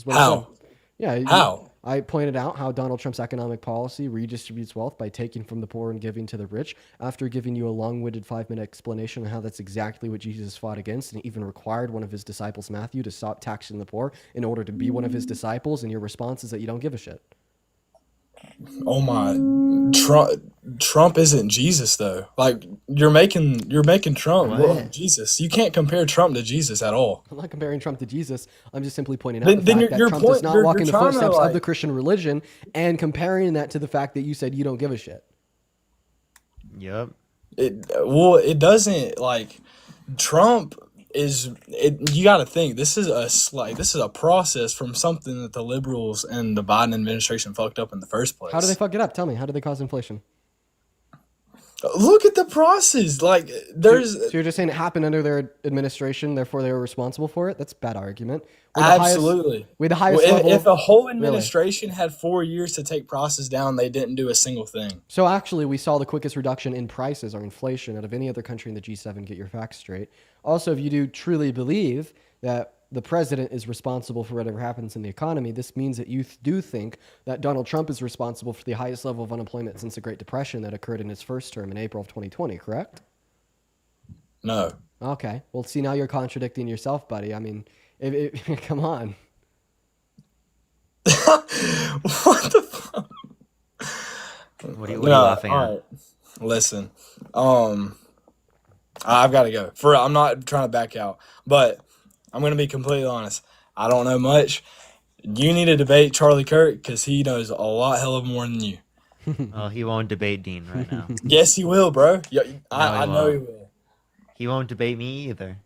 How? Yeah. How? I pointed out how Donald Trump's economic policy redistributes wealth by taking from the poor and giving to the rich, after giving you a long-winded 5-minute explanation on how that's exactly what Jesus fought against, and even required one of his disciples, Matthew, to stop taxing the poor in order to be one of his disciples, and your response is that you don't give a shit. Oh my, Trump isn't Jesus though. Like you're making Trump What? Jesus. You can't compare Trump to Jesus at all. I'm not comparing Trump to Jesus. I'm just simply pointing out the Then fact that your Trump does point not walk you're in the trying to footsteps of the like Christian religion, and comparing that to the fact that you said you don't give a shit. Yep. it doesn't like Trump is it. You got to think this is a process from something that the liberals and the Biden administration fucked up in the first How do they place. fuck it up? Tell me. How do they cause inflation? Look at the process. Like So, there's so you're just saying it happened under their administration, therefore they were responsible for it? That's a bad argument. We're the highest. absolutely. We're the Well, highest level. if a whole Really. administration had 4 years to take process down, they didn't do a single thing. So actually, we saw the quickest reduction in prices or inflation out of any other country in the G7. Get your facts straight. Also, if you do truly believe that the president is responsible for whatever happens in the economy, this means that you do think that Donald Trump is responsible for the highest level of unemployment since the Great Depression that occurred in his first term in April of 2020, correct? No. Okay. Well, see, now you're contradicting yourself, buddy. I mean, come on. What the fuck? What are you laughing at? All right. Listen, I've got to go. I'm not trying to back out, but I'm gonna be completely honest. I don't know much. You need to debate Charlie Kirk because he knows a lot hell of more than you. Well, he won't debate Dean right now. Yes, he will, bro. Yeah, No, I he know he won't. will. He won't debate me either.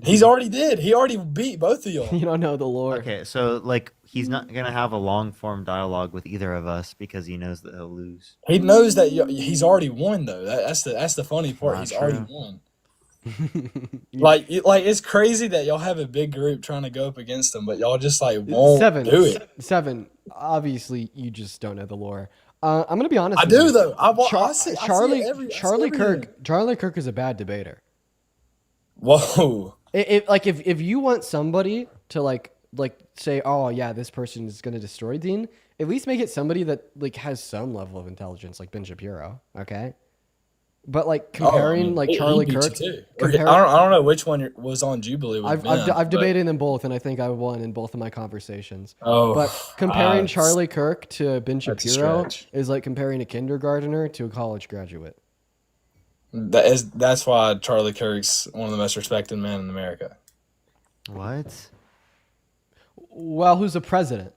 He's already did. He already beat both of y'all. You don't know the lore. Okay, so like he's not gonna have a long form dialogue with either of us because he knows that he'll lose. He knows that he's already won though. That's the funny part. Not He's already true. won. Like it's crazy that y'all have a big group trying to go up against him, but y'all just like won't do it. Seven. Obviously, you just don't know the lore. I'm gonna be honest. I with do you. though. I see Charlie it every Kirk. year. Charlie Kirk is a bad debater. Whoa. If you want somebody to like say, oh yeah, this person is gonna destroy Dean, at least make it somebody that like has some level of intelligence, like Ben Shapiro. Okay. But like comparing Charlie he beat you Kirk, too. I don't know which one was on Jubilee with I've debated them both, and I think I won in both of my conversations. Oh, but comparing Charlie Kirk to Ben that's a Shapiro stretch. is like comparing a kindergartner to a college graduate. That's why Charlie Kirk's one of the most respected men in America. What? Well, who's the president?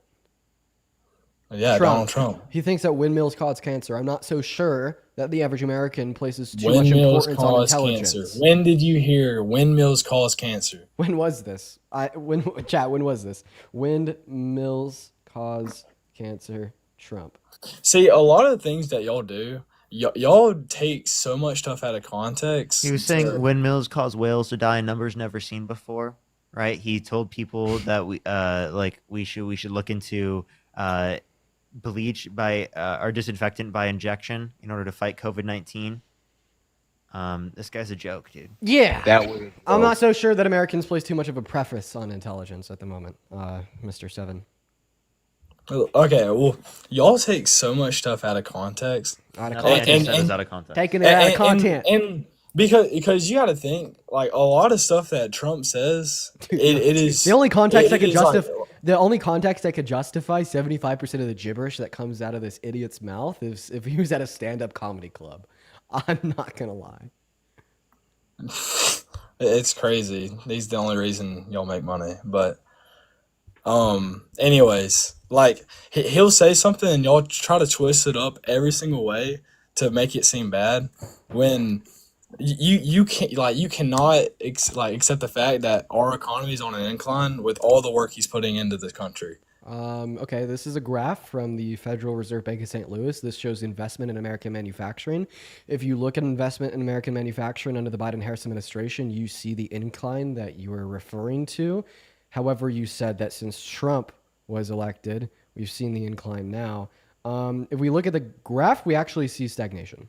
Yeah, Donald Trump. He thinks that windmills cause cancer. I'm not so sure that the average American places too much Windmills importance on cause intelligence. cancer. When did you hear windmills cause cancer? When was this? When was this? Windmills cause cancer. Trump. See, a lot of the things that y'all do, y'all take so much stuff out of context. He was saying windmills cause whales to die in numbers never seen before, right? He told people that we should look into bleach by or disinfectant by injection in order to fight COVID-19. This guy's a joke, dude. Yeah, I'm not so sure that Americans place too much of a preface on intelligence at the moment, Mr. Seven. Okay, well, y'all take so much stuff out of context. Out of context. Out of context. Taking it out of content. And because you got to think, like, a lot of stuff that Trump says, it is the only context that could is like- justify. The only context that could justify 75% of the gibberish that comes out of this idiot's mouth is if he was at a stand-up comedy club. I'm not gonna lie. It's crazy. He's the only reason y'all make money. But anyways, like he'll say something and y'all try to twist it up every single way to make it seem bad when you cannot accept the fact that our economy is on an incline with all the work he's putting into this country. Okay, this is a graph from the Federal Reserve Bank of St. Louis. This shows investment in American manufacturing. If you look at investment in American manufacturing under the Biden-Harris administration, you see the incline that you were referring to. However, you said that since Trump was elected, we've seen the incline now. If we look at the graph, we actually see stagnation.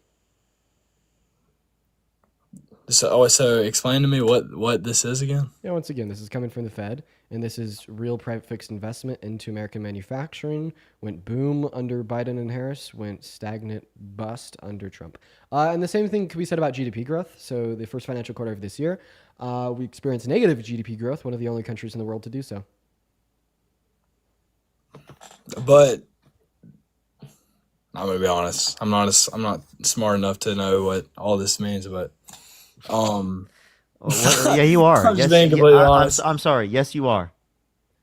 So explain to me what this is again. Yeah, once again, this is coming from the Fed, and this is real private fixed investment into American manufacturing. Went boom under Biden and Harris, went stagnant bust under Trump. And the same thing could be said about GDP growth. So the first financial quarter of this year, we experienced negative GDP growth, one of the only countries in the world to do so. But I'm gonna be honest. I'm not smart enough to know what all this means, but Yeah, you are. I'm Yes, just being completely I'm honest. I'm sorry. Yes, you are.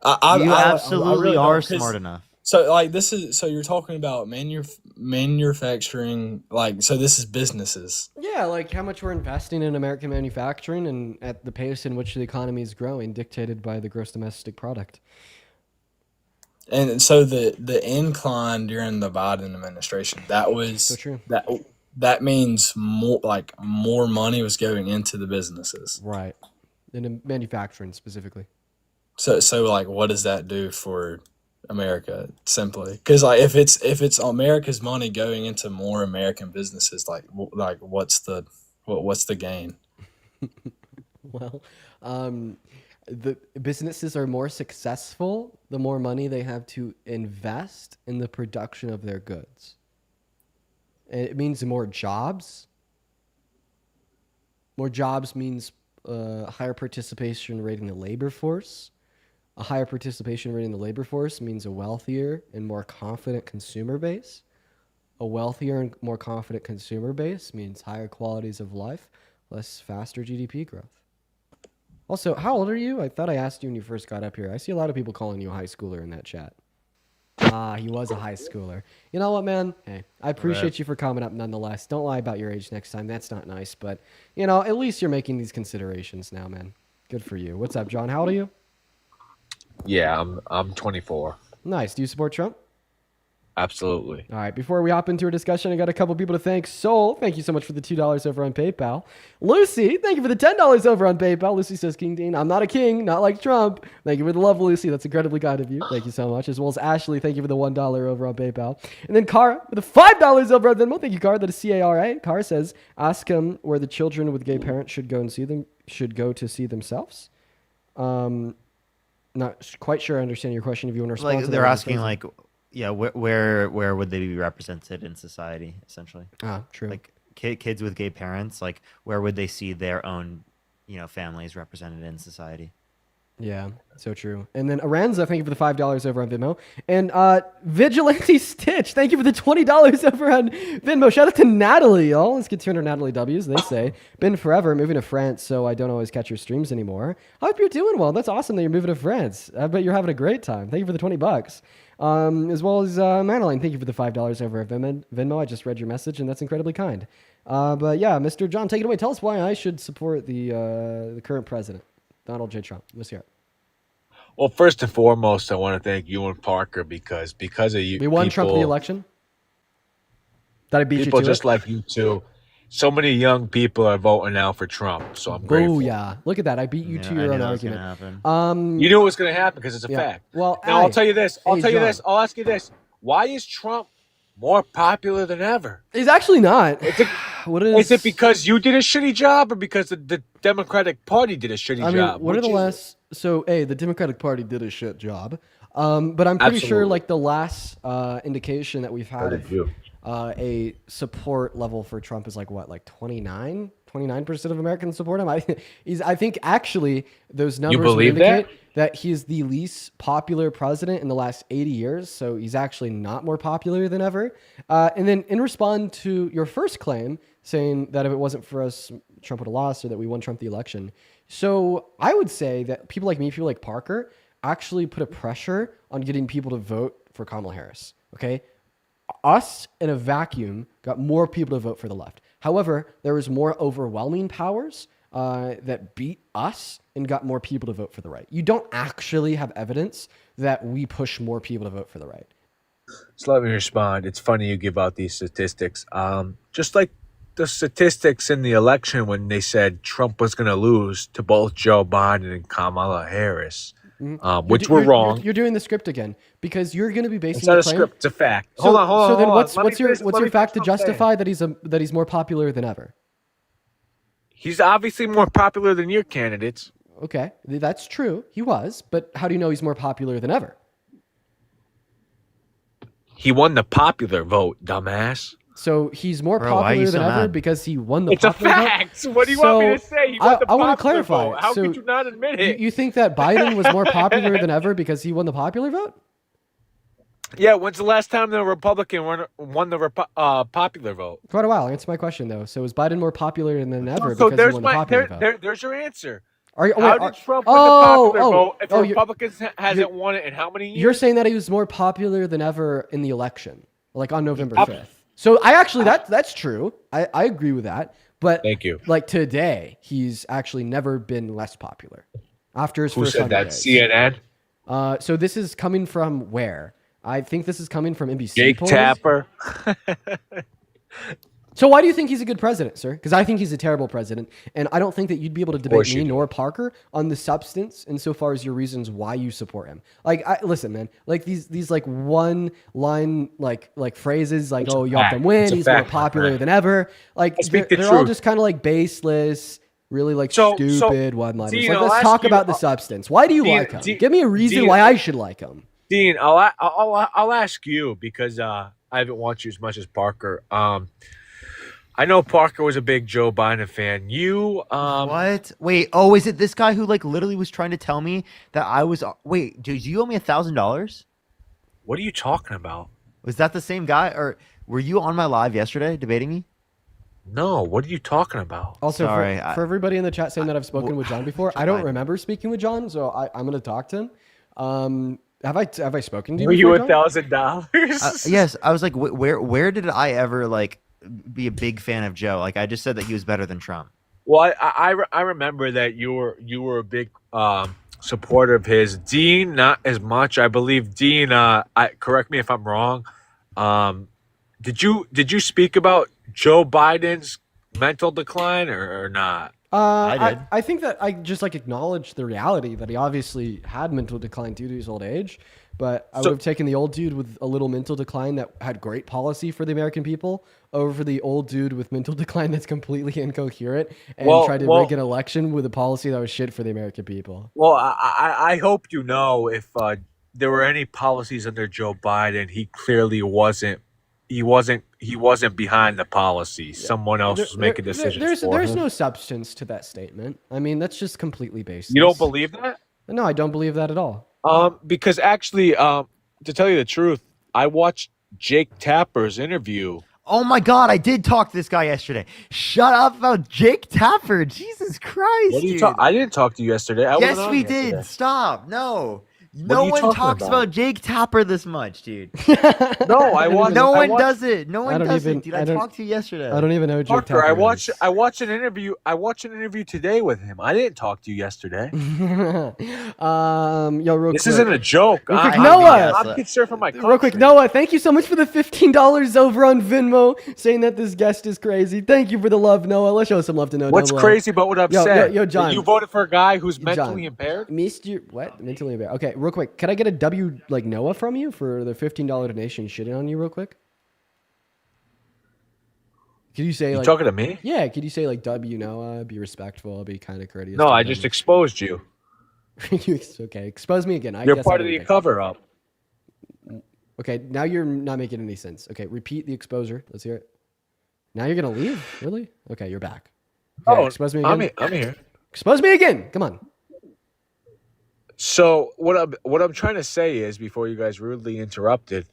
I You absolutely really are don't, 'cause- smart enough. So like this is so you're talking about manufacturing, like, so this is businesses. Yeah, like how much we're investing in American manufacturing and at the pace in which the economy is growing, dictated by the gross domestic product. And so the incline during the Biden administration, that was So true. that means more money was going into the businesses. Right. In manufacturing specifically. So like, what does that do for America? Simply because like if it's America's money going into more American businesses, like what's the gain? Well, the businesses are more successful the more money they have to invest in the production of their goods. And it means more jobs. More jobs means higher participation rate in the labor force. A higher participation rate in the labor force means a wealthier and more confident consumer base. A wealthier and more confident consumer base means higher qualities of life, less faster GDP growth. Also, how old are you? I thought I asked you when you first got up here. I see a lot of people calling you a high schooler in that chat. He was a high schooler. You know what, man? Hey, I appreciate you for coming up nonetheless. Don't lie about your age next time. That's not nice, but, at least you're making these considerations now, man. Good for you. What's up, John? How old are you? Yeah, I'm 24. Nice. Do you support Trump? Absolutely. All right, before we hop into our discussion, I got a couple people to thank. Soul, thank you so much for the $2 over on PayPal. Lucy, thank you for the $10 over on PayPal. Lucy says, King Dean, I'm not a king, not like Trump. Thank you for the love, Lucy. That's incredibly kind of you. Thank you so much. As well as Ashley, thank you for the $1 over on PayPal. And then Cara with the $5 over on Venmo. Thank you, Cara. That is CARA. Cara says, ask him where the children with gay parents should go to see themselves. Not quite sure I understand your question. If you want to respond Like to they're that, asking, like, yeah, where would they be represented in society? Essentially, true. Like kids with gay parents, like where would they see their own, families represented in society? Yeah, so true. And then Aranza, thank you for the $5 over on Venmo. And Vigilante Stitch, thank you for the $20 over on Venmo. Shout out to Natalie, y'all. Let's get 200 Natalie W's, they say. Been forever, moving to France, so I don't always catch your streams anymore. I hope you're doing well. That's awesome that you're moving to France. I bet you're having a great time. Thank you for the $20. As well as Madeline, thank you for the $5 over at Venmo. I just read your message, and that's incredibly kind. But yeah, Mr. John, take it away. Tell us why I should support the current president, Donald J. Trump. Let's hear it. Well, first and foremost, I want to thank you and Parker because of you. We won Trump the election. Did I beat you to people just it? like you too. So many young people are voting now for Trump, so I'm grateful. Booyah. Look at that. I beat you to your own argument. You knew it was going to happen because it's a fact. Well, now I'll tell you this. I'll John. ask you this. Why is Trump more popular than ever? He's actually not. Is it because you did a shitty job or because the Democratic Party did a shitty job? What are the last... So, the Democratic Party did a shit job. But I'm pretty sure, like, the last indication that we've had of a support level for Trump is, like, what? Like 29% of Americans support him? I think, actually, those numbers would indicate that he's the least popular president in the last 80 years. So he's actually not more popular than ever. And then in response to your first claim, saying that if it wasn't for us, Trump would have lost, or that we won Trump the election. So I would say that people like me, people like Parker, actually put a pressure on getting people to vote for Kamala Harris. Okay? Us in a vacuum got more people to vote for the left. However, there was more overwhelming powers that beat us and got more people to vote for the right. You don't actually have evidence that we push more people to vote for the right. So let me respond. It's funny you give out these statistics. Just like the statistics in the election when they said Trump was going to lose to both Joe Biden and Kamala Harris, which were wrong. You're doing the script again because you're going to be basing It's not your a claim. script; it's a fact. So, Hold on. So then, hold what's on. your fact to justify that he's more popular than ever? He's obviously more popular than your candidates. Okay, that's true. He was, but how do you know he's more popular than ever? He won the popular vote, dumbass. So he's more Bro, why are popular you than so ever mad? because he won the It's a popular vote? fact. What do you want me to say? He won the I want to popular clarify. vote. How So could you not admit it? You think that Biden was more popular than ever because he won the popular vote? Yeah, when's the last time the Republican won the popular vote? Quite a while. Answer my question though. So is Biden more popular than ever So because he there's won the popular vote? there's your answer. Are you, How wait, did Trump win the popular vote if the you're- Republicans you're- hasn't won it in how many years? You're saying that he was more popular than ever in the election, like on November 5th. So I actually that's true. I agree with that. But Thank you. Like today, he's actually never been less popular after his Who first said 100 that? days. CNN? So this is coming from where? I think this is coming from NBC. Jake polls. Tapper. So why do you think he's a good president, sir? Because I think he's a terrible president, and I don't think that you'd be able to debate me nor Parker on the substance insofar as your reasons why you support him. Like, listen, man, like these like one line like phrases like, It's oh, a you helped fact. him win, It's a he's more fact, my popular friend. than ever. Like speak the they're all truth. just kind of like baseless, really like stupid one-liners. Dean, Like I'll let's ask talk you- about the substance. Why do you Dean, like him? Dean- Give me a reason Dean- why I should like him. Dean, I'll ask you because I haven't watched you as much as Parker. I know Parker was a big Joe Biden fan. You What? Wait. Oh, is it this guy who like literally was trying to tell me that I was? Wait, dude, you owe me $1,000? What are you talking about? Was that the same guy, or were you on my live yesterday debating me? No. What are you talking about? Also, Sorry, for everybody in the chat saying that I've spoken with John before, I don't remember speaking with John, so I'm going to talk to him. Have I spoken to you? Were you before, John? $1,000? Yes, I was like, where did I ever like be a big fan of Joe? Like, I just said that he was better than Trump. Well, I remember that you were a big supporter of his. Dean, not as much. I believe Dean. Correct me if I'm wrong. Did you speak about Joe Biden's mental decline or not? I think that I just like acknowledged the reality that he obviously had mental decline due to his old age, but I would have taken the old dude with a little mental decline that had great policy for the American people over the old dude with mental decline that's completely incoherent and tried to rig an election with a policy that was shit for the American people. Well, I hope you know if there were any policies under Joe Biden, he clearly wasn't. He wasn't behind the policy. Someone else was making decisions for There's him. no substance to that statement. I mean, that's just completely baseless. You don't believe that? No, I don't believe that at all. Because actually, to tell you the truth, I watched Jake Tapper's interview. Oh my God, I did talk to this guy yesterday. Shut up about Jake Tapper. Jesus Christ, What did you dude. talk? I didn't talk to you yesterday. I Yes, wasn't on we yesterday. did. Stop. No. What No are you one talking talks about? about Jake Tapper this much, dude. No, I watched. No I one watched- does it. No one don't does even- it, dude. I I don't- talked to you yesterday. I don't even know who Jake Parker, Tapper I is. watched an interview. I watched an interview today with him. I didn't talk to you yesterday. Yo, real This quick. isn't a joke. Real quick, I'm Noah. concerned for my country. Real quick, Noah, thank you so much for the $15 over on Venmo, saying that this guest is crazy. Thank you for the love, Noah. Let's show some love to Noah. What's down below. crazy about what I've Yo, said? Yo, John. That you voted for a guy who's John, mentally impaired? Mr. What? Mentally impaired. Okay, real quick. Can I get a W like Noah from you for the $15 donation shitting on you real quick? Could you say You like talking to me? Yeah, could you say like W Noah, be respectful, be kind of courteous? No, to I them? just exposed you. It's okay. Expose me again. I You're guess part I of don't the think- cover up. Okay, now you're not making any sense. Okay, repeat the exposure. Let's hear it. Now you're gonna leave? Really? Okay, you're back. Okay, expose me again. I'm here. Expose me again. Come on. So what I'm trying to say is, before you guys rudely interrupted,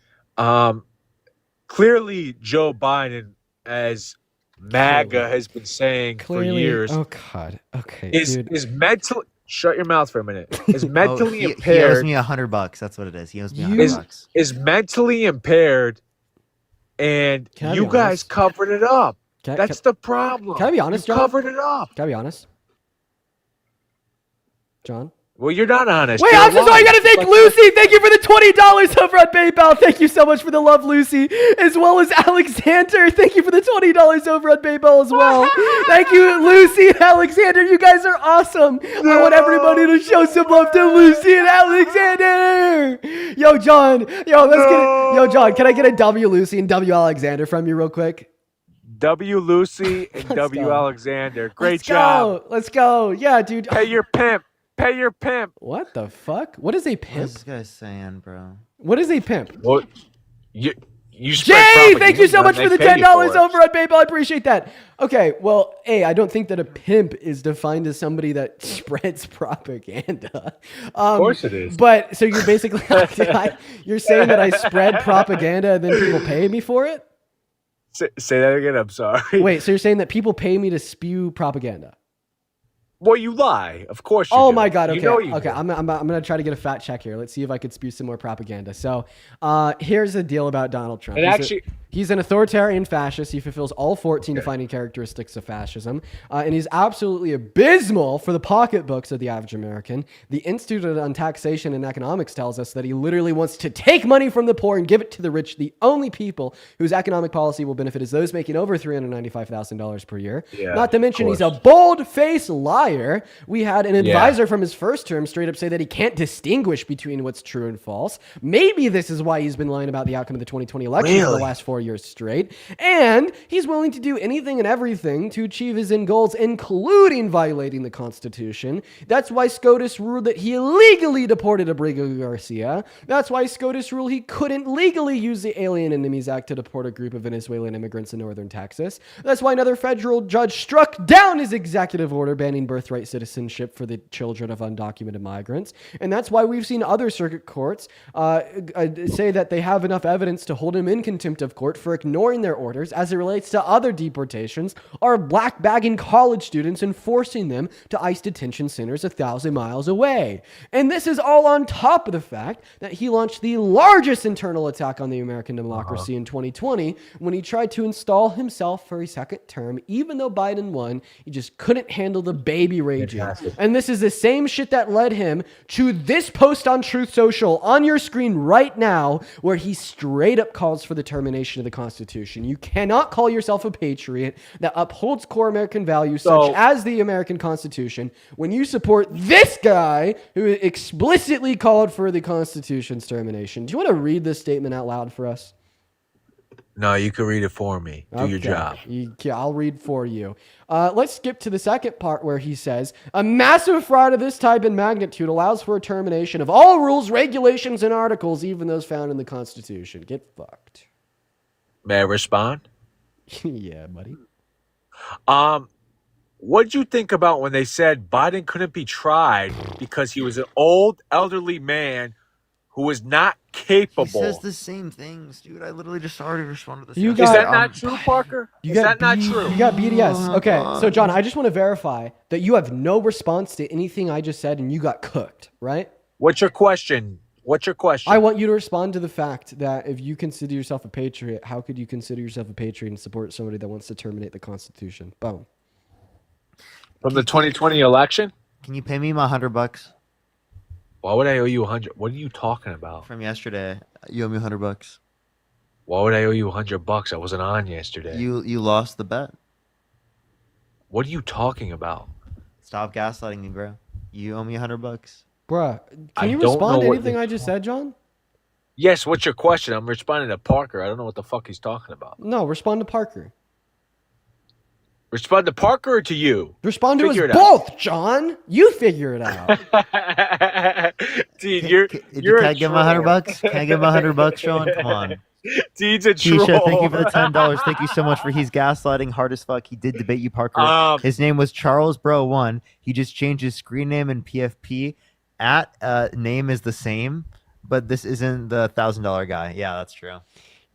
clearly Joe Biden, as MAGA has been saying for years, Oh God. Okay, is dude. mentally. Shut your mouth for a minute. Is mentally he owes impaired. me $100. That's what it is. He owes me $100. Is mentally impaired, and Can I you be guys honest? covered it up. Can I- That's the problem. Can I be honest, You John? covered it up. Can I be honest? John? Well, you're not honest. Wait, You're I'm so sorry. I lying. gotta thank Lucy. Thank you for the $20 over on PayPal. Thank you so much for the love, Lucy, as well as Alexander. Thank you for the $20 over on PayPal as well. Thank you, Lucy and Alexander. You guys are awesome. I want everybody to show some love to Lucy and Alexander. Yo, John. Yo, let's get it. Yo, John. Can I get a W, Lucy, and W, Alexander from you real quick? W. Lucy and W. go. Alexander. Great Let's job. go. Let's go. Yeah, dude. Pay your pimp. Pay your pimp. What the fuck? What is a What pimp? is this guy saying, bro? What is a pimp? Well, You spread Jay, thank you so propaganda much and for they the pay you $10 for it. over on PayPal. I appreciate that. Okay, well, A, I don't think that a pimp is defined as somebody that spreads propaganda. Of course it is. But so you're basically you're saying that I spread propaganda and then people pay me for it? Say that again. I'm sorry. Wait, so you're saying that people pay me to spew propaganda? Well, you lie. Of course you Oh do. my God. You Okay. know you Okay. do. I'm gonna try to get a fact check here. Let's see if I could spew some more propaganda. So, here's the deal about Donald Trump. And He's an authoritarian fascist. He fulfills all 14 defining characteristics of fascism, and he's absolutely abysmal for the pocketbooks of the average American. The Institute on Taxation and Economics tells us that he literally wants to take money from the poor and give it to the rich. The only people whose economic policy will benefit is those making over $395,000 per year. Yeah, Not to mention, of he's a bold-faced liar. We had an Yeah. advisor from his first term straight up say that he can't distinguish between what's true and false. Maybe this is why he's been lying about the outcome of the 2020 election for the Really? last 4 years straight. And he's willing to do anything and everything to achieve his end goals, including violating the Constitution. That's why SCOTUS ruled that he illegally deported Abrego Garcia. That's why SCOTUS ruled he couldn't legally use the Alien Enemies Act to deport a group of Venezuelan immigrants in northern Texas. That's why another federal judge struck down his executive order banning birthright citizenship for the children of undocumented migrants. And that's why we've seen other circuit courts say that they have enough evidence to hold him in contempt of court for ignoring their orders as it relates to other deportations, or black bagging college students and forcing them to ICE detention centers 1,000 miles away. And this is all on top of the fact that he launched the largest internal attack on the American democracy in 2020 when he tried to install himself for a second term. Even though Biden won, he just couldn't handle the baby raging. And this is the same shit that led him to this post on Truth Social on your screen right now, where he straight up calls for the termination of the Constitution. You cannot call yourself a patriot that upholds core American values such as the American Constitution when you support this guy who explicitly called for the Constitution's termination. Do you want to read this statement out loud for us? No, you can read it for me. Do your job. I'll read for you. Let's skip to the second part where he says, a massive fraud of this type and magnitude allows for a termination of all rules, regulations, and articles, even those found in the Constitution. Get fucked. May I respond? Yeah, buddy. What'd you think about when they said Biden couldn't be tried because he was an old, elderly man who was not capable? He says the same things, dude. I literally just already responded to this. You Is got- that not true, Parker? Is that not true? You got BDS. Okay, so John, I just want to verify that you have no response to anything I just said and you got cooked, right? What's your question? What's your question? I want you to respond to the fact that if you consider yourself a patriot, how could you consider yourself a patriot and support somebody that wants to terminate the Constitution? Boom. From the 2020 election? Can you pay me my $100 Why would I owe you 100? What are you talking about? from yesterday? You owe me $100. Why would I owe you $100? I wasn't on yesterday. You lost the bet. What are you talking about? Stop gaslighting me, bro. You owe me $100. Bruh, I can you don't respond know to what anything you're I just said, John? Yes, what's your question? I'm responding to Parker. I don't know what the fuck he's talking about. No, respond to Parker. Respond to Parker or to you? Respond to Figure us it out. both, John. You figure it out. Dude, Can I give him $100? Can I give him $100, Sean? Come on. Deed's a troll. Keisha, thank you for the $10. Thank you so much for he's gaslighting hard as fuck. He did debate you, Parker. His name was Charles Bro 1. He just changed his screen name in PFP. Name is the same, but this isn't the $1,000 guy. Yeah, that's true.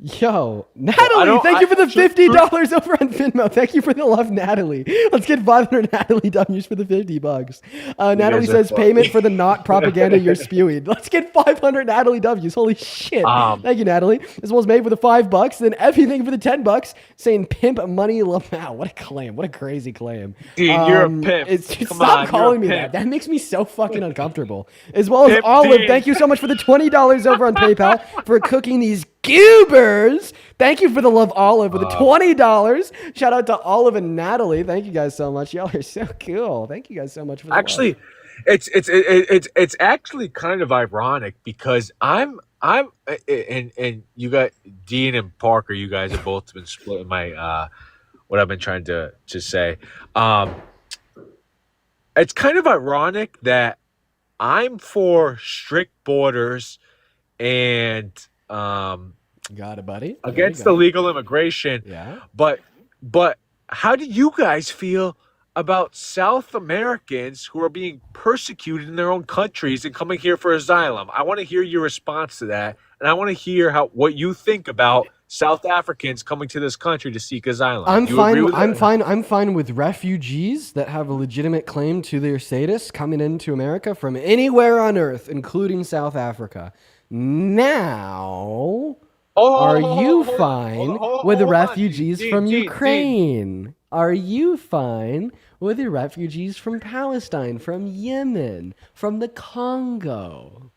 Yo, Natalie, thank you for the $50 over on Venmo. Thank you for the love, Natalie. Let's get 500 Natalie W's for the $50. Natalie says payment for the not propaganda you're spewing. Let's get 500 Natalie W's. Holy shit. Thank you, Natalie. This was made for the $5. Then everything for the $10 saying pimp money. Wow, what a claim. What a crazy claim. Dude, you're a pimp. Stop calling me that. That makes me so fucking uncomfortable. As well as Olive, thank you so much for the $20 over on PayPal for cooking these goobers. Thank you for the love, Olive, with the $20. Shout out to Olive and Natalie. Thank you guys so much. Y'all are so cool. Thank you guys so much for the Actually, love. it's actually kind of ironic because I'm and you got Dean and Parker. You guys have both been splitting my what I've been trying to say. It's kind of ironic that I'm for strict borders and Got it, buddy. There you against go. illegal immigration. Yeah. But how do you guys feel about South Americans who are being persecuted in their own countries and coming here for asylum? I want to hear your response to that, and I want to hear what you think about South Africans coming to this country to seek asylum. I'm Do you agree fine. with I'm that? fine. I'm fine with refugees that have a legitimate claim to their status coming into America from anywhere on Earth, including South Africa. Now, are you fine with the refugees from Ukraine? Are you fine with the refugees from Palestine, from Yemen, from the Congo?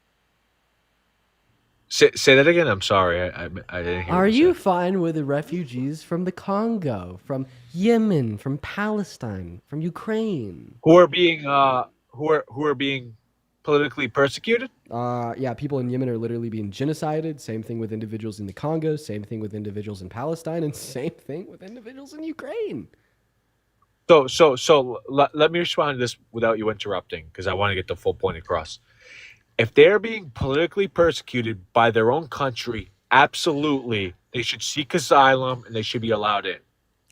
Say that again. I'm sorry. I didn't hear. Are you fine with the refugees from the Congo, from Yemen, from Palestine, from Ukraine? Who are being politically persecuted? Yeah, people in Yemen are literally being genocided. Same thing with individuals in the Congo. Same thing with individuals in Palestine, and same thing with individuals in Ukraine. So let me respond to this without you interrupting, because I want to get the full point across. If they're being politically persecuted by their own country, absolutely, they should seek asylum and they should be allowed in.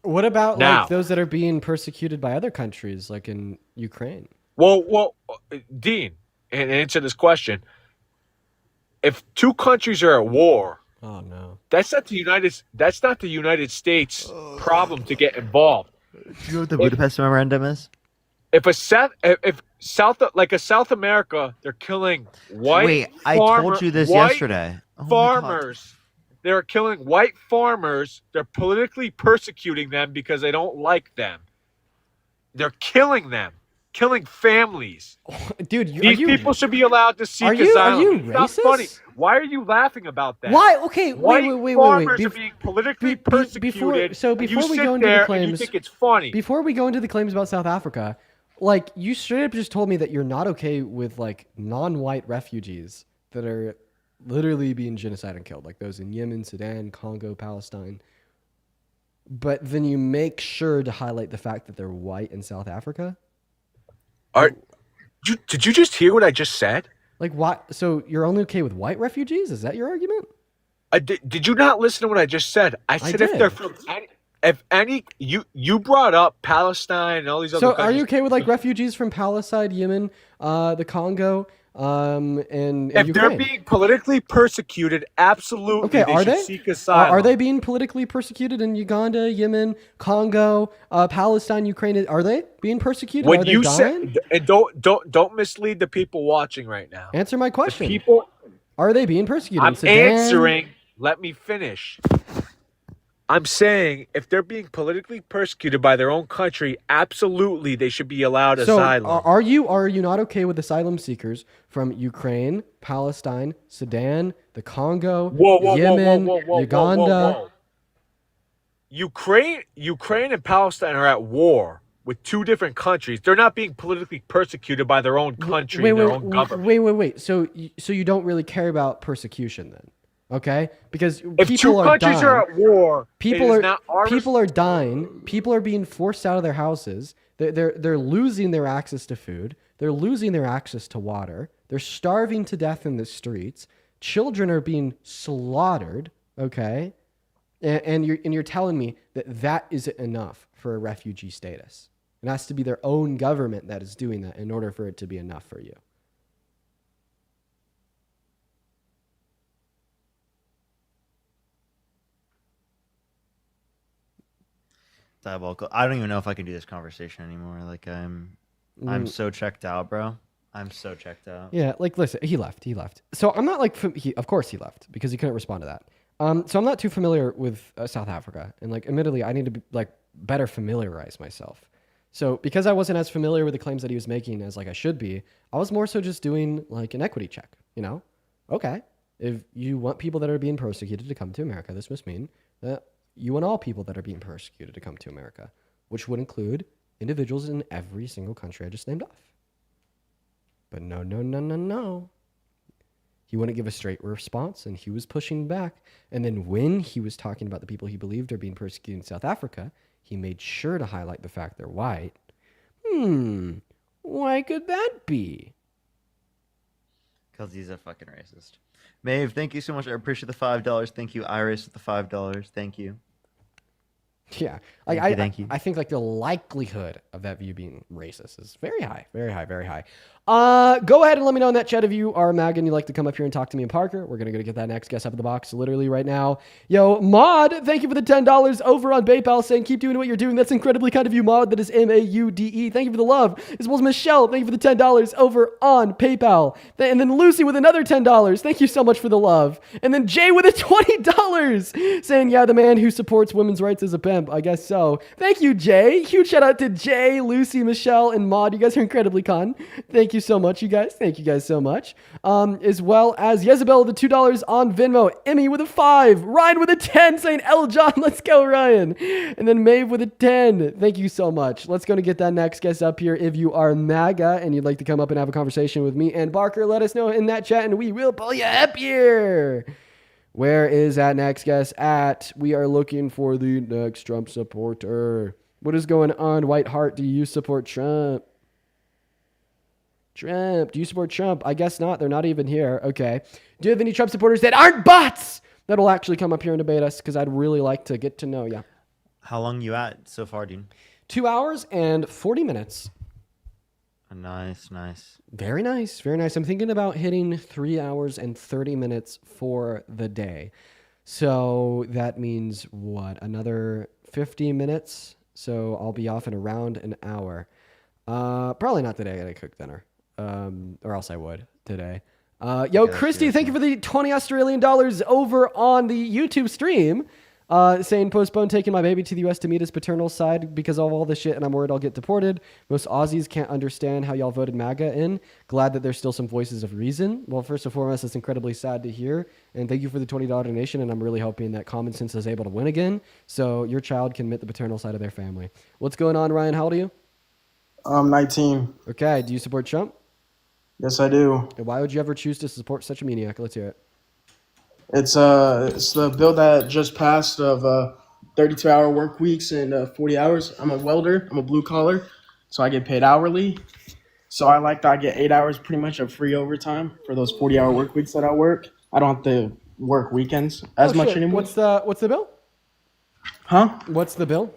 What about Now- like those that are being persecuted by other countries, like in Ukraine? Well, Dean, and answer this question: if two countries are at war, oh no, that's not the United States problem to get involved. Do you know what the Budapest Memorandum is? If South America, they're killing white. Wait, I told you this yesterday. Oh my God. Farmers, they're killing white farmers. They're politically persecuting them because they don't like them. They're killing them, killing families. Dude, these people should be allowed to seek Are you asylum. It's not racist? funny. Why are you laughing about that? Why? Okay, White wait. farmers are being politically persecuted. Before and you we sit go into there the claims, and you think it's funny. Before we go into the claims about South Africa, like you straight up just told me that you're not okay with like non-white refugees that are literally being genocided and killed, like those in Yemen, Sudan, Congo, Palestine. But then you make sure to highlight the fact that they're white in South Africa. Did you just hear what I just said? Like what? So you're only okay with white refugees? Is that your argument? Did you not listen to what I just said? I said if did. they're from you brought up Palestine and all these other So countries. are you okay with like refugees from Palestine, Yemen, the Congo, and if Ukraine? they're being politically persecuted, absolutely. Okay, are should they? seek asylum. Are they being politically persecuted in Uganda, Yemen, Congo, Palestine, Ukraine? Are they being persecuted? When are they you dying? said, and don't mislead the people watching right now. Answer my question. People, are they being persecuted? I'm in Sudan? answering. Let me finish. I'm saying if they're being politically persecuted by their own country, absolutely they should be allowed So asylum. are you not okay with asylum seekers from Ukraine, Palestine, Sudan, the Congo, Yemen, Uganda? Ukraine and Palestine are at war with two different countries. They're not being politically persecuted by their own country and their own government. Wait. So you don't really care about persecution then? Okay, because If people two are countries dying. are at war, People it is are not our people are dying. People are being forced out of their houses. They're losing their access to food. They're losing their access to water. They're starving to death in the streets. Children are being slaughtered. Okay, and you're telling me that isn't enough for a refugee status. It has to be their own government that is doing that in order for it to be enough for you. Diabolical. I don't even know if I can do this conversation anymore. Like I'm so checked out, bro. I'm so checked out. Yeah, like listen, he left. So I'm not like of course he left because he couldn't respond to that. So I'm not too familiar with South Africa, and like admittedly, I need to be like better familiarize myself. So because I wasn't as familiar with the claims that he was making as like I should be, I was more so just doing like an equity check. You know, okay, if you want people that are being persecuted to come to America, this must mean that you want all people that are being persecuted to come to America, which would include individuals in every single country I just named off. But no. He wouldn't give a straight response, and he was pushing back. And then when he was talking about the people he believed are being persecuted in South Africa, he made sure to highlight the fact they're white. Why could that be? Because he's a fucking racist. Maeve, thank you so much. I appreciate the $5. Thank you, Iris, with the $5. Thank you. Yeah, Thank you. I think like the likelihood of that view being racist is very high, very high, very high. Go ahead and let me know in that chat if you are a MAGA and you'd like to come up here and talk to me and Parker. We're gonna get that next guest up in the box literally right now. Yo, Maud, thank you for the $10 over on PayPal, saying keep doing what you're doing. That's incredibly kind of you, Maud. That is MAUDE. Thank you for the love, as well as Michelle. Thank you for the $10 over on PayPal, and then Lucy with another $10. Thank you so much for the love, and then Jay with a $20, saying yeah, the man who supports women's rights is a pimp. I guess so. Thank you, Jay. Huge shout out to Jay, Lucy, Michelle, and Maud. You guys are incredibly kind. Thank you so much, you guys. Thank you guys so much. As well as Jezebel with the $2 on Venmo. Emmy with a 5. Ryan with a 10 saying L. John. Let's go, Ryan. And then Maeve with a 10. Thank you so much. Let's go to get that next guest up here. If you are MAGA and you'd like to come up and have a conversation with me and Barker, let us know in that chat and we will pull you up here. Where is that next guest at? We are looking for the next Trump supporter. What is going on, White Heart? Do you support Trump? Trump, do you support Trump? I guess not. They're not even here. Okay. Do you have any Trump supporters that aren't bots that'll actually come up here and debate us? Because I'd really like to get to know you. How long you at so far, Dean? 2 hours and 40 minutes. Nice. Very nice. Very nice. I'm thinking about hitting 3 hours and 30 minutes for the day. So that means what? Another 50 minutes. So I'll be off in around an hour. Probably not today. I gotta cook dinner. Or else I would today. Yo, Christy, thank you for the 20 Australian dollars over on the YouTube stream. Saying postpone taking my baby to the U.S. to meet his paternal side because of all this shit, and I'm worried I'll get deported. Most Aussies can't understand how y'all voted MAGA in. Glad that there's still some voices of reason. Well, first and foremost, it's incredibly sad to hear, and thank you for the $20 donation, and I'm really hoping that common sense is able to win again, so your child can meet the paternal side of their family. What's going on, Ryan? How old are you? I'm 19. Okay, do you support Trump? Yes, I do. And why would you ever choose to support such a maniac? Let's hear it. It's the bill that just passed of 32-hour work weeks and 40 hours. I'm a welder. I'm a blue collar, so I get paid hourly. So I like that I get 8 hours pretty much of free overtime for those 40-hour work weeks that I work. I don't have to work weekends as much anymore. What's the bill? Huh? What's the bill?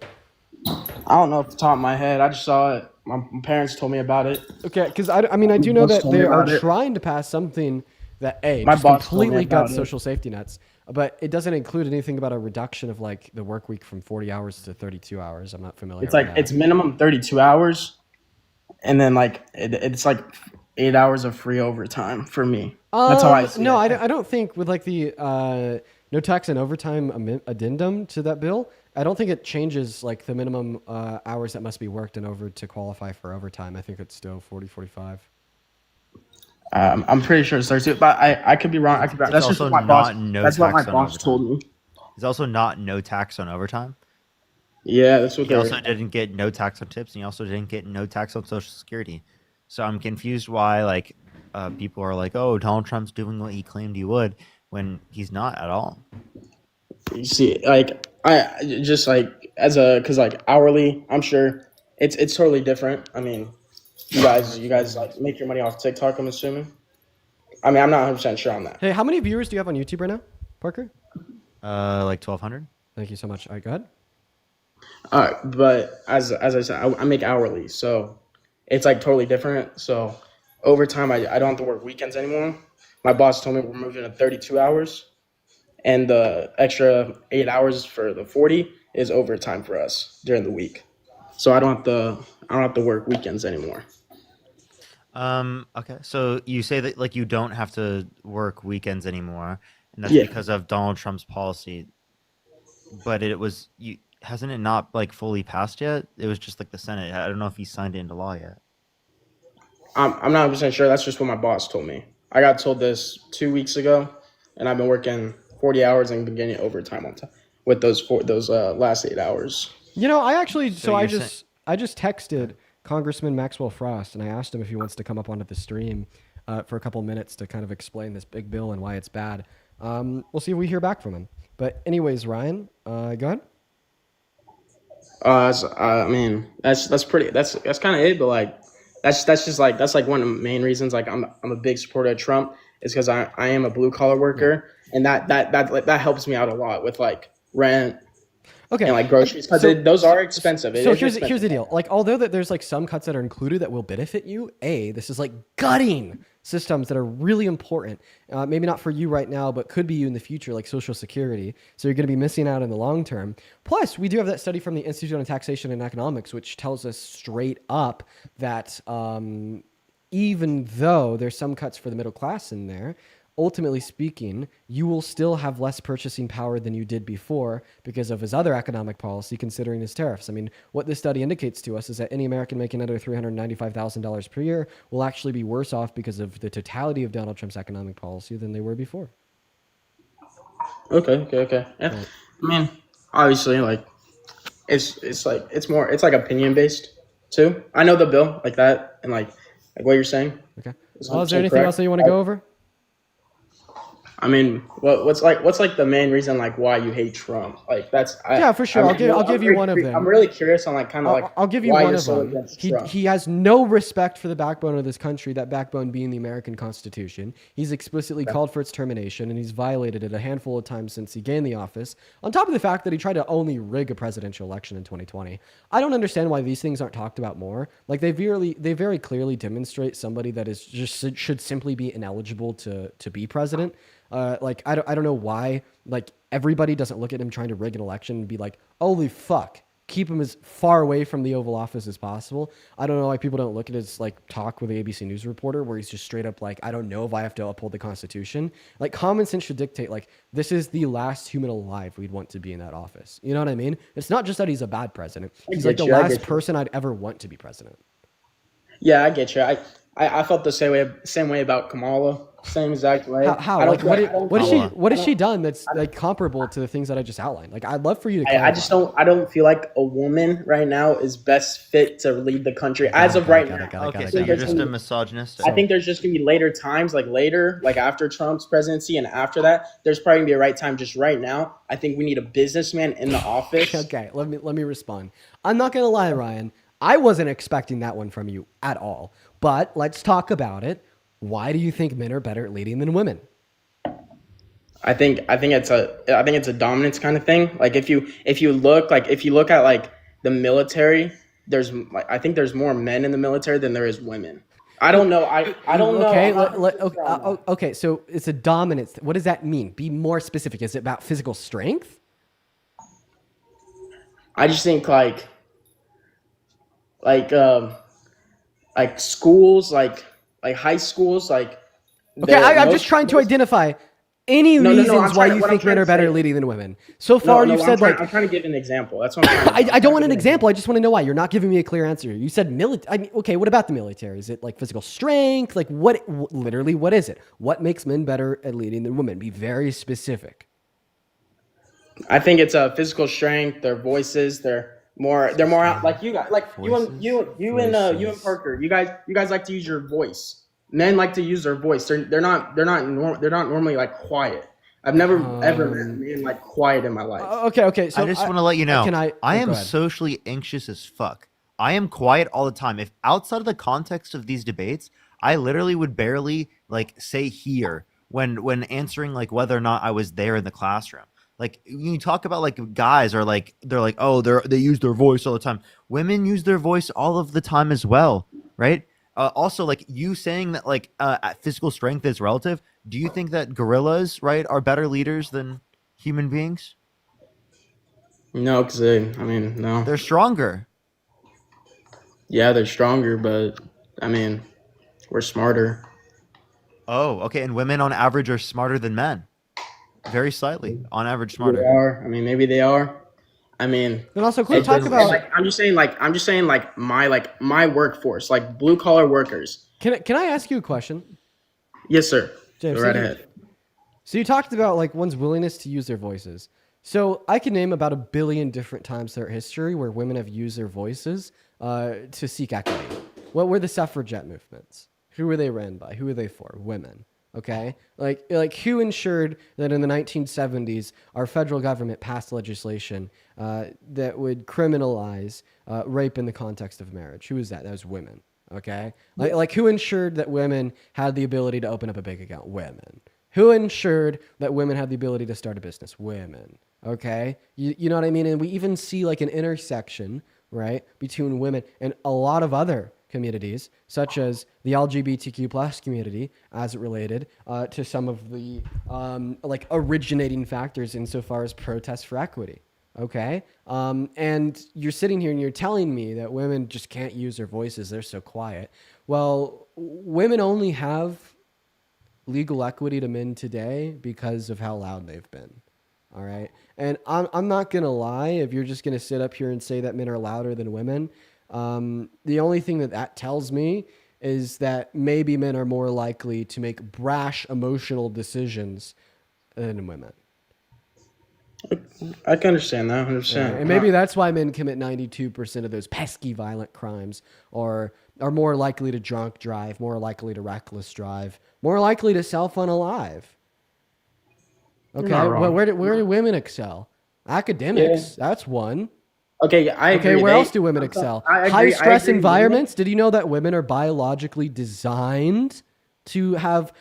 I don't know off the top of my head. I just saw it. My parents told me about it. Okay, because I mean, I do know that Told me they are about it. trying to pass something that My just boss told me completely about guts it. social safety nets, but it doesn't include anything about a reduction of like the work week from 40 hours to 32 hours. I'm not familiar. It's like with that. it's minimum 32 hours, and then like it's like 8 hours of free overtime for me. That's how I see no, it. I don't think with like the no tax and overtime addendum to that bill, I don't think it changes like the minimum hours that must be worked and over to qualify for overtime. I think it's still 40, 45. I'm pretty sure it's 32, but I could be wrong. I could be wrong. That's just also what my boss. not no That's what my tax on boss overtime. told me. There's also not no tax on overtime. Yeah, that's what He they also didn't get no tax on tips, and he also didn't get no tax on Social Security. So I'm confused why like people are like, oh, Donald Trump's doing what he claimed he would when he's not at all. You see, like I just like because like hourly, I'm sure it's totally different. I mean, you guys like make your money off TikTok, I'm assuming. I mean, I'm not 100% sure on that. Hey, how many viewers do you have on YouTube right now, Parker? Like 1,200. Thank you so much. All right, go ahead. But as I said, I make hourly, so it's like totally different. So overtime, I don't have to work weekends anymore. My boss told me we're moving to 32 hours, and the extra 8 hours for the 40 is overtime for us during the week. So I don't have to work weekends anymore. Okay. So you say that like you don't have to work weekends anymore, and that's Yeah. because of Donald Trump's policy. But hasn't it not like fully passed yet? It was just like the Senate. I don't know if he signed it into law yet. I'm not 100% sure. That's just what my boss told me. I got told this 2 weeks ago, and I've been working 40 hours and been getting overtime on time with those last 8 hours. You know, I actually I you're just texted Congressman Maxwell Frost and I asked him if he wants to come up onto the stream for a couple minutes to kind of explain this big bill and why it's bad. We'll see if we hear back from him. But anyways, Ryan, go ahead. I mean, that's kind of it. But like, that's like one of the main reasons. Like, I'm a big supporter of Trump, is because I am a blue collar worker, and that helps me out a lot with like rent Okay. and like groceries because those are expensive. It So is here's expensive. the deal. Like, although that there's like some cuts that are included that will benefit you, this is like gutting systems that are really important. Maybe not for you right now, but could be you in the future, like Social Security. So you're going to be missing out in the long term. Plus, we do have that study from the Institute on Taxation and Economics, which tells us straight up that even though there's some cuts for the middle class in there, ultimately speaking, you will still have less purchasing power than you did before because of his other economic policy, considering his tariffs. I mean, what this study indicates to us is that any American making under $395,000 per year will actually be worse off because of the totality of Donald Trump's economic policy than they were before. Okay. Yeah. I mean, obviously, like it's like opinion based too. I know the bill like that and like what you're saying. Okay. Well, is there anything else that you want to go over? I mean, what's like the main reason like why you hate Trump? Like Yeah, for sure. I'll give you one of them. I'm really curious on like kind of like I'll give you why one you're of so them. against Trump. He has no respect for the backbone of this country, that backbone being the American Constitution. He's explicitly called for its termination, and he's violated it a handful of times since he gained the office, on top of the fact that he tried to only rig a presidential election in 2020. I don't understand why these things aren't talked about more. Like, they very clearly demonstrate somebody that is just should simply be ineligible to be president. Like, I don't know why, like, everybody doesn't look at him trying to rig an election and be like, holy fuck, keep him as far away from the Oval Office as possible. I don't know why people don't look at his like talk with the ABC News reporter where he's just straight up like, I don't know if I have to uphold the Constitution. Like, common sense should dictate, like, this is the last human alive we'd want to be in that office. You know what I mean? It's not just that he's a bad president. He's like the last person I'd ever want to be president. Yeah, I get you. I felt the same way about Kamala. Same exact way. How? Like, what has she done that's like comparable to the things that I just outlined? Like, I'd love for you to clarify. I don't feel like a woman right now is best fit to lead the country as of right now. Okay, so you're just a misogynist. I think there's just gonna be later times, like after Trump's presidency and after that, there's probably gonna be a right time. Just right now, I think we need a businessman in the office. Okay, let me respond. I'm not gonna lie, Ryan. I wasn't expecting that one from you at all. But let's talk about it. Why do you think men are better at leading than women? I think it's a dominance kind of thing. Like if you look at like the military, I think there's more men in the military than there is women. I don't know. I don't know. Okay. So it's a dominance. What does that mean? Be more specific. Is it about physical strength? I just think like schools, like high schools, like. Okay, I'm just trying to identify any reasons why you think men are better at leading than women. So far, you've said I'm trying to give an example. That's what I'm trying to I don't want an example. I just want to know why. You're not giving me a clear answer. You said military. I mean, okay, what about the military? Is it like physical strength? Like literally, what is it? What makes men better at leading than women? Be very specific. I think it's physical strength, their voices, they're more out, like you guys, like voices? you and Parker. You guys like to use your voice. Men like to use their voice. They're not normally like quiet. I've never ever met a man like quiet in my life. Okay. So I just want to let you know, I am go ahead. socially anxious as fuck. I am quiet all the time. If outside of the context of these debates, I literally would barely like say here when answering like whether or not I was there in the classroom. Like, you talk about like guys are like, they're like, oh, they use their voice all the time. Women use their voice all of the time as well, right? Also, like you saying that like physical strength is relative. Do you think that gorillas, right, are better leaders than human beings? No, because no. They're stronger. Yeah, they're stronger, but I mean, we're smarter. Oh, okay. And women on average are smarter than men. Very slightly, on average, smarter. They are. I mean, maybe they are. I mean, and also, can we talk about? Like, I'm just saying, my workforce, like blue collar workers. Can I ask you a question? Yes, sir. James, go right ahead. So you talked about like one's willingness to use their voices. So I can name about 1 billion different times throughout history where women have used their voices to seek equity. What were the suffragette movements? Who were they ran by? Who were they for? Women. Okay, like who ensured that in the 1970s our federal government passed legislation that would criminalize rape in the context of marriage? Who was that? That was women. Okay, like who ensured that women had the ability to open up a bank account? Women. Who ensured that women had the ability to start a business? Women. Okay, you know what I mean? And we even see like an intersection, right, between women and a lot of other communities, such as the LGBTQ plus community, as it related to some of the like originating factors insofar as protests for equity. Okay. And you're sitting here and you're telling me that women just can't use their voices. They're so quiet. Well, women only have legal equity to men today because of how loud they've been. All right. And I'm not going to lie. If you're just going to sit up here and say that men are louder than women, the only thing that tells me is that maybe men are more likely to make brash emotional decisions than women. I can understand that 100%. Yeah, and maybe that's why men commit 92% of those pesky violent crimes, or are more likely to drunk drive, more likely to reckless drive, more likely to self-unalive. Okay, well, where do women excel? Academics, that's one. Okay, I agree. Okay, where else do women excel? High stress environments. Did you know that women are biologically designed to have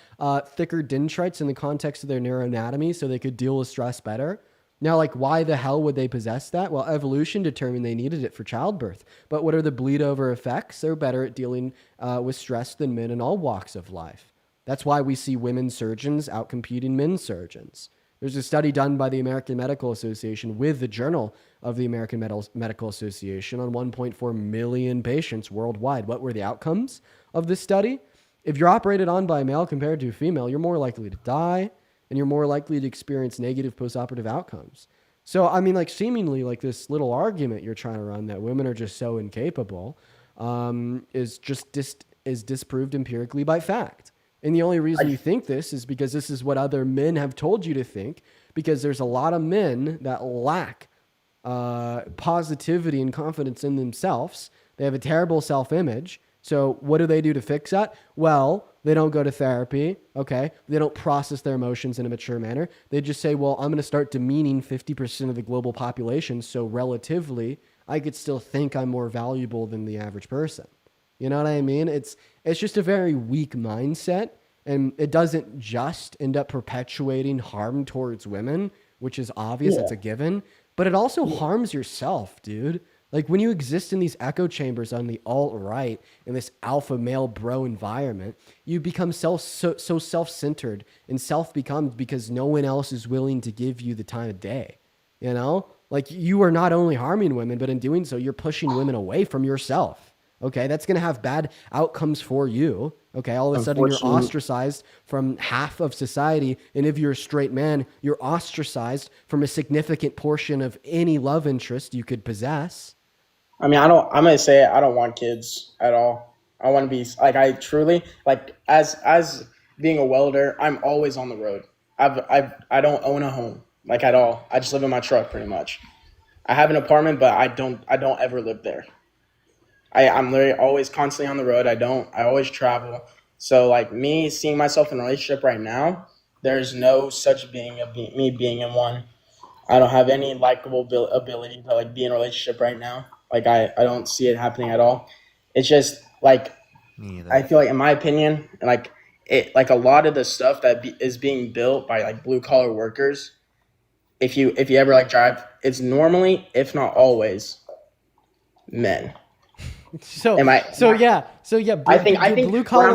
thicker dendrites in the context of their neuroanatomy so they could deal with stress better? Now, like, why the hell would they possess that? Well, evolution determined they needed it for childbirth. But what are the bleed over effects? They're better at dealing with stress than men in all walks of life. That's why we see women surgeons outcompeting men surgeons. There's a study done by the American Medical Association with the Journal of the American Medical Association on 1.4 million patients worldwide. What were the outcomes of this study? If you're operated on by a male compared to a female, you're more likely to die, and you're more likely to experience negative postoperative outcomes. So, I mean, like, seemingly like this little argument you're trying to run that women are just so incapable is disproved empirically by fact. And the only reason you think this is because this is what other men have told you to think, because there's a lot of men that lack positivity and confidence in themselves. They have a terrible self-image. So what do they do to fix that? Well, they don't go to therapy, okay? They don't process their emotions in a mature manner. They just say, well, I'm going to start demeaning 50% of the global population, so relatively, I could still think I'm more valuable than the average person. You know what I mean? It's just a very weak mindset, and it doesn't just end up perpetuating harm towards women, which is obvious, it's a given, but it also harms yourself, dude. Like, when you exist in these echo chambers on the alt-right, in this alpha male bro environment, you become so self-centered, and self becomes because no one else is willing to give you the time of day. You know? Like, you are not only harming women, but in doing so, you're pushing women away from yourself. Okay, that's going to have bad outcomes for you. Okay, all of a sudden you're ostracized from half of society. And if you're a straight man, you're ostracized from a significant portion of any love interest you could possess. I mean, I'm going to say I don't want kids at all. I want to be, like, I truly, like, as being a welder, I'm always on the road. I don't own a home, like, at all. I just live in my truck pretty much. I have an apartment, but I don't ever live there. I'm literally always constantly on the road. I always travel. So, like, me seeing myself in a relationship right now, there's no such me being in one. I don't have any likable ability to, like, be in a relationship right now. Like, I don't see it happening at all. It's just, like, I feel like, in my opinion, like, a lot of the stuff that is being built by, like, blue collar workers, if you ever, like, drive, it's normally, if not always, men. So yeah. I think blue collar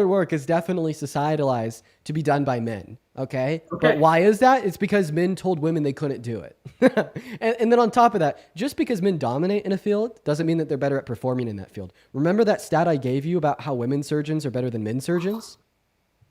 work is definitely societalized to be done by men. Okay? But why is that? It's because men told women they couldn't do it. and then on top of that, just because men dominate in a field doesn't mean that they're better at performing in that field. Remember that stat I gave you about how women surgeons are better than men surgeons?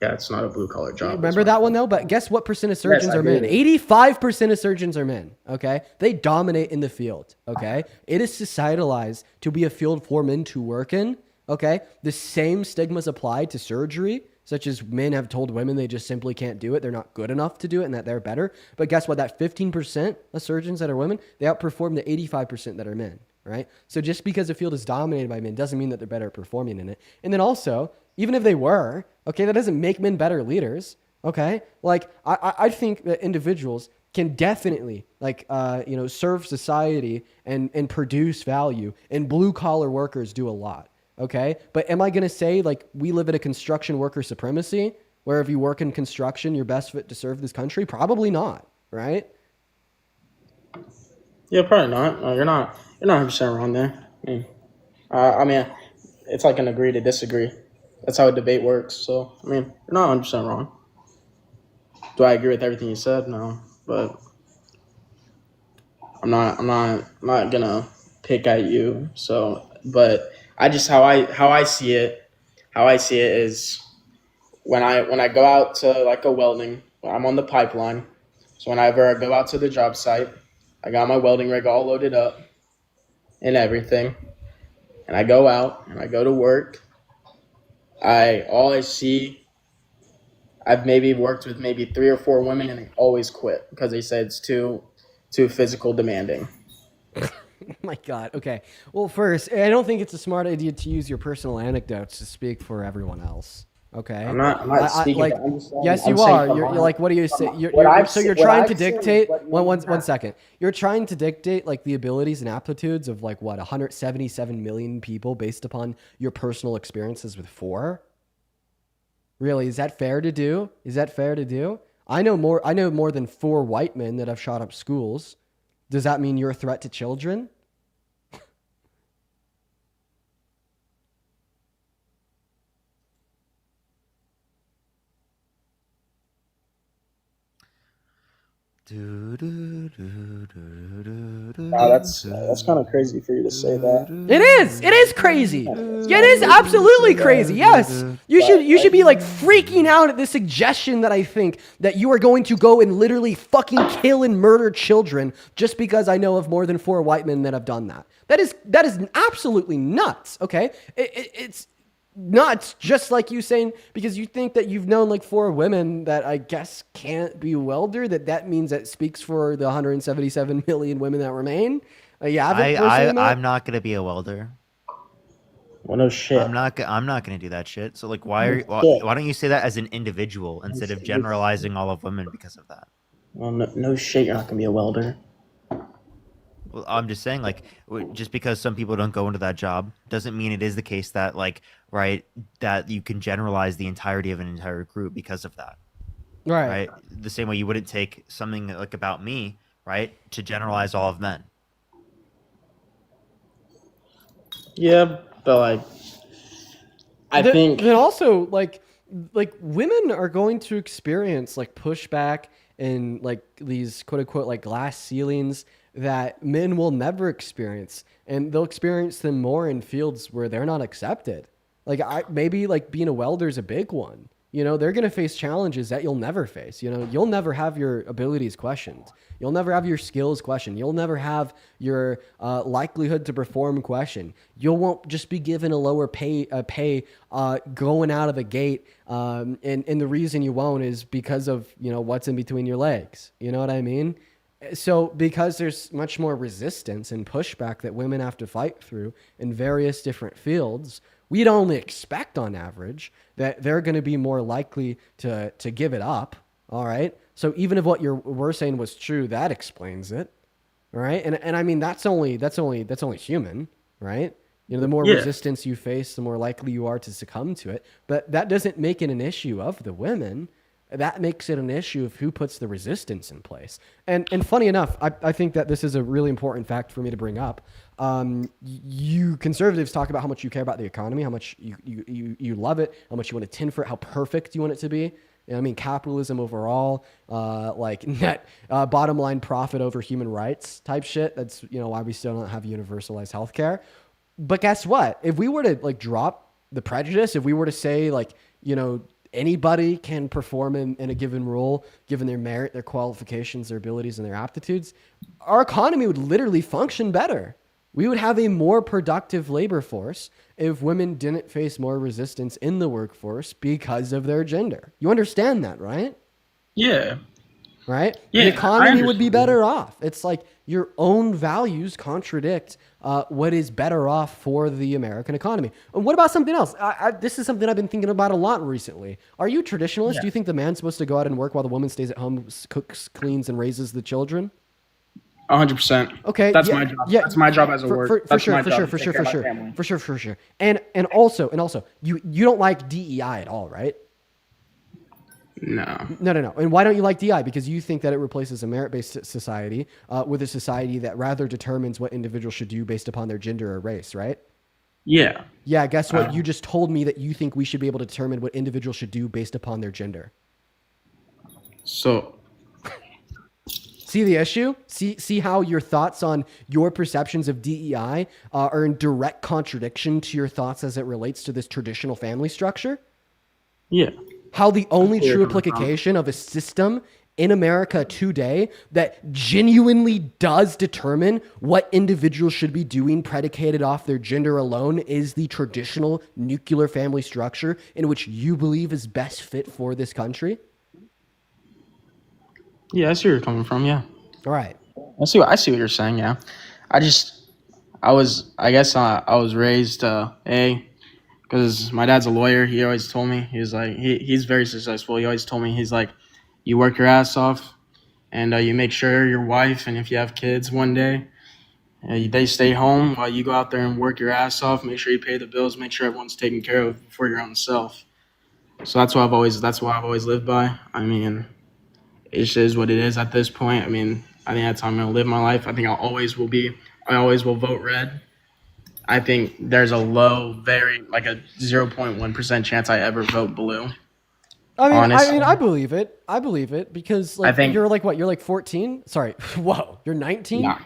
Yeah, it's not a blue collar job. Remember that one though? But guess what percent of surgeons are men? 85% of surgeons are men. Okay. They dominate in the field. Okay. It is societalized to be a field for men to work in. Okay. The same stigmas apply to surgery, such as men have told women they just simply can't do it. They're not good enough to do it and that they're better. But guess what? That 15% of surgeons that are women, they outperform the 85% that are men. Right. So just because a field is dominated by men doesn't mean that they're better at performing in it. And then also, even if they were, okay, that doesn't make men better leaders, okay? Like, I think that individuals can definitely serve society and produce value, and blue collar workers do a lot. Okay. But am I going to say like we live in a construction worker supremacy where if you work in construction, you're best fit to serve this country? Probably not. Right. Yeah, probably not. You're not. You're not 100% wrong there. I mean, it's like an agree to disagree. That's how a debate works. So, I mean, you're not 100% wrong. Do I agree with everything you said? No, but I'm not gonna pick at you. So, but I just how I see it, is when I go out to like a welding, I'm on the pipeline. So whenever I go out to the job site, I got my welding rig all loaded up and everything, and I go out and I go to work. I see, I've maybe worked with maybe 3 or 4 women, and they always quit because they said it's too physical demanding. Oh my God. Okay. Well, first, I don't think it's a smart idea to use your personal anecdotes to speak for everyone else. Okay. I'm not speaking. Like, I'm just saying, yes, I'm you saying are. from You're my- like, what do you say? from You're, what you're, I've so you're se- what trying I've to seen is dictate what you one second. You're trying to dictate like the abilities and aptitudes of like what 177 million people based upon your personal experiences with 4. Really, is that fair to do? Is that fair to do? I know more than 4 white men that have shot up schools. Does that mean you're a threat to children? Wow, that's kind of crazy for you to say that. It is. It is crazy. Yeah, it is absolutely crazy. Yes. You should be like freaking out at the suggestion that I think that you are going to go and literally fucking kill and murder children just because I know of more than 4 white men that have done that. That is absolutely nuts. Okay. It's nuts, just like you saying, because you think that you've known like 4 women that I guess can't be a welder, that means that speaks for the 177 million women that remain. I'm not gonna be a welder. Well, no shit. I'm not gonna do that shit. So like, why don't you say that as an individual instead of generalizing all of women because of that? Well, no shit. You're not gonna be a welder. Well, I'm just saying, like, just because some people don't go into that job doesn't mean it is the case that, like, right, that you can generalize the entirety of an entire group because of that. Right. The same way you wouldn't take something like about me, right, to generalize all of men. Yeah, but like, I think. And also like women are going to experience like pushback and like these quote unquote like glass ceilings that men will never experience, and they'll experience them more in fields where they're not accepted. Like maybe like being a welder is a big one. You know, they're going to face challenges that you'll never face. You know, you'll never have your abilities questioned. You'll never have your skills questioned. You'll never have your likelihood to perform questioned. You won't just be given a lower pay going out of the gate. And the reason you won't is because of, you know, what's in between your legs. You know what I mean? So because there's much more resistance and pushback that women have to fight through in various different fields, we'd only expect on average that they're going to be more likely to give it up. All right. So even if what we're saying was true, that explains it. All right. And I mean, that's only human, right? You know, the more resistance you face, the more likely you are to succumb to it. But that doesn't make it an issue of the women. That makes it an issue of who puts the resistance in place. And funny enough, I think that this is a really important fact for me to bring up. You conservatives talk about how much you care about the economy, how much you love it, how much you want to tin for it, how perfect you want it to be. You know, I mean, capitalism overall, like net bottom line profit over human rights type shit. That's, you know, why we still don't have universalized healthcare. But guess what? If we were to like drop the prejudice, if we were to say like, you know, anybody can perform in a given role, given their merit, their qualifications, their abilities, and their aptitudes, our economy would literally function better. We would have a more productive labor force if women didn't face more resistance in the workforce because of their gender. You understand that, right? Yeah. right? Yeah, The I economy would be understand. better off. It's like your own values contradict what is better off for the American economy. And what about something else? This is something I've been thinking about a lot recently. Are you traditionalist? Yeah. Do you think the man's supposed to go out and work while the woman stays at home, cooks, cleans, and raises the children? 100%. Okay. That's Yeah. my job. Yeah. That's my job as a For, work. for That's sure. my For job sure. to For take sure. care For of my sure. family. For sure. For sure. And also, you don't like DEI at all, right? No. No. And why don't you like DI? Because you think that it replaces a merit-based society with a society that rather determines what individuals should do based upon their gender or race, right? Yeah. Yeah, guess what? You just told me that you think we should be able to determine what individuals should do based upon their gender. So, see the issue? See how your thoughts on your perceptions of DEI are in direct contradiction to your thoughts as it relates to this traditional family structure? yeah. How the only That's where true you're coming from. application of a system in America today that genuinely does determine what individuals should be doing predicated off their gender alone is the traditional nuclear family structure in which you believe is best fit for this country? Yeah, I see where you're coming from. Yeah. All right. I see what you're saying. Yeah. I was raised because my dad's a lawyer. He always told me he's like he's very successful. He always told me he's like, you work your ass off, and you make sure your wife and if you have kids one day, they stay home while you go out there and work your ass off. Make sure you pay the bills. Make sure everyone's taken care of for your own self. So that's what I've always lived by. I mean, it just is what it is at this point. I mean, I think that's how I'm gonna live my life. I think I always will vote red. I think there's a like a 0.1% chance I ever vote blue. I believe it. I believe it because I think- you're like what? You're like 14? Sorry. Whoa. You're 19? Nah,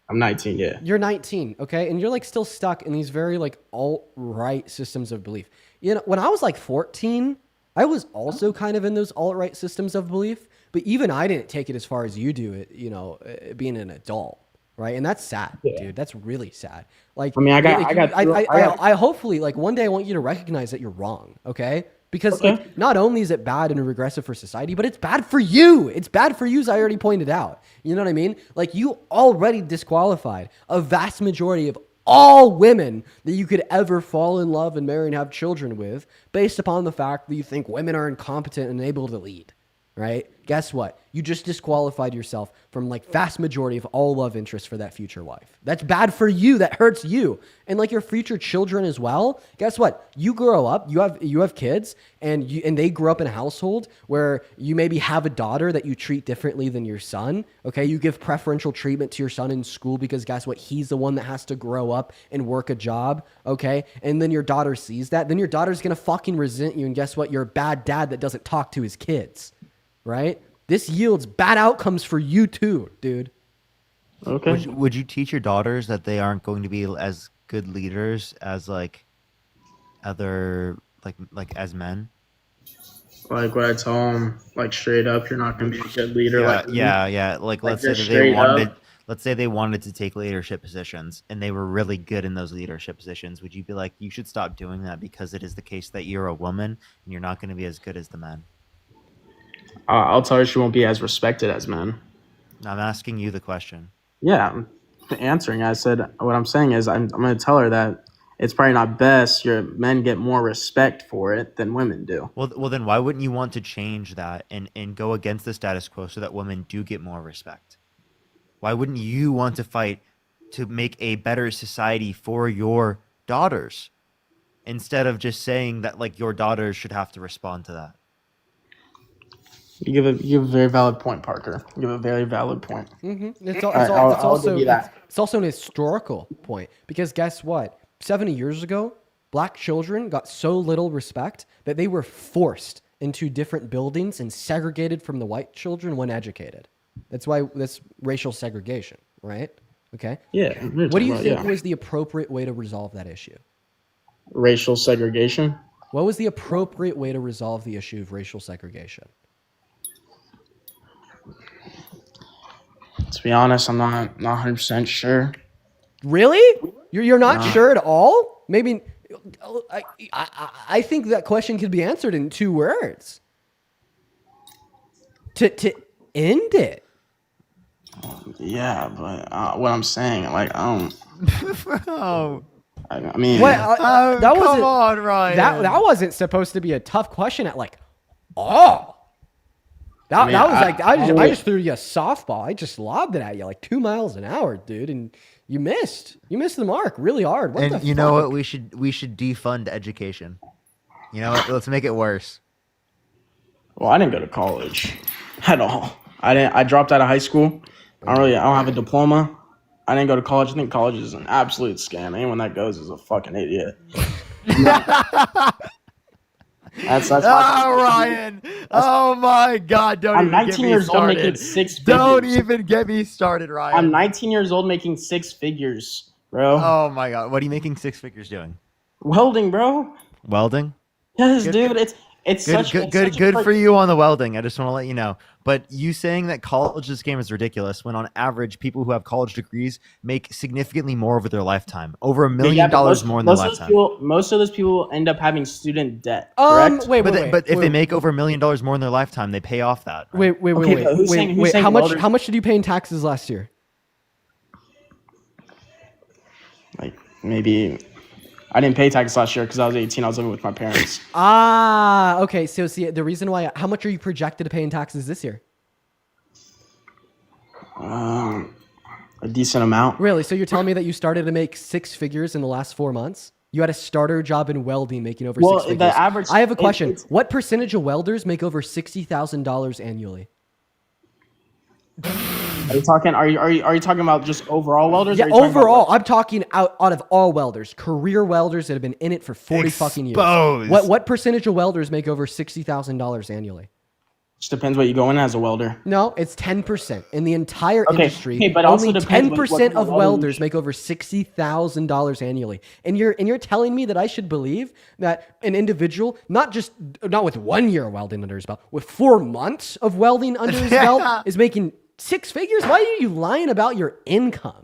I'm 19. Yeah. You're 19, okay? And you're like still stuck in these very like alt-right systems of belief. You know, when I was like 14, I was also kind of in those alt-right systems of belief, but even I didn't take it as far as you do it, being an adult, right? And that's sad, dude. That's really sad. Like, I mean, I hopefully like one day I want you to recognize that you're wrong, okay? Because like, not only is it bad and regressive for society, but it's bad for you. It's bad for you, as I already pointed out. You know what I mean? Like you already disqualified a vast majority of all women that you could ever fall in love and marry and have children with based upon the fact that you think women are incompetent and unable to lead, right? Guess what? You just disqualified yourself from like vast majority of all love interest for that future wife. That's bad for you. That hurts you. And like your future children as well. Guess what? You grow up, you have kids and they grow up in a household where you maybe have a daughter that you treat differently than your son. Okay. You give preferential treatment to your son in school because guess what? He's the one that has to grow up and work a job. Okay. And then your daughter sees that. Then your daughter's going to fucking resent you. And guess what? You're a bad dad that doesn't talk to his kids. Right? This yields bad outcomes for you too, dude. Okay. Would you teach your daughters that they aren't going to be as good leaders as like other like as men? Like what I tell them, like straight up, you're not gonna be a good leader. Yeah. Like let's say just that they straight wanted. up. Let's say they wanted to take leadership positions and they were really good in those leadership positions. Would you be like, you should stop doing that because it is the case that you're a woman and you're not going to be as good as the men? I'll tell her she won't be as respected as men. I'm asking you the question. Yeah, I'm answering. I said what I'm saying is I'm going to tell her that it's probably not best. Your men get more respect for it than women do. Well, then why wouldn't you want to change that and go against the status quo so that women do get more respect? Why wouldn't you want to fight to make a better society for your daughters instead of just saying that like your daughters should have to respond to that? You give a very valid point, Parker. You give a very valid point. Mm-hmm. I'll give you that. It's also an historical point because guess what? 70 years ago, black children got so little respect that they were forced into different buildings and segregated from the white children when educated. That's racial segregation, right? Okay. Yeah. What do you think was the appropriate way to resolve that issue? Racial segregation? What was the appropriate way to resolve the issue of racial segregation? To be honest, I'm not 100% sure. Really? You're not sure at all? Maybe I think that question could be answered in 2 words. To end it. Yeah, but what I'm saying, like, Bro. I mean, What? That come wasn't. on, Ryan. That wasn't supposed to be a tough question. At like, oh. That, I mean, that was like I just I threw you a softball. I just lobbed it at you like 2 miles an hour, dude, and you missed. You missed the mark really hard. What And the you know fuck? what? We should defund education. You know what? Let's make it worse. Well, I didn't go to college at all. I dropped out of high school. I don't have a diploma. I didn't go to college. I think college is an absolute scam. Anyone that goes is a fucking idiot. That's Ryan. Oh my God! Don't I'm even 19 get me years old started. making six figures. Don't even get me started, Ryan. I'm 19 years old making six figures, bro. Oh my God! What are you making six figures doing? Welding, bro. Welding? Yes, Good. dude. It's Good, such good, it's such a good for you on the welding. I just want to let you know. But you saying that college this game is ridiculous when on average people who have college degrees make significantly more over their lifetime, over $1 million more in their lifetime. Most of those people end up having student debt. Correct? But if they make over $1 million more in their lifetime, they pay off that. Right? Wait. How much did you pay in taxes last year? Like maybe. I didn't pay taxes last year because I was 18. I was living with my parents. Okay. So see, the reason why, how much are you projected to pay in taxes this year? A decent amount. Really? So you're telling me that you started to make six figures in the last 4 months? You had a starter job in welding making over six figures. The average. I have a question. What percentage of welders make over $60,000 annually? Are you talking? Are you talking about just overall welders? Yeah, or are you talking about overall. I'm talking out of all welders, career welders that have been in it for 40 fucking years. What percentage of welders make over $60,000 annually? Just depends what you go in as a welder. No, it's 10%. In the entire industry, okay, but also only depends 10% what of welders make over $60,000 annually. And you're telling me that I should believe that an individual, not with 1 year of welding under his belt, with 4 months of welding under his belt, is making six figures? Why are you lying about your income?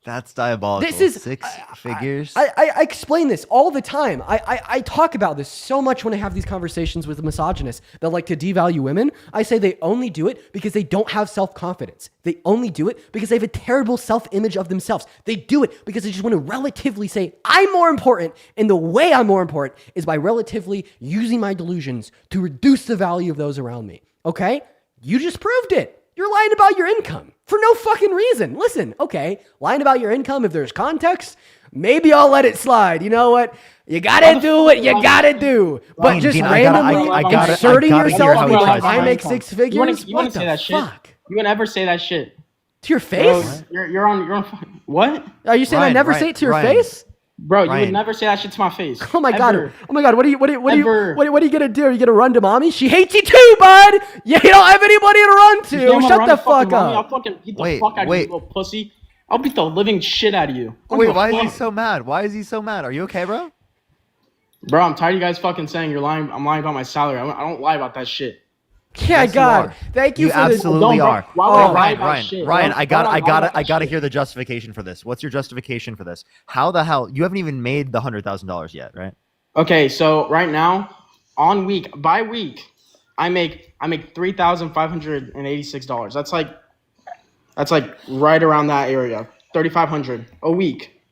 That's diabolical. This is six figures. I explain this all the time. I talk about this so much when I have these conversations with misogynists that like to devalue women. I say they only do it because they don't have self-confidence. They only do it because they have a terrible self-image of themselves. They do it because they just want to relatively say, I'm more important. And the way I'm more important is by relatively using my delusions to reduce the value of those around me. Okay? You just proved it. You're lying about your income for no fucking reason. Listen, okay, lying about your income, if there's context, maybe I'll let it slide. You know what? You gotta do what you gotta do. But just randomly inserting yourself, like I make six figures? You want to say that shit? You would never say that shit. To your face? Bro, you're on what? Are you saying I never say it to your face? Bro, you would never say that shit to my face. Oh my god! Ever. Oh my god! What are you gonna do? Are you gonna run to mommy? She hates you too, bud. You don't have anybody to run to. Shut the fuck up. I'll fucking beat the fuck out of you, little pussy. I'll beat the living shit out of you. Wait, why is he so mad? Why is he so mad? Are you okay, bro? Bro, I'm tired of you guys fucking saying you're lying. I'm lying about my salary. I don't lie about that shit. Yeah, yes, God, thank you for this. You absolutely are. Oh, Ryan, I gotta hear the justification for this. What's your justification for this? How the hell? You haven't even made the $100,000 yet, right? Okay, so right now, by week, I make $3,586. That's like right around that area. $3,500 a week.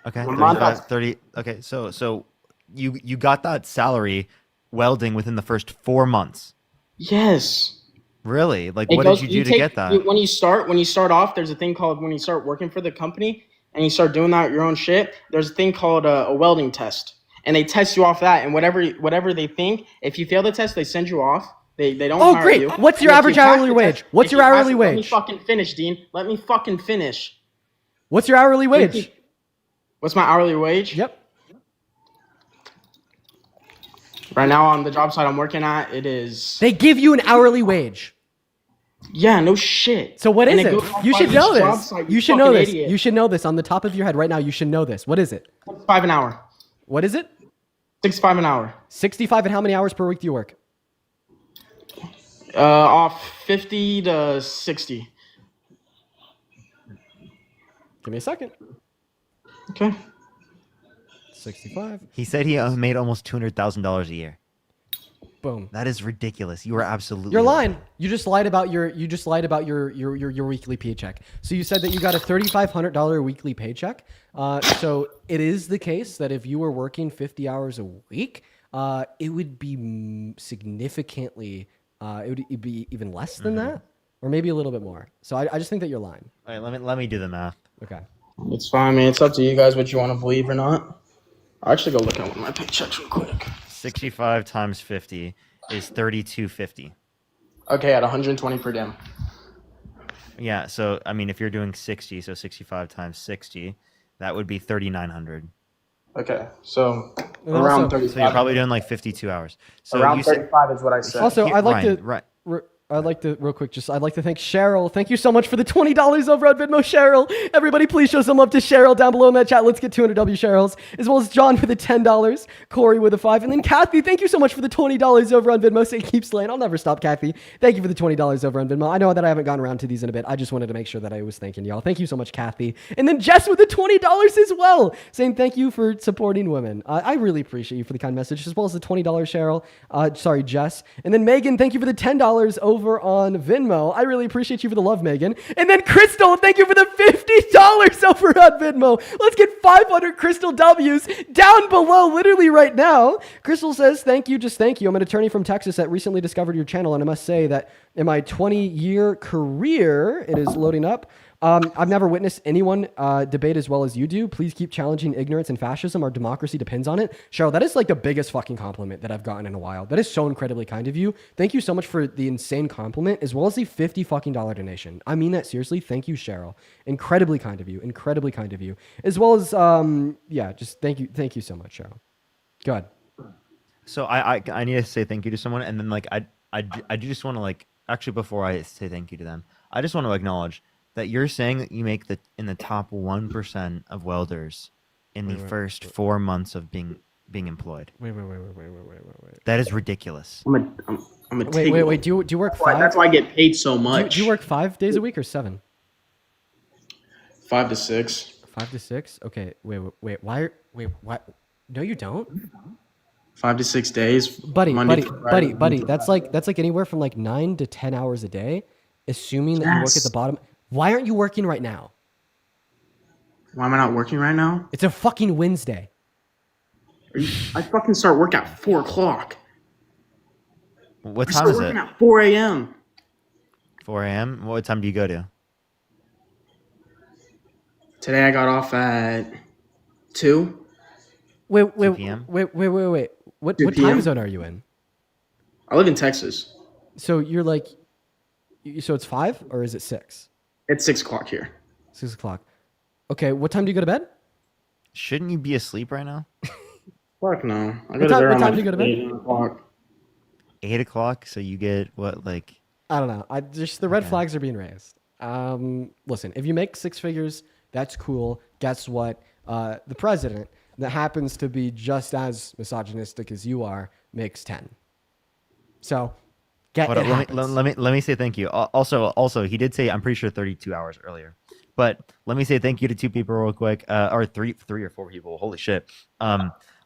Okay, 30. Okay, so you got that salary welding within the first 4 months. Yes. Really? Like, what did you do to get that? When you start off, there's a thing called when you start working for the company and you start doing that your own shit. There's a thing called a welding test, and they test you off that. And whatever they think, if you fail the test, they send you off. They don't. Oh, hire great! you. What's your average hourly wage? What's your hourly wage? Let me fucking finish, Dean. Let me fucking finish. What's your hourly wage? What's my hourly wage? Yep. Right now on the job site I'm working at, it is... They give you an hourly wage. Yeah, no shit. So what is it? You should know this. You should know this. Idiot. You should know this on the top of your head right now. You should know this. What is it? $65 an hour. What is it? $65 an hour. 65, and how many hours per week do you work? Off 50 to 60. Give me a second. Okay. 65. He said he made almost $200,000 a year. Boom. That is ridiculous. You are absolutely You're lying. lying. You just lied about your weekly paycheck. So you said that you got a $3,500 weekly paycheck. So it is the case that if you were working 50 hours a week, it would be significantly. It would be even less than that, or maybe a little bit more. So I just think that you're lying. All right, let me do the math. Okay. It's fine, man. It's up to you guys what you want to believe or not. I'll actually go look at one of my paychecks real quick. 65 times 50 is 32.50. Okay, at 120 per diem. Yeah, so I mean, if you're doing 60, so 65 times 60, that would be 3,900. Okay, so And around also- 35. So you're probably doing like 52 hours. So around you said, 35 is what I said. Also, Here- I'd like Ryan, to. Right. I'd like to real quick. I'd like to thank Cheryl. Thank you so much for the $20 over on Venmo, Cheryl. Everybody, please show some love to Cheryl down below in that chat. Let's get 200 W Cheryls, as well as John for the $10, Corey with a 5, and then Kathy. Thank you so much for the $20 over on Venmo. Say keep slaying. I'll never stop, Kathy. Thank you for the $20 over on Venmo. I know that I haven't gotten around to these in a bit. I just wanted to make sure that I was thanking y'all. Thank you so much, Kathy. And then Jess with the $20 as well, saying thank you for supporting women. I really appreciate you for the kind message, as well as the $20 Cheryl. Sorry, Jess. And then Megan, thank you for the $10 over on Venmo. I really appreciate you for the love, Megan. And then Crystal, thank you for the $50 over on Venmo. Let's get 500 Crystal W's down below, literally right now. Crystal says, thank you, just thank you. I'm an attorney from Texas that recently discovered your channel, and I must say that in my 20-year career, it is loading up. I've never witnessed anyone debate as well as you do. Please keep challenging ignorance and fascism. Our democracy depends on it. Cheryl, that is like the biggest fucking compliment that I've gotten in a while. That is so incredibly kind of you. Thank you so much for the insane compliment, as well as the $50 fucking donation. I mean that seriously. Thank you, Cheryl. Incredibly kind of you. Incredibly kind of you. As well as, yeah, just thank you. Thank you so much, Cheryl. Go ahead. So I need to say thank you to someone, and then like I do just want to like actually before I say thank you to them, I just want to acknowledge that you're saying that you make in the top 1% of welders in the first 4 months of being employed. Wait. That is ridiculous. I'm a Wait. Do you work 5? That's why I get paid so much. Do you work 5 days a week or 7? 5 to 6. 5 to 6? Okay. Wait. Why? No, you don't. 5 to 6 days. Buddy. Friday. That's like anywhere from like 9 to 10 hours a day, assuming that you work at the bottom. Why aren't you working right now? Why am I not working right now? It's a fucking Wednesday. I fucking start work at 4 o'clock. What I time start is working it? at 4 a.m. 4 a.m. What time do you go to? Today I got off at 2. Wait. 2 p.m.? Wait. What 2 time p.m.? zone are you in? I live in Texas. So you're like, so it's 5 or is it 6? It's 6 o'clock here. 6 o'clock. Okay. What time do you go to bed? Shouldn't you be asleep right now? Fuck no. I What time do you go to bed? 8 o'clock. 8 o'clock. So you get what, like? I don't know. The red Okay. flags are being raised. Listen, if you make 6 figures, that's cool. Guess what? The president that happens to be just as misogynistic as you are makes 10. So Hold on, let me say thank you. Also, he did say I'm pretty sure 32 hours earlier, but let me say thank you to 2 people real quick, or three or 4 people. Holy shit.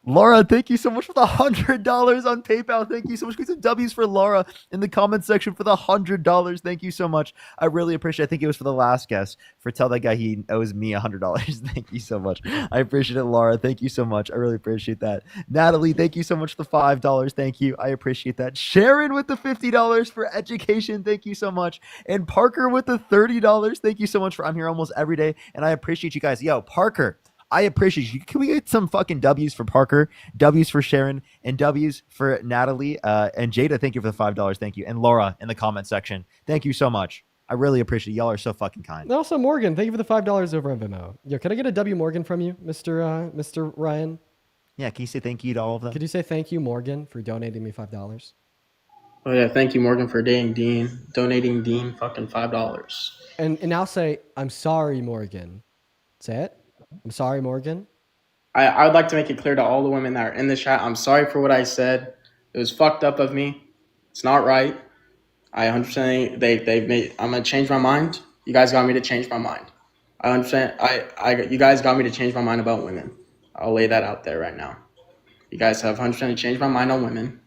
Laura, thank you so much for the $100 on PayPal. Thank you so much. Get some W's for Laura in the comment section for the $100. Thank you so much. I really appreciate it. I think it was for the last guest for tell that guy he owes me $100. Thank you so much. I appreciate it, Laura. Thank you so much. I really appreciate that. Natalie, thank you so much for the $5. Thank you. I appreciate that. Sharon with the $50 for education. Thank you so much. And Parker with the $30. Thank you so much for I'm here almost every day. And I appreciate you guys. Yo, Parker, I appreciate you. Can we get some fucking W's for Parker, W's for Sharon, and W's for Natalie? And Jada, thank you for the $5. Thank you. And Laura in the comment section. Thank you so much. I really appreciate it. Y'all are so fucking kind. And also, Morgan, thank you for the $5 over on Venmo. Yo, can I get a W Morgan from you, Mr. Ryan? Yeah, can you say thank you to all of them? Could you say thank you, Morgan, for donating me $5? Oh yeah, thank you, Morgan, for donating Dean fucking $5. And now say, I'm sorry, Morgan. Say it. I'm sorry, Morgan. I would like to make it clear to all the women that are in the chat, I'm sorry for what I said. It was fucked up of me. It's not right. I understand I'm gonna change my mind. You guys got me to change my mind. I understand. You guys got me to change my mind about women. I'll lay that out there right now. You guys have 100% changed my mind on women.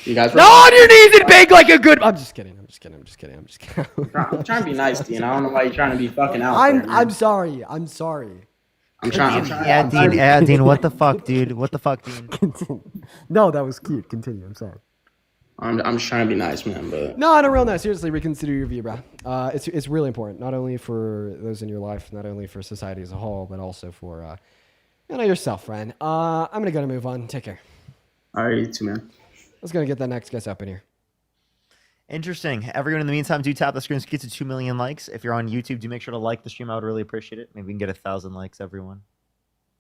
You guys. No, on your knees and beg like a good. I'm just kidding. I'm just kidding. I'm trying to be nice, Dean. I don't know why you're trying to be fucking out there. I'm sorry. I'm sorry. I'm trying. Dean, what the fuck, dude? What the fuck, Dean? No, that was cute. Continue. I'm sorry. I'm just trying to be nice, man. But No, on a real note, seriously, reconsider your view, bro. It's really important, not only for those in your life, not only for society as a whole, but also for yourself, friend. I'm gonna go to move on. Take care. All right, you too, man. Let's go get that next guest up in here. Interesting. Everyone, in the meantime, do tap the screen to get to 2 million likes. If you're on YouTube, do make sure to like the stream. I would really appreciate it. Maybe we can get 1,000 likes, everyone.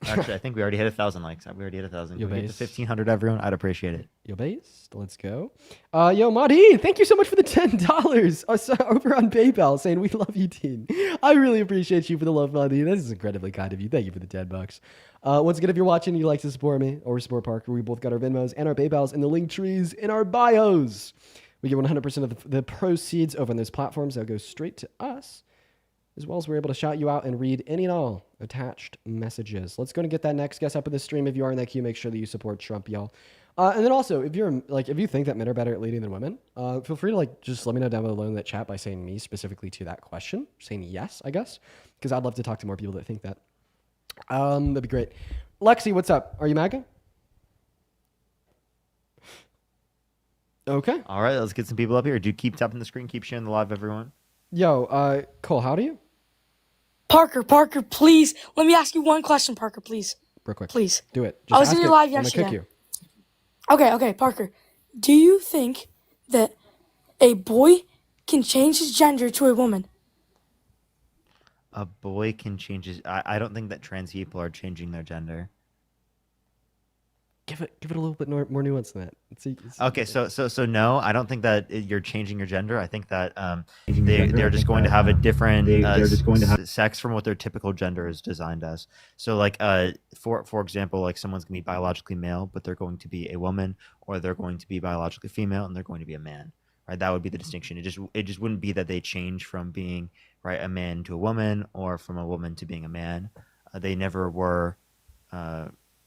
Actually, I think we already hit 1,000 likes. We already hit 1,000. If we get to 1,500, everyone, I'd appreciate it. Yo, based. Let's go. Yo, Madi, thank you so much for the $10 over on PayPal, saying we love you, Dean. I really appreciate you for the love, Madi. This is incredibly kind of you. Thank you for the $10. Once again, if you're watching, you'd like to support me or support Parker, we both got our Venmos and our PayPals in the link trees in our bios. We get 100% of the proceeds over on those platforms. That goes straight to us, as well as we're able to shout you out and read any and all attached messages. Let's go and get that next guest up in the stream. If you are in that queue, make sure that you support Trump, y'all. And then also, if you think that men are better at leading than women, feel free to just let me know down below in that chat by saying me specifically to that question, saying yes, I guess, because I'd love to talk to more people that think that. That'd be great. Lexi, what's up? Are you MAGA? Okay. All right, let's get some people up here. Do keep tapping the screen, keep sharing the live, everyone. Yo, Cole, how do you? Parker, please. Let me ask you one question, Parker, please. Real quick. Please. Do it. I was in your live I'm yesterday. gonna kick you. Okay, Parker. Do you think that a boy can change his gender to a woman? A boy can change his... I don't think that trans people are changing their gender. Give it a little bit more nuance than that. Okay, so no, I don't think that you're changing your gender. I think that they're just going to have a different sex from what their typical gender is designed as. So like for example, like someone's gonna be biologically male, but they're going to be a woman, or they're going to be biologically female and they're going to be a man. Right? That would be the distinction. It just wouldn't be that they change from being a man to a woman or from a woman to being a man. They never were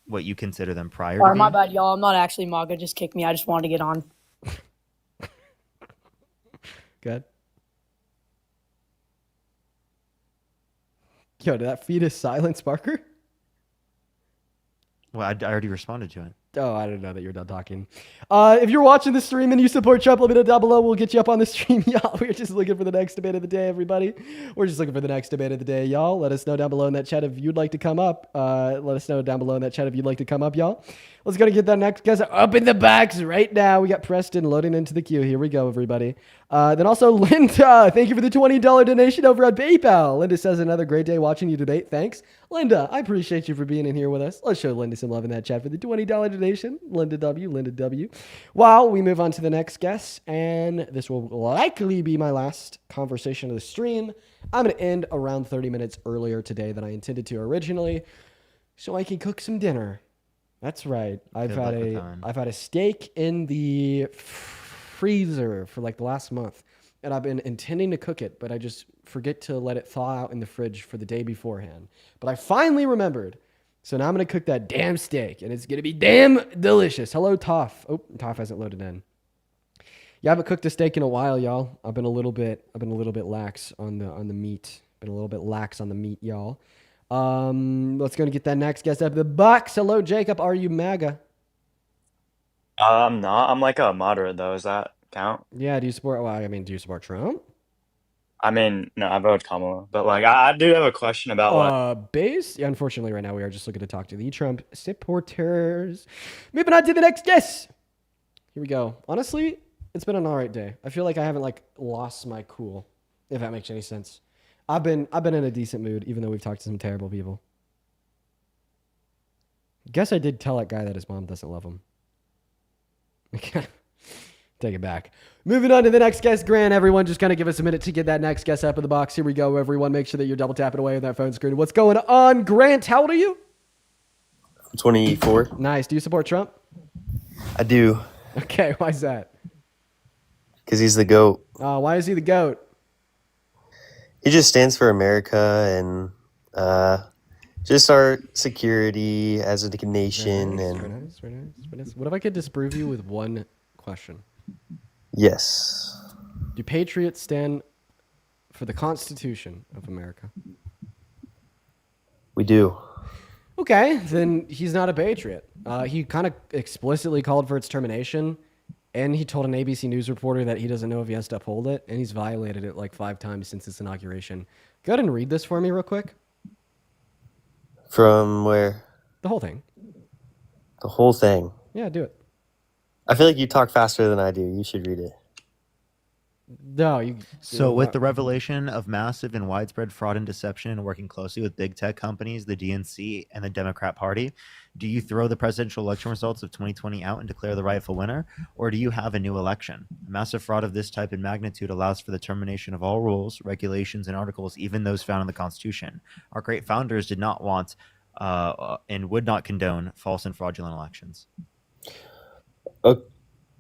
what you consider them prior to Sorry, my being. bad, y'all. I'm not actually MAGA. Just kick me. I just wanted to get on. Good. Yo, did that fetus silence Parker? Well, I already responded to it. Oh, I didn't know that you were done talking. If you're watching the stream and you support Trump, let me know down below. We'll get you up on the stream, y'all. We're just looking for the next debate of the day, everybody. We're just looking for the next debate of the day, y'all. Let us know down below in that chat if you'd like to come up. Let us know down below in that chat if you'd like to come up, y'all. Let's go and get that next guest up in the backs right now. We got Preston loading into the queue. Here we go, everybody. Then also Linda, thank you for the $20 donation over on PayPal. Linda says, another great day watching you debate. Thanks. Linda, I appreciate you for being in here with us. Let's show Linda some love in that chat for the $20 donation. Linda W. While we move on to the next guest, and this will likely be my last conversation of the stream. I'm going to end around 30 minutes earlier today than I intended to originally, so I can cook some dinner. That's right. I've had a steak in the freezer for like the last month, and I've been intending to cook it, but I just forget to let it thaw out in the fridge for the day beforehand. But I finally remembered. So now I'm going to cook that damn steak, and it's going to be damn delicious. Hello, Toph. Oh, Toph hasn't loaded in. Yeah, I haven't cooked a steak in a while, y'all. I've been a little bit lax on the meat. Been a little bit lax on the meat, y'all. Let's go and get that next guest up the box. Hello, Jacob. Are you MAGA? I'm not. I'm like a moderate though. Does that count? Yeah. Do you support? Well, I mean, do you support Trump? I mean, no, I voted Kamala, but like I do have a question about like Base? Yeah, unfortunately, right now we are just looking to talk to the Trump supporters. Moving on to the next guest. Here we go. Honestly, it's been an alright day. I feel like I haven't lost my cool, if that makes any sense. I've been in a decent mood, even though we've talked to some terrible people. Guess I did tell that guy that his mom doesn't love him. Take it back. Moving on to the next guest, Grant. Everyone, just kind of give us a minute to get that next guest up in the box. Here we go, everyone. Make sure that you're double tapping away on that phone screen. What's going on, Grant? How old are you? 24. Nice. Do you support Trump? I do. Okay, why is that? Because he's the GOAT. Why is he the GOAT? He just stands for America and just our security as a nation. Very nice. What if I could disprove you with one question. Yes, Do patriots stand for the Constitution of America? we do. Okay, then he's not a patriot. He kind of explicitly called for its termination, and he told an ABC News reporter that he doesn't know if he has to uphold it, and he's violated it like 5 times since its inauguration. Go ahead and read this for me real quick. From where? The whole thing. The whole thing. Yeah, do it. I feel like you talk faster than I do. You should read it. No, you. So, with the revelation of massive and widespread fraud and deception and working closely with big tech companies, the DNC, and the Democrat Party, do you throw the presidential election results of 2020 out and declare the rightful winner? Or do you have a new election? Massive fraud of this type and magnitude allows for the termination of all rules, regulations, and articles, even those found in the Constitution. Our great founders did not want and would not condone false and fraudulent elections.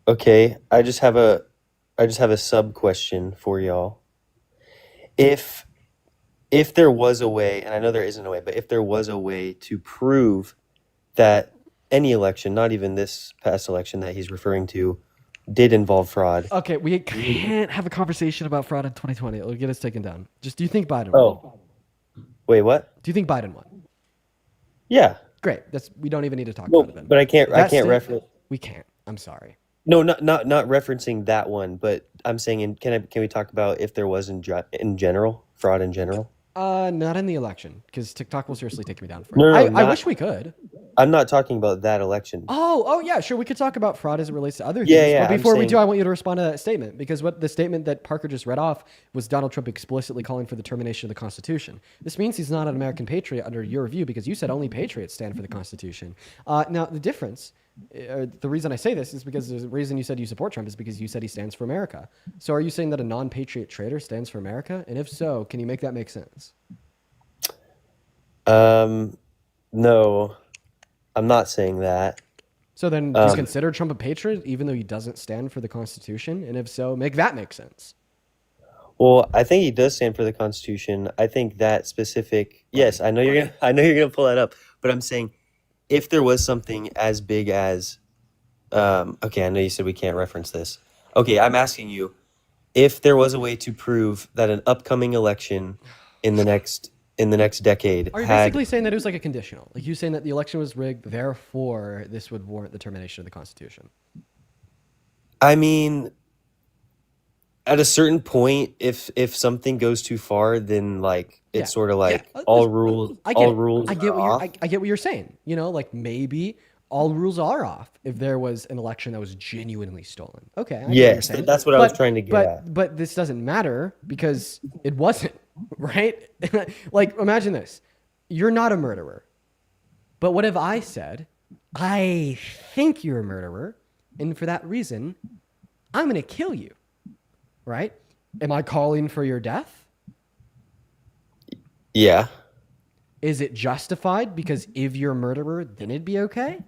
Okay, I just have a sub question for y'all. If there was a way, and I know there isn't a way, but if there was a way to prove that any election, not even this past election that he's referring to, did involve fraud. Okay, we can't have a conversation about fraud in 2020. It'll get us taken down. Just do you think Biden won? Oh, wait, what? Do you think Biden won? Yeah. Great. We don't even need to talk No, about it then. but I can't reference. We can't. I'm sorry. No, not referencing that one, but I'm saying, can we talk about if there was in general fraud in general? Not in the election, because TikTok will seriously take me down for it. No, I wish we could. I'm not talking about that election. Oh yeah, sure. We could talk about fraud as it relates to other things. Yeah, But before we do, I want you to respond to that statement, because what the statement that Parker just read off was Donald Trump explicitly calling for the termination of the Constitution. This means he's not an American patriot under your view, because you said only patriots stand for the Constitution. Now the difference. The reason I say this is because the reason you said you support Trump is because you said he stands for America. So are you saying that a non-patriot traitor stands for America? And if so, can you make that make sense? No, I'm not saying that. So then do you consider Trump a patriot even though he doesn't stand for the Constitution? And if so, make that make sense. Well, I think he does stand for the Constitution. I think that specific. Yes, I know you're gonna pull that up, but I'm saying, if there was something as big as, okay, I know you said we can't reference this. Okay, I'm asking you, if there was a way to prove that an upcoming election in the next decade Are you had, basically saying that it was like a conditional? Like you saying that the election was rigged, therefore this would warrant the termination of the Constitution? I mean, at a certain point, if something goes too far, then like it's sort of like all rules. I get what you're saying. You know, like maybe all rules are off if there was an election that was genuinely stolen. Okay. I get what you're Yes, saying. that's what I was trying to get at. But this doesn't matter because it wasn't, right? Like imagine this: you're not a murderer, but what if I said, I think you're a murderer, and for that reason, I'm going to kill you. Right? Am I calling for your death? Yeah. Is it justified because if you're a murderer, then it'd be okay?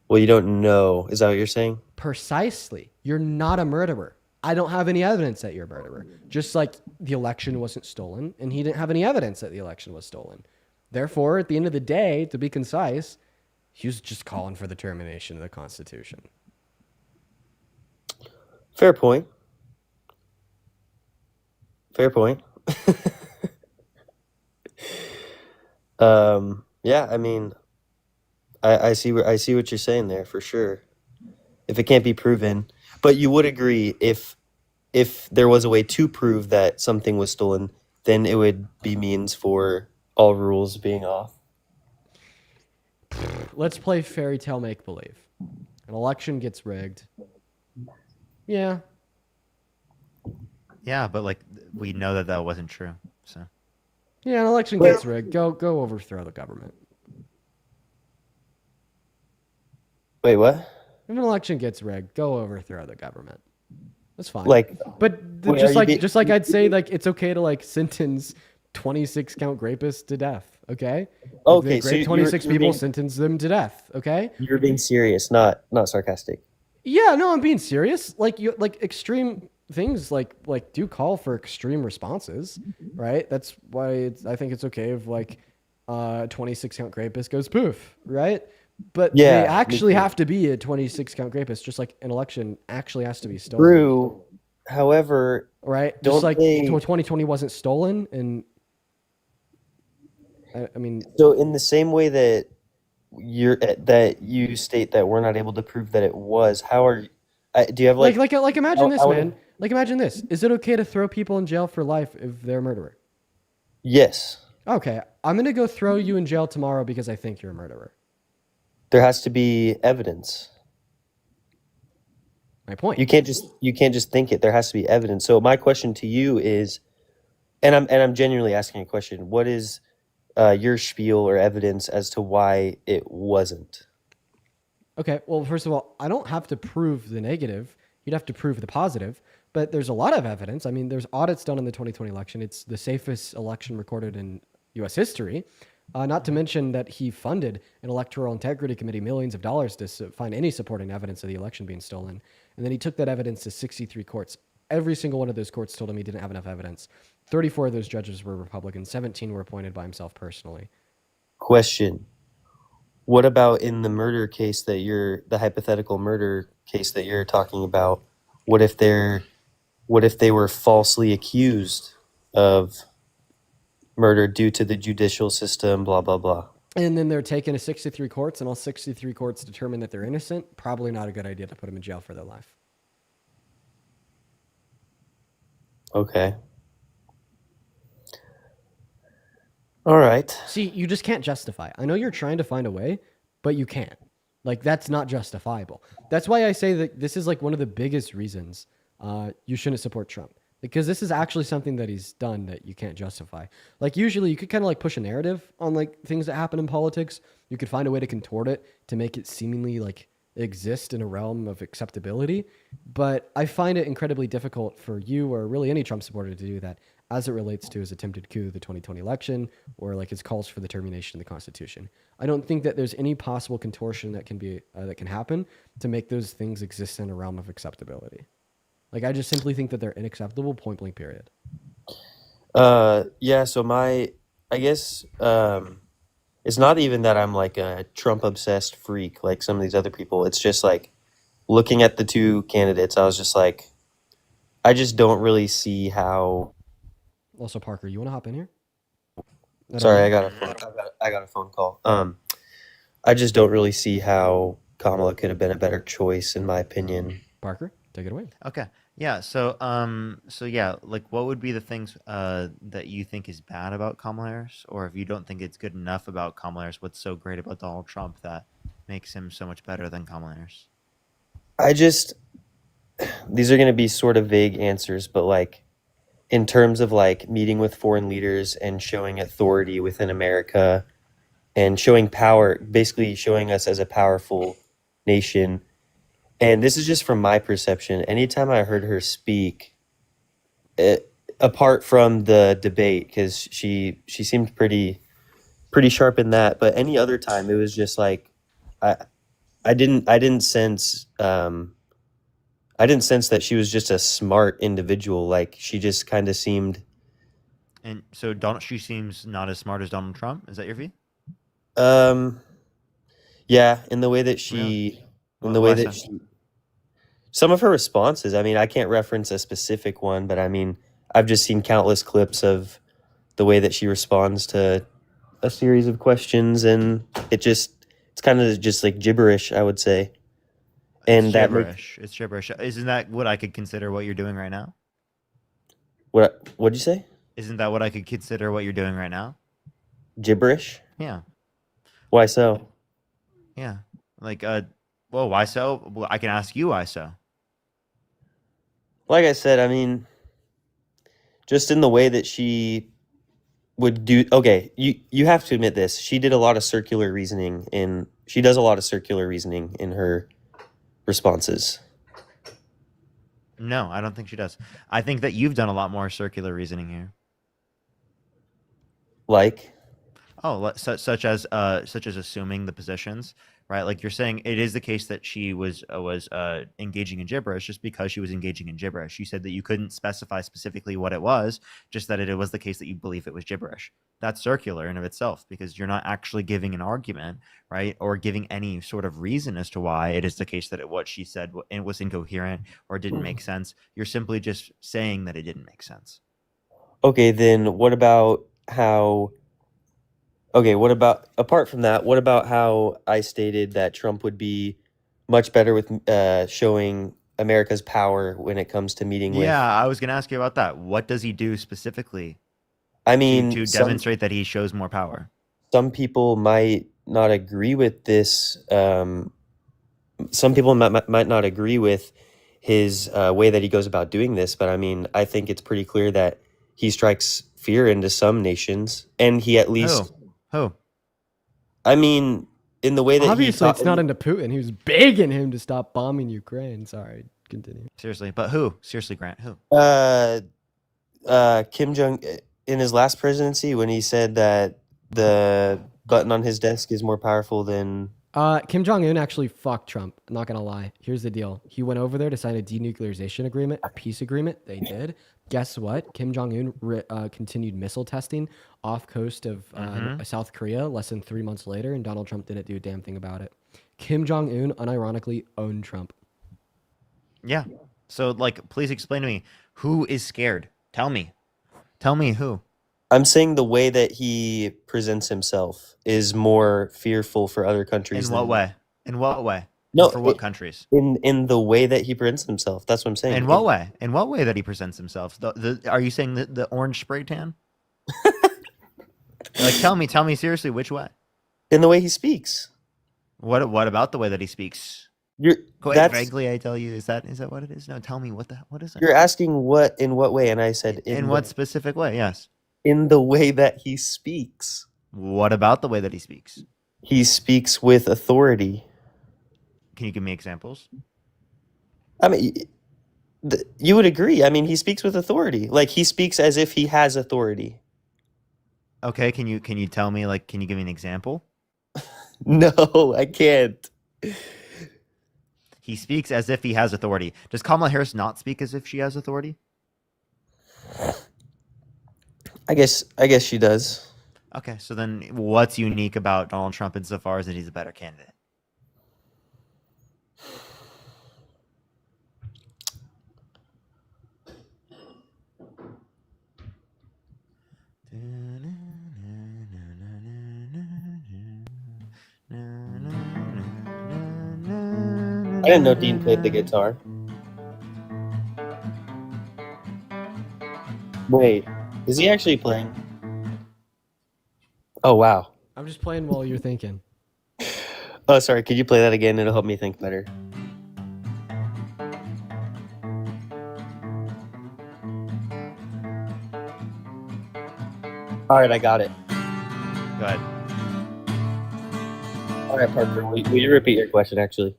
Well, you don't know. Is that what you're saying? Precisely. You're not a murderer. I don't have any evidence that you're a murderer. Just like the election wasn't stolen, and he didn't have any evidence that the election was stolen. Therefore, at the end of the day, to be concise, he was just calling for the termination of the Constitution. Fair point. Fair point. Yeah, I mean, I see what you're saying there for sure. If it can't be proven, but you would agree if there was a way to prove that something was stolen, then it would be means for all rules being off. Let's play fairy tale make believe. An election gets rigged. Yeah. Yeah, but like we know that wasn't true. So yeah, an election gets rigged. Go overthrow the government. Wait, what? If an election gets rigged, go overthrow the government. That's fine. But just like I'd say, like it's okay to like sentence 26 count rapists to death. Okay. Okay, so 26 people, sentence them to death. Okay. You're being serious, not sarcastic. Yeah, no, I'm being serious. Like extreme things like do call for extreme responses, right? That's why I think it's okay if like 26 count rapist goes poof, right? But they Yeah, me actually too. have to be a 26 count rapist, just like an election actually has to be stolen. True. However, Right? Just don't like they? 2020 wasn't stolen. And I mean, So in the same way that you state that we're not able to prove that it was, how are do you have like imagine this, I man. would, Like imagine this. Is it okay to throw people in jail for life if they're a murderer? yes, Okay, I'm gonna go throw you in jail tomorrow because I think you're a murderer. there has to be evidence. My point. You can't just think it. There has to be evidence. So my question to you is, and I'm genuinely asking a question. What is your spiel or evidence as to why it wasn't? Okay, well, first of all, I don't have to prove the negative. You'd have to prove the positive. But there's a lot of evidence. I mean, there's audits done in the 2020 election. It's the safest election recorded in U.S. history. Not to mention that he funded an electoral integrity committee millions of dollars to find any supporting evidence of the election being stolen. And then he took that evidence to 63 courts. Every single one of those courts told him he didn't have enough evidence. 34 of those judges were Republicans. 17 were appointed by himself personally. Question. What about in the murder case the hypothetical murder case that you're talking about? What if they were falsely accused of murder due to the judicial system, blah, blah, blah? And then they're taken to 63 courts, and all 63 courts determine that they're innocent. Probably not a good idea to put them in jail for their life. Okay. All right. See, you just can't justify. I know you're trying to find a way, but you can't. Like, that's not justifiable. That's why I say that this is like one of the biggest reasons you shouldn't support Trump. Because this is actually something that he's done that you can't justify. Like, usually you could kind of like push a narrative on like things that happen in politics. You could find a way to contort it to make it seemingly like exist in a realm of acceptability. But I find it incredibly difficult for you or really any Trump supporter to do that as it relates to his attempted coup, the 2020 election, or like his calls for the termination of the Constitution. I don't think that there's any possible contortion that can be that can happen to make those things exist in a realm of acceptability. Like, I just simply think that they're unacceptable, point blank, period. Yeah, so I guess it's not even that I'm like a Trump obsessed freak like some of these other people. It's just like looking at the two candidates, I was just like, I just don't really see how. Also, Parker, you want to hop in here? Sorry, I got a phone call. I just don't really see how Kamala could have been a better choice, in my opinion. Parker, take it away. Okay. Yeah. So yeah, like what would be the things that you think is bad about Kamala Harris, or if you don't think it's good enough about Kamala Harris, what's so great about Donald Trump that makes him so much better than Kamala Harris? These are going to be sort of vague answers, but like in terms of like meeting with foreign leaders and showing authority within America and showing power, basically showing us as a powerful nation. And this is just from my perception. Anytime I heard her speak, apart from the debate, because she seemed pretty sharp in that, but any other time it was just like I didn't sense that she was just a smart individual. Like she just kind of seemed. And so she seems not as smart as Donald Trump. Is that your view? Yeah, in the way that she, some of her responses. I mean, I can't reference a specific one, but I mean, I've just seen countless clips of the way that she responds to a series of questions, and it's kind of just like gibberish, I would say. And It's gibberish. Isn't that what I could consider what you're doing right now? What'd you say? Isn't that what I could consider what you're doing right now? Gibberish? Yeah. Why so? Yeah. Like, well, why so? Well, I can ask you why so. Like I said, I mean, just in the way that she would do. Okay, you have to admit this. She did a lot of circular reasoning she does a lot of circular reasoning in her responses. No, I don't think she does. I think that you've done a lot more circular reasoning here. Like? Oh, such as assuming the positions right? Like you're saying, it is the case that she was engaging in gibberish just because she was engaging in gibberish. You said that you couldn't specify specifically what it was, just that it was the case that you believe it was gibberish. That's circular in of itself because you're not actually giving an argument, right, or giving any sort of reason as to why it is the case that what she said was incoherent or didn't make sense. You're simply just saying that it didn't make sense. Okay, then what about how? Okay, what about apart from that? What about how I stated that Trump would be much better with showing America's power when it comes to meeting with? Yeah, I was going to ask you about that. What does he do specifically I mean, to demonstrate that he shows more power? Some people might not agree with this. Some people might not agree with his way that he goes about doing this, but I mean, I think it's pretty clear that he strikes fear into some nations, and he at least. Who? I mean, in the way that obviously it's not into Putin. He was begging him to stop bombing Ukraine. Sorry, continue. Seriously, but who? Seriously, Grant, who? Kim Jong in his last presidency when he said that the button on his desk is more powerful than. Kim Jong-un actually fucked Trump. I'm not going to lie. Here's the deal. He went over there to sign a denuclearization agreement, a peace agreement. They did. Guess what? Kim Jong-un continued missile testing off coast of South Korea less than 3 months later, and Donald Trump didn't do a damn thing about it. Kim Jong-un unironically owned Trump. Yeah. So, like, please explain to me, who is scared? Tell me. Tell me who. I'm saying the way that he presents himself is more fearful for other countries. In what way? In what way? No, for what countries? In the way that he presents himself. That's what I'm saying. In what way? In what way that he presents himself? Are you saying the orange spray tan? Like, tell me seriously, which way? In the way he speaks. What about the way that he speaks? Quite frankly, I tell you, is that what it is? No, tell me what is it? You're asking in what way, and I said in what specific way? Yes. In the way that he speaks. What about the way that he speaks? He speaks with authority. Can you give me examples? I mean, you would agree. I mean, he speaks with authority. Like, he speaks as if he has authority. Okay, can you tell me, like, can you give me an example? No, I can't. He speaks as if he has authority. Does Kamala Harris not speak as if she has authority? I guess she does. Okay, so then what's unique about Donald Trump insofar as that he's a better candidate? I didn't know Dean played the guitar. Wait, is he actually playing? Oh, wow. I'm just playing while you're thinking. Oh, sorry. Could you play that again? It'll help me think better. All right, I got it. Go ahead. All right, Parker, will you repeat your question, actually?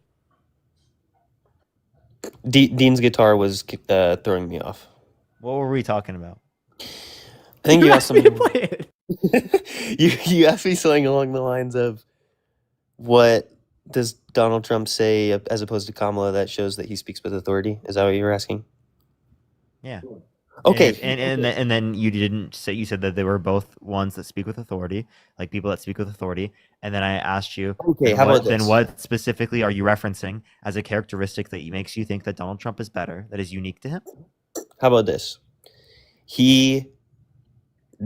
Dean's guitar was throwing me off. What were we talking about? I think you asked something. you asked me something along the lines of, what does Donald Trump say as opposed to Kamala that shows that he speaks with authority? Is that what you were asking? Yeah. Okay. And then you didn't say, you said that they were both ones that speak with authority, like people that speak with authority. And then I asked you, okay, how about this? Then what specifically are you referencing as a characteristic that makes you think that Donald Trump is better, that is unique to him? How about this? He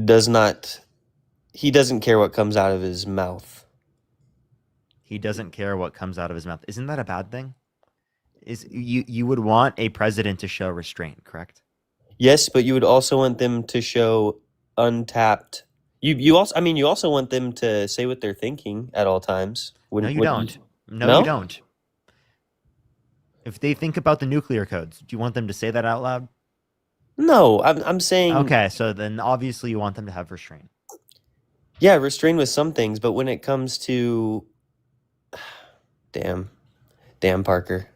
doesn't care what comes out of his mouth. He doesn't care what comes out of his mouth. Isn't that a bad thing? You would want a president to show restraint, correct? Yes, but you would also want them to show untapped. You also want them to say what they're thinking at all times. No, you don't. No, you don't. If they think about the nuclear codes, do you want them to say that out loud? No, I'm saying. Okay, so then obviously you want them to have restraint. Yeah, restrain with some things, but when it comes to, damn Parker,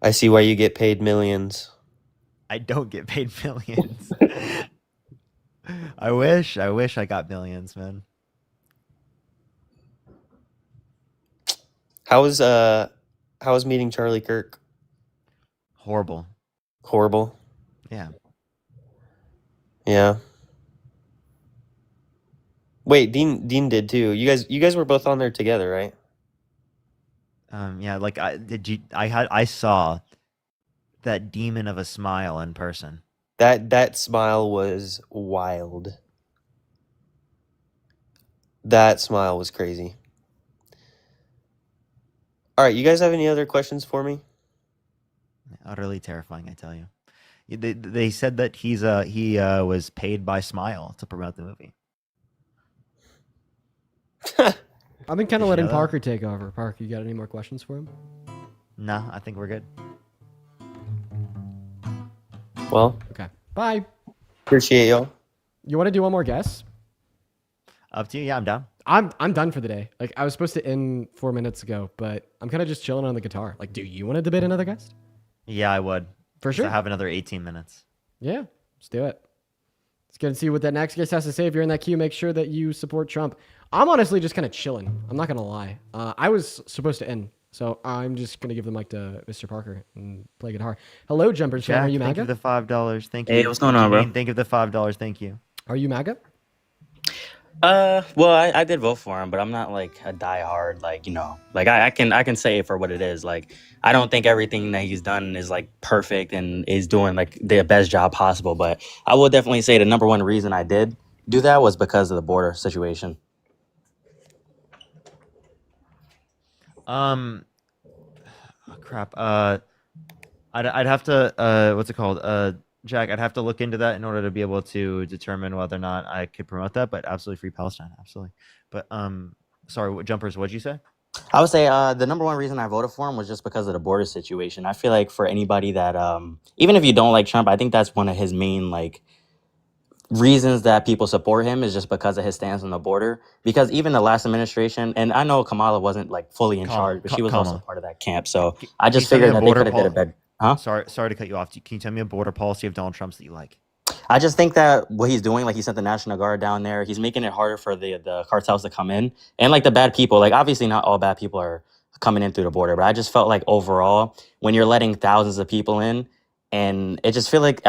I see why you get paid millions. I don't get paid millions. I wish I got millions, man. How was meeting Charlie Kirk? Horrible. Horrible. Yeah. Yeah. Wait, Dean did too. You guys were both on there together, right? Yeah, like I saw that demon of a smile in person. That smile was wild. That smile was crazy. All right, you guys have any other questions for me? Utterly terrifying, I tell you. They said that he was paid by Smile to promote the movie. I've been kind of letting Yeah. Parker take over. Parker, you got any more questions for him? Nah, I think we're good. Well, Okay. Bye. appreciate y'all. You want to do one more guess? Up to you. Yeah, I'm down. I'm done for the day. Like, I was supposed to end 4 minutes ago, but I'm kind of just chilling on the guitar. Like, do you want to debate another guest? Yeah, I would. For 'Cause sure. I have another 18 minutes. Yeah, let's do it. Let's get and see what that next guest has to say. If you're in that queue, make sure that you support Trump. I'm honestly just kind of chilling. I'm not going to lie. I was supposed to end, so I'm just going to give the mic to Mr. Parker and play guitar. Hello, Jumpers fan. Jack, Are you thank you MAGA? for the $5. Thank you. Hey, what's going on, bro? Janine, thank you for the $5. Thank you. Are you MAGA? Well, I did vote for him, but I'm not like a diehard, like, you know, like I can say it for what it is. Like, I don't think everything that he's done is like perfect and is doing like the best job possible. But I will definitely say the number one reason I did do that was because of the border situation. Oh, crap. I'd have to what's it called? Jack, I'd have to look into that in order to be able to determine whether or not I could promote that. But absolutely free Palestine, absolutely. But sorry, Jumpers, what'd you say? I would say the number one reason I voted for him was just because of the border situation. I feel like for anybody that even if you don't like Trump, I think that's one of his main like reasons that people support him is just because of his stance on the border. Because even the last administration, and I know Kamala wasn't like fully in charge, but she was also part of that camp. So I just Can you tell me figured a that they border could have did a better. Huh? Sorry to cut you off. Can you tell me a border policy of Donald Trump's that you like? I just think that what he's doing, like he sent the National Guard down there, he's making it harder for the cartels to come in. And like the bad people, like obviously not all bad people are coming in through the border, but I just felt like overall, when you're letting thousands of people in, and I feel like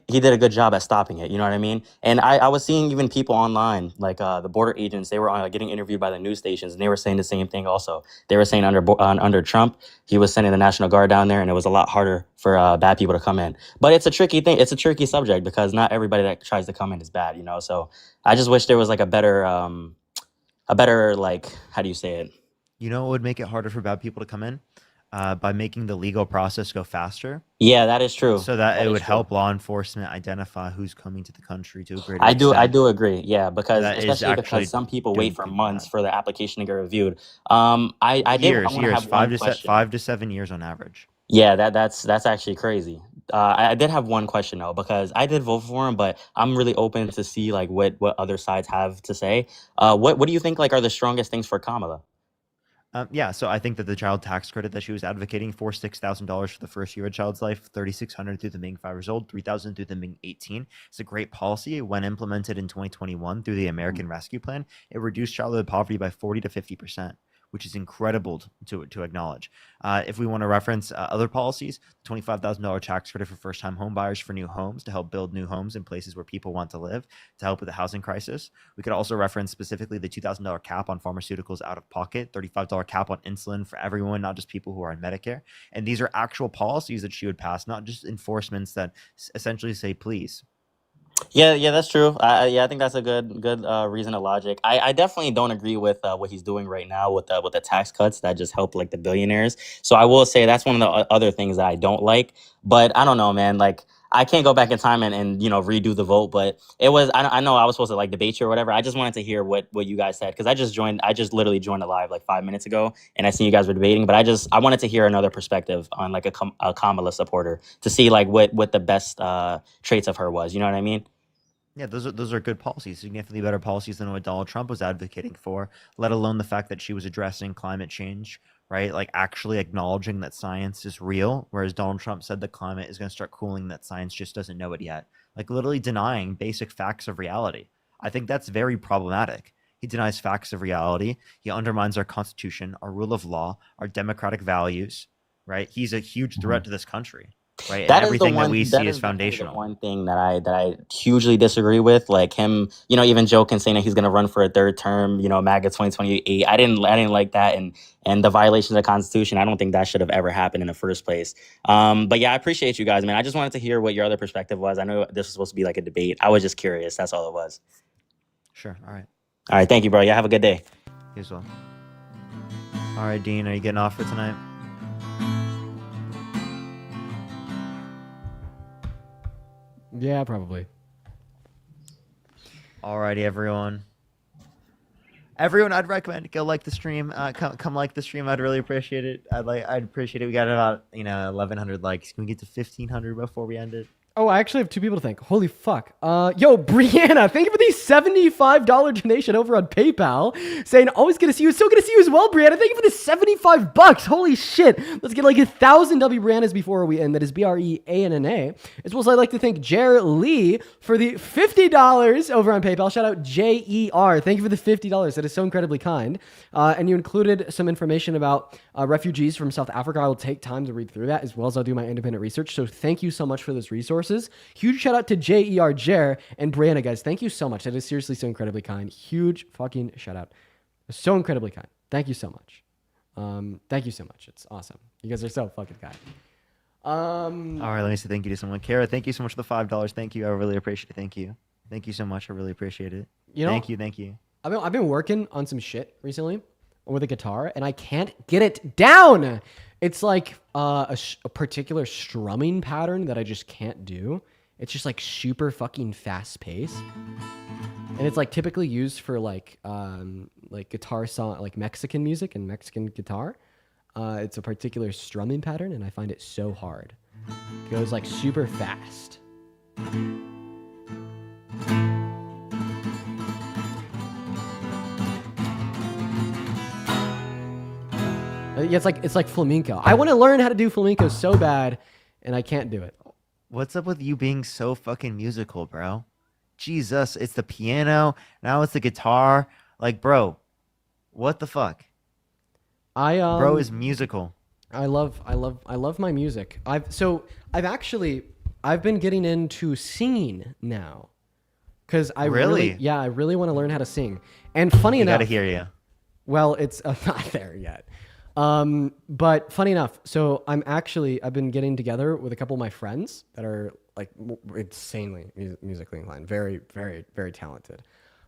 he did a good job at stopping it. You know what I mean? And I was seeing even people online, like the border agents, they were getting interviewed by the news stations, and they were saying the same thing. Also, they were saying under Trump, he was sending the National Guard down there, and it was a lot harder for bad people to come in. But it's a tricky thing. It's a tricky subject because not everybody that tries to come in is bad. You know, so I just wish there was like a better like, how do you say it? You know what would make it harder for bad people to come in? By making the legal process go faster. Yeah, that is true. So that it is would true. help law enforcement identify who's coming to the country to a greater I extent. do agree. Yeah, because That is especially actually because some people doing wait for people months bad. for the application to get reviewed. I want to Years, have one question. 5 to 7 years on average. Yeah, that's actually crazy. I did have one question though, because I did vote for him, but I'm really open to see like what other sides have to say. What do you think like are the strongest things for Kamala? Yeah, so I think that the child tax credit that she was advocating for $6,000 for the first year of a child's life, $3,600 through them being 5 years old, $3,000 through them being 18. It's a great policy. When implemented in 2021 through the American Rescue Plan, it reduced childhood poverty by 40 to 50%. Which is incredible to acknowledge. If we want to reference other policies, $25,000 tax credit for first-time home buyers for new homes to help build new homes in places where people want to live, to help with the housing crisis. We could also reference specifically the $2,000 cap on pharmaceuticals out of pocket, $35 cap on insulin for everyone, not just people who are on Medicare. And these are actual policies that she would pass, not just enforcements that essentially say please. Yeah, that's true. I think that's a good reason of logic. I definitely don't agree with what he's doing right now with the tax cuts that just help like the billionaires. So I will say that's one of the other things that I don't like. But I don't know, man. Like I can't go back in time and you know redo the vote. But it was I know I was supposed to like debate you or whatever. I just wanted to hear what you guys said because I just literally joined the live like 5 minutes ago and I seen you guys were debating. But I wanted to hear another perspective on like a Kamala supporter to see like what the best traits of her was. You know what I mean? Yeah, those are good policies, significantly better policies than what Donald Trump was advocating for, let alone the fact that she was addressing climate change, right? Like actually acknowledging that science is real, whereas Donald Trump said the climate is going to start cooling, that science just doesn't know it yet. Like literally denying basic facts of reality. I think that's very problematic. He denies facts of reality. He undermines our constitution, our rule of law, our democratic values, right? He's a huge threat to this country, right? And That is the everything that one. we That see is is definitely the foundational. one thing that I hugely disagree with. Like him, even joking saying that he's gonna run for a third term. MAGA 2028. I didn't like that, and the violations of the Constitution. I don't think that should have ever happened in the first place. But yeah, I appreciate you guys, man. I just wanted to hear what your other perspective was. I know this was supposed to be like a debate. I was just curious. That's all it was. Sure. All right. All right. Thank you, bro. Yeah. Have a good day. You as well. All right, Dean, are you getting off for tonight? Yeah, probably. Alrighty, everyone. I'd recommend go like the stream. Come like the stream. I'd really appreciate it. I'd appreciate it. We got about 1,100 likes. Can we get to 1,500 before we end it? Oh, I actually have two people to thank. Holy fuck. Yo, Brianna, thank you for the $75 donation over on PayPal. Saying, always good to see you. It's so good to see you as well, Brianna. Thank you for the $75. Holy shit. Let's get like 1,000 W Briannas before we end. That is BREANNA. As well as I'd like to thank Jer Lee for the $50 over on PayPal. Shout out JER. Thank you for the $50. That is so incredibly kind. And you included some information about refugees from South Africa. I will take time to read through that as well as I'll do my independent research. So thank you so much for this resource. Huge shout out to JER Jer and Brianna, guys. Thank you so much. That is seriously so incredibly kind. Huge fucking shout out. So incredibly kind. Thank you so much. Thank you so much. It's awesome. You guys are so fucking kind. All right, let me say thank you to someone. Kara, thank you so much for the $5. Thank you. I really appreciate it. Thank you. Thank you so much. I really appreciate it. Thank you. I've been working on some shit recently with a guitar, and I can't get it down. It's like a particular strumming pattern that I just can't do. It's just like super fucking fast paced, and it's like typically used for like guitar song, like Mexican music and Mexican guitar. It's a particular strumming pattern, and I find it so hard. It goes like super fast. Yeah, it's like flamenco. I want to learn how to do flamenco so bad, and I can't do it. What's up with you being so fucking musical, bro? Jesus, it's the piano, now it's the guitar. Like, bro, what the fuck? Bro is musical. I love my music. I've been getting into singing now, because I really want to learn how to sing. And funny enough, gotta hear you. Well, it's not there yet. But funny enough, so I've been getting together with a couple of my friends that are like insanely musically inclined, very, very, very talented.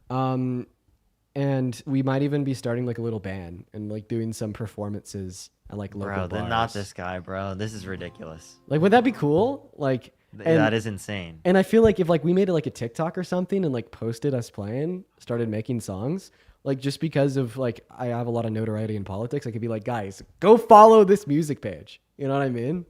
And we might even be starting like a little band and like doing some performances at like local bars. Bro, then not this guy, bro. This is ridiculous. Like, would that be cool? Like, that is insane. And I feel like if like we made it like a TikTok or something and like posted us playing, started making songs, like just because of like I have a lot of notoriety in politics, I could be like, guys, go follow this music page. You know what I mean?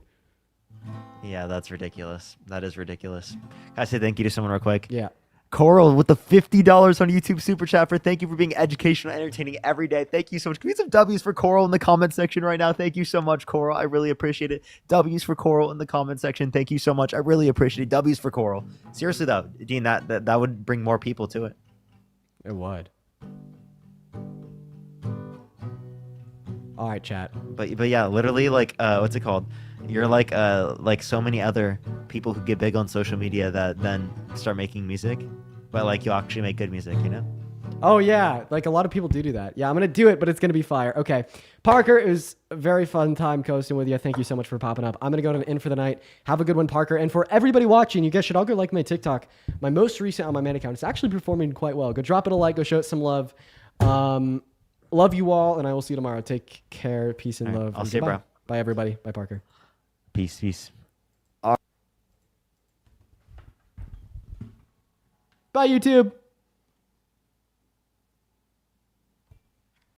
Yeah, that's ridiculous. That is ridiculous. Can I say thank you to someone real quick? Yeah. Coral with the $50 on YouTube Super Chat for thank you for being educational and entertaining every day. Thank you so much. Can we get some W's for Coral in the comment section right now? Thank you so much, Coral. I really appreciate it. W's for Coral in the comment section. Thank you so much. I really appreciate it. W's for Coral. Seriously though, Dean, that would bring more people to it. It would. All right, chat. But yeah, literally like what's it called? You're like so many other people who get big on social media that then start making music, but like you actually make good music, you know? Oh yeah, like a lot of people do that. Yeah, I'm gonna do it, but it's gonna be fire. Okay, Parker, it was a very fun time coasting with you. Thank you so much for popping up. I'm gonna go to the end for the night. Have a good one, Parker. And for everybody watching, you guys should all go like my TikTok. My most recent on my main account. It's actually performing quite well. Go drop it a like. Go show it some love. Love you all, and I will see you tomorrow. Take care. Peace and love. I'll and see you, goodbye. bro. Bye, everybody. Bye, Parker. Peace. Bye, YouTube.